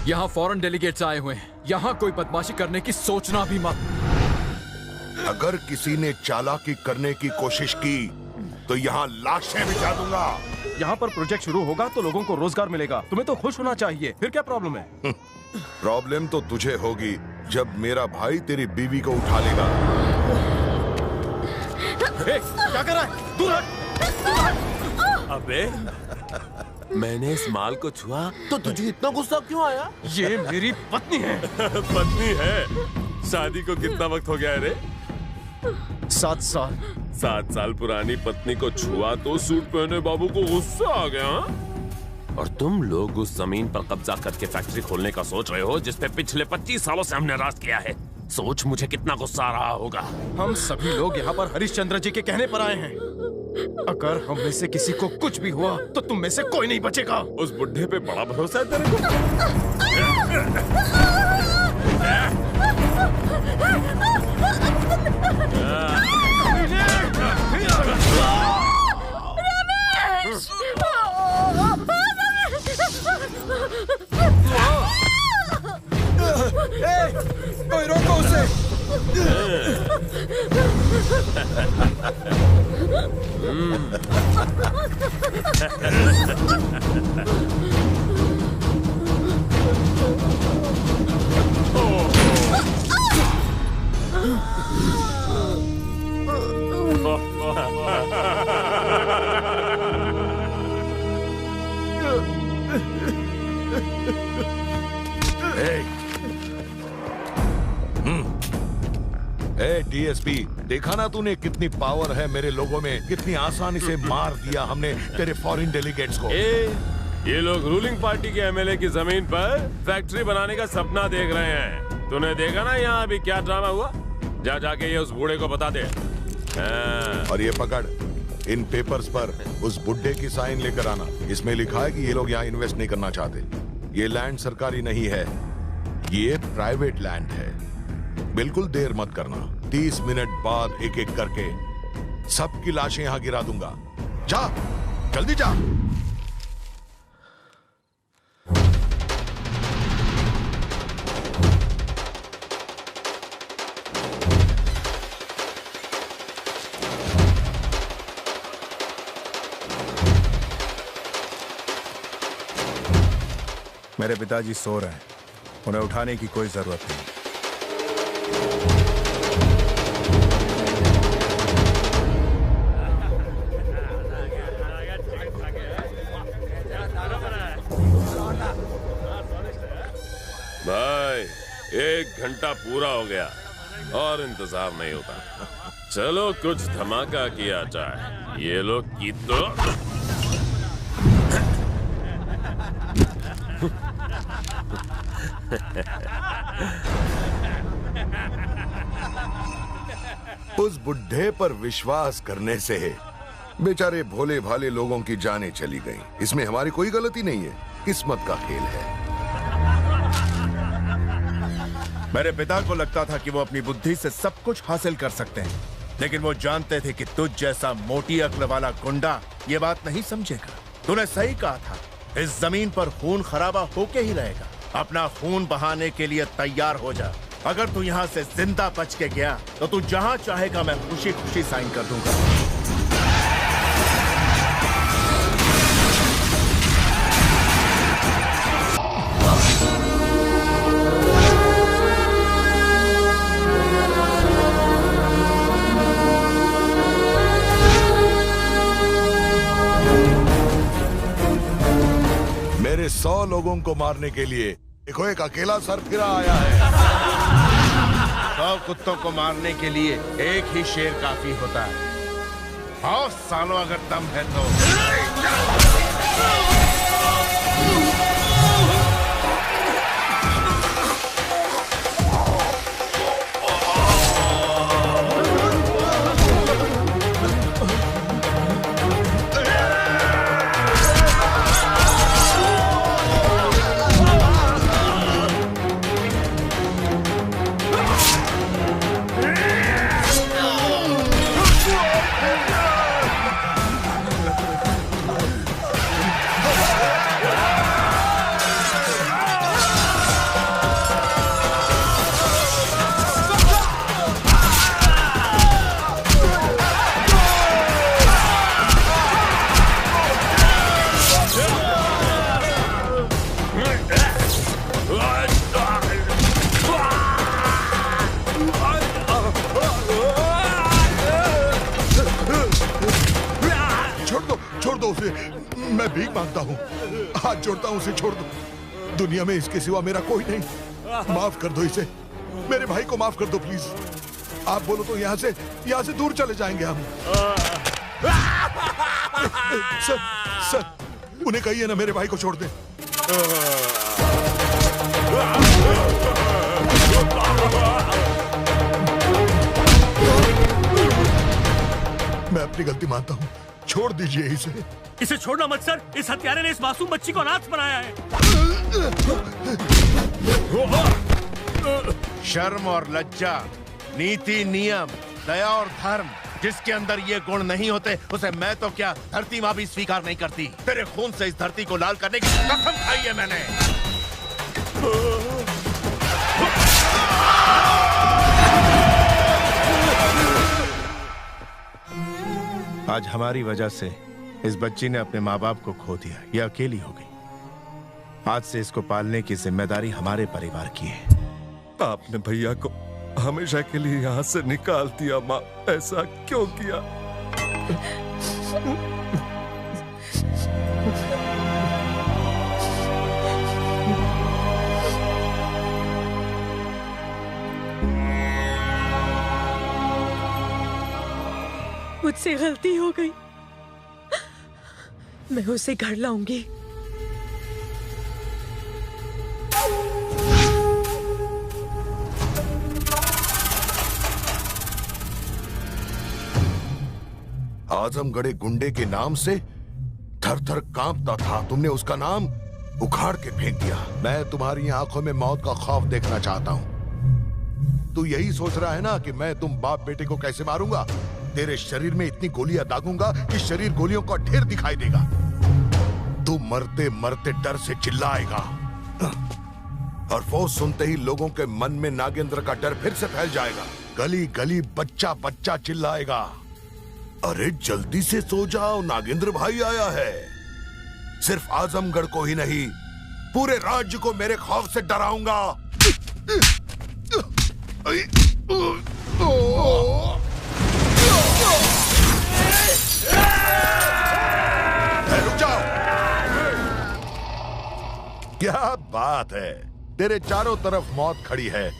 यहाँ फॉरेन डेलीगेट्स आए हुए हैं। यहाँ कोई बदमाशी करने की सोचना भी मत। अगर किसी ने चालाकी करने की कोशिश की तो यहाँ लाशें बिछा दूंगा। यहाँ पर प्रोजेक्ट शुरू होगा तो लोगों को रोजगार मिलेगा। तुम्हें तो खुश होना चाहिए। फिर क्या प्रॉब्लम है? प्रॉब्लम तो तुझे होगी जब मेरा भाई तेरी बीवी को उठा लेगा। क्या कर रहा है? दूर हट! अबे मैंने इस माल को छुआ तो तुझे इतना गुस्सा क्यों आया? ये मेरी पत्नी है। पत्नी है? शादी को कितना वक्त हो गया है रे? 7 साल। 7 साल पुरानी पत्नी को छुआ तो सूट पहने बाबू को गुस्सा आ गया। और तुम लोग उस जमीन पर कब्जा करके फैक्ट्री खोलने का सोच रहे हो जिस पे पिछले 25 सालों से हमने राज किया है। सोच मुझे कितना गुस्सा आ रहा होगा। हम सभी लोग यहाँ पर हरिश्चंद्र जी के कहने पर आए हैं। अगर हम में से किसी को कुछ भी हुआ तो तुम में से कोई नहीं बचेगा। उस बुढ़े पे बड़ा भरोसा है तेरे को? कोई रोको उसे। डीएसपी, देखा ना तूने कितनी पावर है मेरे लोगों में, कितनी आसानी से मार दिया हमने तेरे फॉरेन डेलीगेट्स को। ये लोग रूलिंग पार्टी के एमएलए की जमीन पर फैक्ट्री बनाने का सपना देख रहे हैं। तूने देखा ना यहाँ अभी क्या ड्रामा हुआ? जा जाके ये उस बूढ़े को बता दे। और ये पकड़, इन पेपर्स पर उस बुड्ढे की साइन लेकर आना। इसमें लिखा है कि ये लोग यहाँ इन्वेस्ट नहीं करना चाहते। ये लैंड सरकारी नहीं है, ये प्राइवेट लैंड है। बिल्कुल देर मत करना, 30 मिनट बाद एक एक करके सबकी लाशें यहां गिरा दूंगा। जा, जल्दी जा। मेरे पिताजी सो रहे हैं, उन्हें उठाने की कोई जरूरत नहीं। भाई 1 घंटा पूरा हो गया और इंतजार नहीं होता। चलो कुछ धमाका किया जाए। ये लोग की तो उस बुड्ढे पर विश्वास करने से बेचारे भोले भाले लोगों की जानें चली गईं। इसमें हमारी कोई गलती नहीं है, किस्मत का खेल है। मेरे पिता को लगता था कि वो अपनी बुद्धि से सब कुछ हासिल कर सकते हैं, लेकिन वो जानते थे कि तुझ जैसा मोटी अक्ल वाला गुंडा ये बात नहीं समझेगा। तूने सही कहा था, इस जमीन पर खून खराबा होके ही रहेगा। अपना खून बहाने के लिए तैयार हो जा। अगर तू यहाँ से जिंदा बच के गया तो तू जहाँ चाहेगा मैं खुशी खुशी साइन कर दूंगा। मेरे 100 लोगों को मारने के लिए देखो एक अकेला सरफिरा आया है। 100 कुत्तों को मारने के लिए एक ही शेर काफी होता है। आओ सालों, अगर दम है तो। मैं भीख मांगता हूँ, हाथ जोड़ता हूँ, उसे छोड़ दो। दुनिया में इसके सिवा मेरा कोई नहीं। माफ कर दो इसे, मेरे भाई को माफ कर दो प्लीज। आप बोलो तो यहाँ से दूर चले जाएंगे हम। सर, उन्हें कहिए ना मेरे भाई को छोड़ दे। मैं अपनी गलती मानता हूँ, छोड़ दीजिए इसे। इसे छोड़ना मत सर, इस हत्यारे ने इस मासूम बच्ची को अनाथ बनाया है। शर्म और लज्जा, नीति नियम, दया और धर्म, जिसके अंदर ये गुण नहीं होते उसे मैं तो क्या धरती माँ भी स्वीकार नहीं करती। तेरे खून से इस धरती को लाल करने की कसम खाई है मैंने। आज हमारी वजह से इस बच्ची ने अपने माँ बाप को खो दिया। ये अकेली हो गई। आज से इसको पालने की जिम्मेदारी हमारे परिवार की है। आपने भैया को हमेशा के लिए यहाँ से निकाल दिया माँ, ऐसा क्यों किया? मुझसे गलती हो गई, मैं उसे घर लाऊंगी। आजमगढ़े गुंडे के नाम से थर थर कांपता था, तुमने उसका नाम उखाड़ के फेंक दिया। मैं तुम्हारी आंखों में मौत का खौफ देखना चाहता हूं। तू यही सोच रहा है ना कि मैं तुम बाप बेटे को कैसे मारूंगा? तेरे शरीर में इतनी गोलियां दागूंगा कि शरीर गोलियों का ढेर दिखाई देगा। तू मरते मरते डर से चिल्लाएगा और वो सुनते ही लोगों के मन में नागेंद्र का डर फिर से फैल जाएगा। गली गली बच्चा बच्चा चिल्लाएगा, अरे जल्दी से सो जाओ, नागेंद्र भाई आया है। सिर्फ आजमगढ़ को ही नहीं, पूरे राज्य को मेरे खौफ से डराऊंगा। रुक जाओ। क्या बात है, तेरे चारों तरफ मौत खड़ी है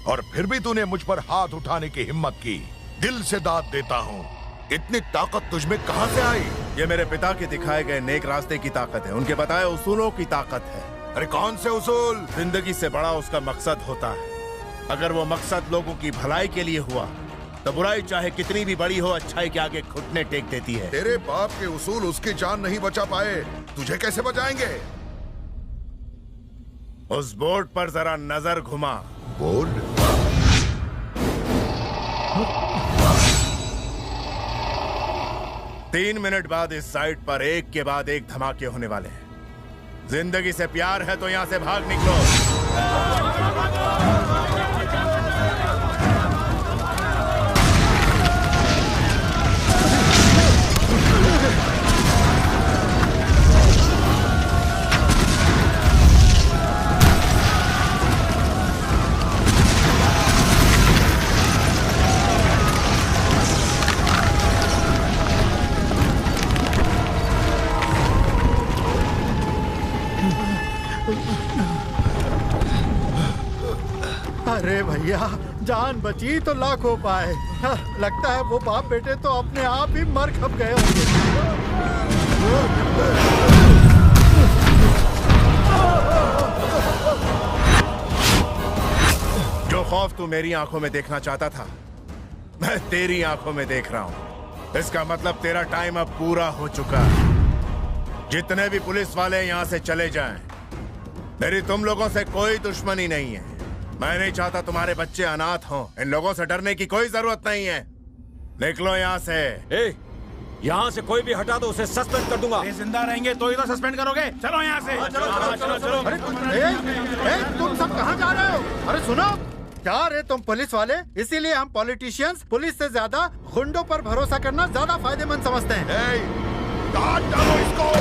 और फिर भी तूने मुझ पर हाथ उठाने की हिम्मत की। दिल से दाद देता हूँ, इतनी ताकत तुझमें कहां से आई? ये मेरे पिता के दिखाए गए नेक रास्ते की ताकत है, उनके बताए उसूलों की ताकत है। अरे कौन से उसूल? जिंदगी से बड़ा उसका मकसद होता है। अगर वो मकसद लोगों की भलाई के लिए हुआ तो बुराई चाहे कितनी भी बड़ी हो, अच्छाई के आगे घुटने टेक देती है। तेरे बाप के उसूल उसकी जान नहीं बचा पाए, तुझे कैसे बचाएंगे? उस बोर्ड पर जरा नजर घुमा। बोर्ड? 3 मिनट बाद इस साइट पर एक के बाद एक धमाके होने वाले हैं। जिंदगी से प्यार है तो यहां से भाग निकलो। अरे भैया, जान बची तो लाखों पाए। लगता है वो बाप बेटे तो अपने आप ही मर खप गए होंगे। जो खौफ तू मेरी आंखों में देखना चाहता था, मैं तेरी आंखों में देख रहा हूं। इसका मतलब तेरा टाइम अब पूरा हो चुका है। जितने भी पुलिस वाले यहां से चले जाएं। मेरी तुम लोगों से कोई दुश्मनी नहीं है। मैं नहीं चाहता तुम्हारे बच्चे अनाथ हों। इन लोगों से डरने की कोई जरूरत नहीं है। निकलो यहाँ से। यहाँ से कोई भी हटा तो उसे सस्पेंड कर दूंगा। जिंदा रहेंगे तो ही तो सस्पेंड करोगे। चलो यहाँ से। चलो। अरे तुम सब कहाँ जा रहे हो? अरे सुनो, क्या रे तुम पुलिस वाले? इसीलिए हम पॉलिटिशियंस पुलिस से ज्यादा गुंडों पर भरोसा करना ज्यादा फायदेमंद समझते हैं। काट डालो इसको।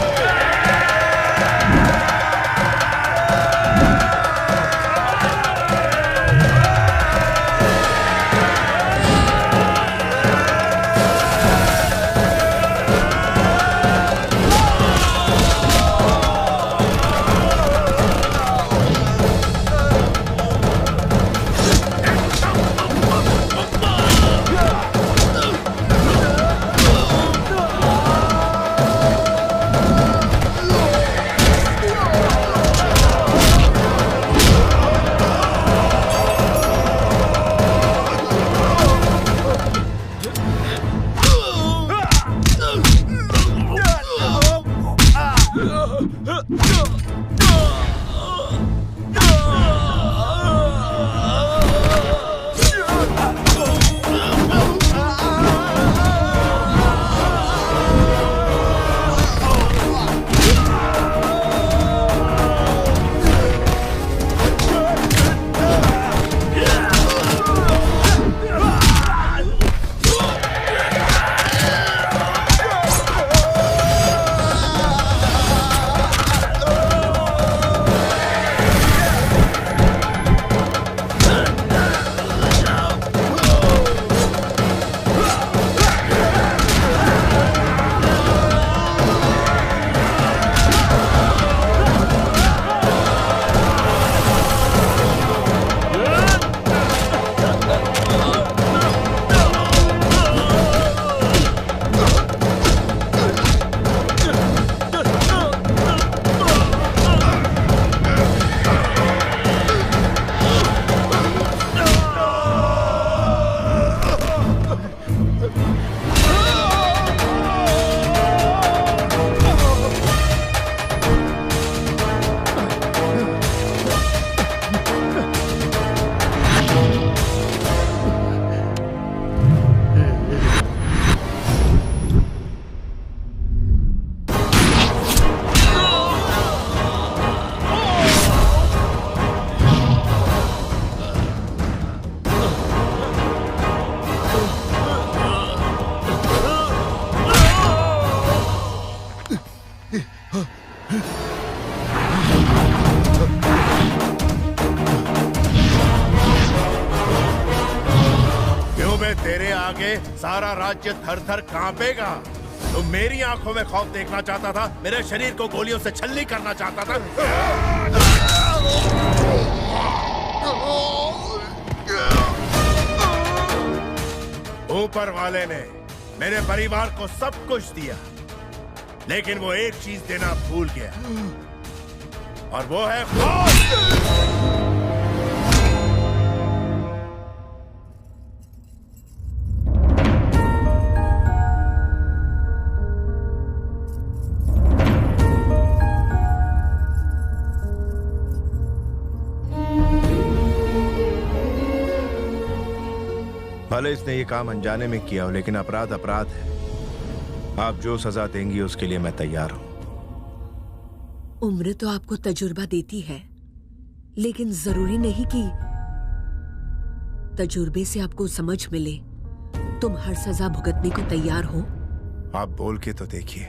अबे तेरे आगे सारा राज्य थर थर कांपेगा। तुम मेरी आंखों में खौफ देखना चाहता था, मेरे शरीर को गोलियों से छलनी करना चाहता था। ऊपर वाले ने मेरे परिवार को सब कुछ दिया, लेकिन वो एक चीज देना भूल गया, और वो है खौफ। भले इसने ये काम अनजाने में किया हो, लेकिन अपराध अपराध है। आप जो सजा देंगी उसके लिए मैं तैयार हूं। उम्र तो आपको तजुर्बा देती है, लेकिन जरूरी नहीं कि तजुर्बे से आपको समझ मिले। तुम हर सजा भुगतने को तैयार हो? आप बोल के तो देखिए।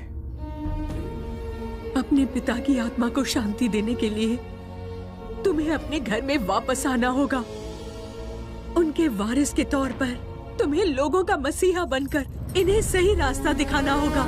अपने पिता की आत्मा को शांति देने के लिए तुम्हें अपने घर में वापस आना होगा। उनके वारिस के तौर पर तुम्हें लोगों का मसीहा बनकर इन्हें सही रास्ता दिखाना होगा।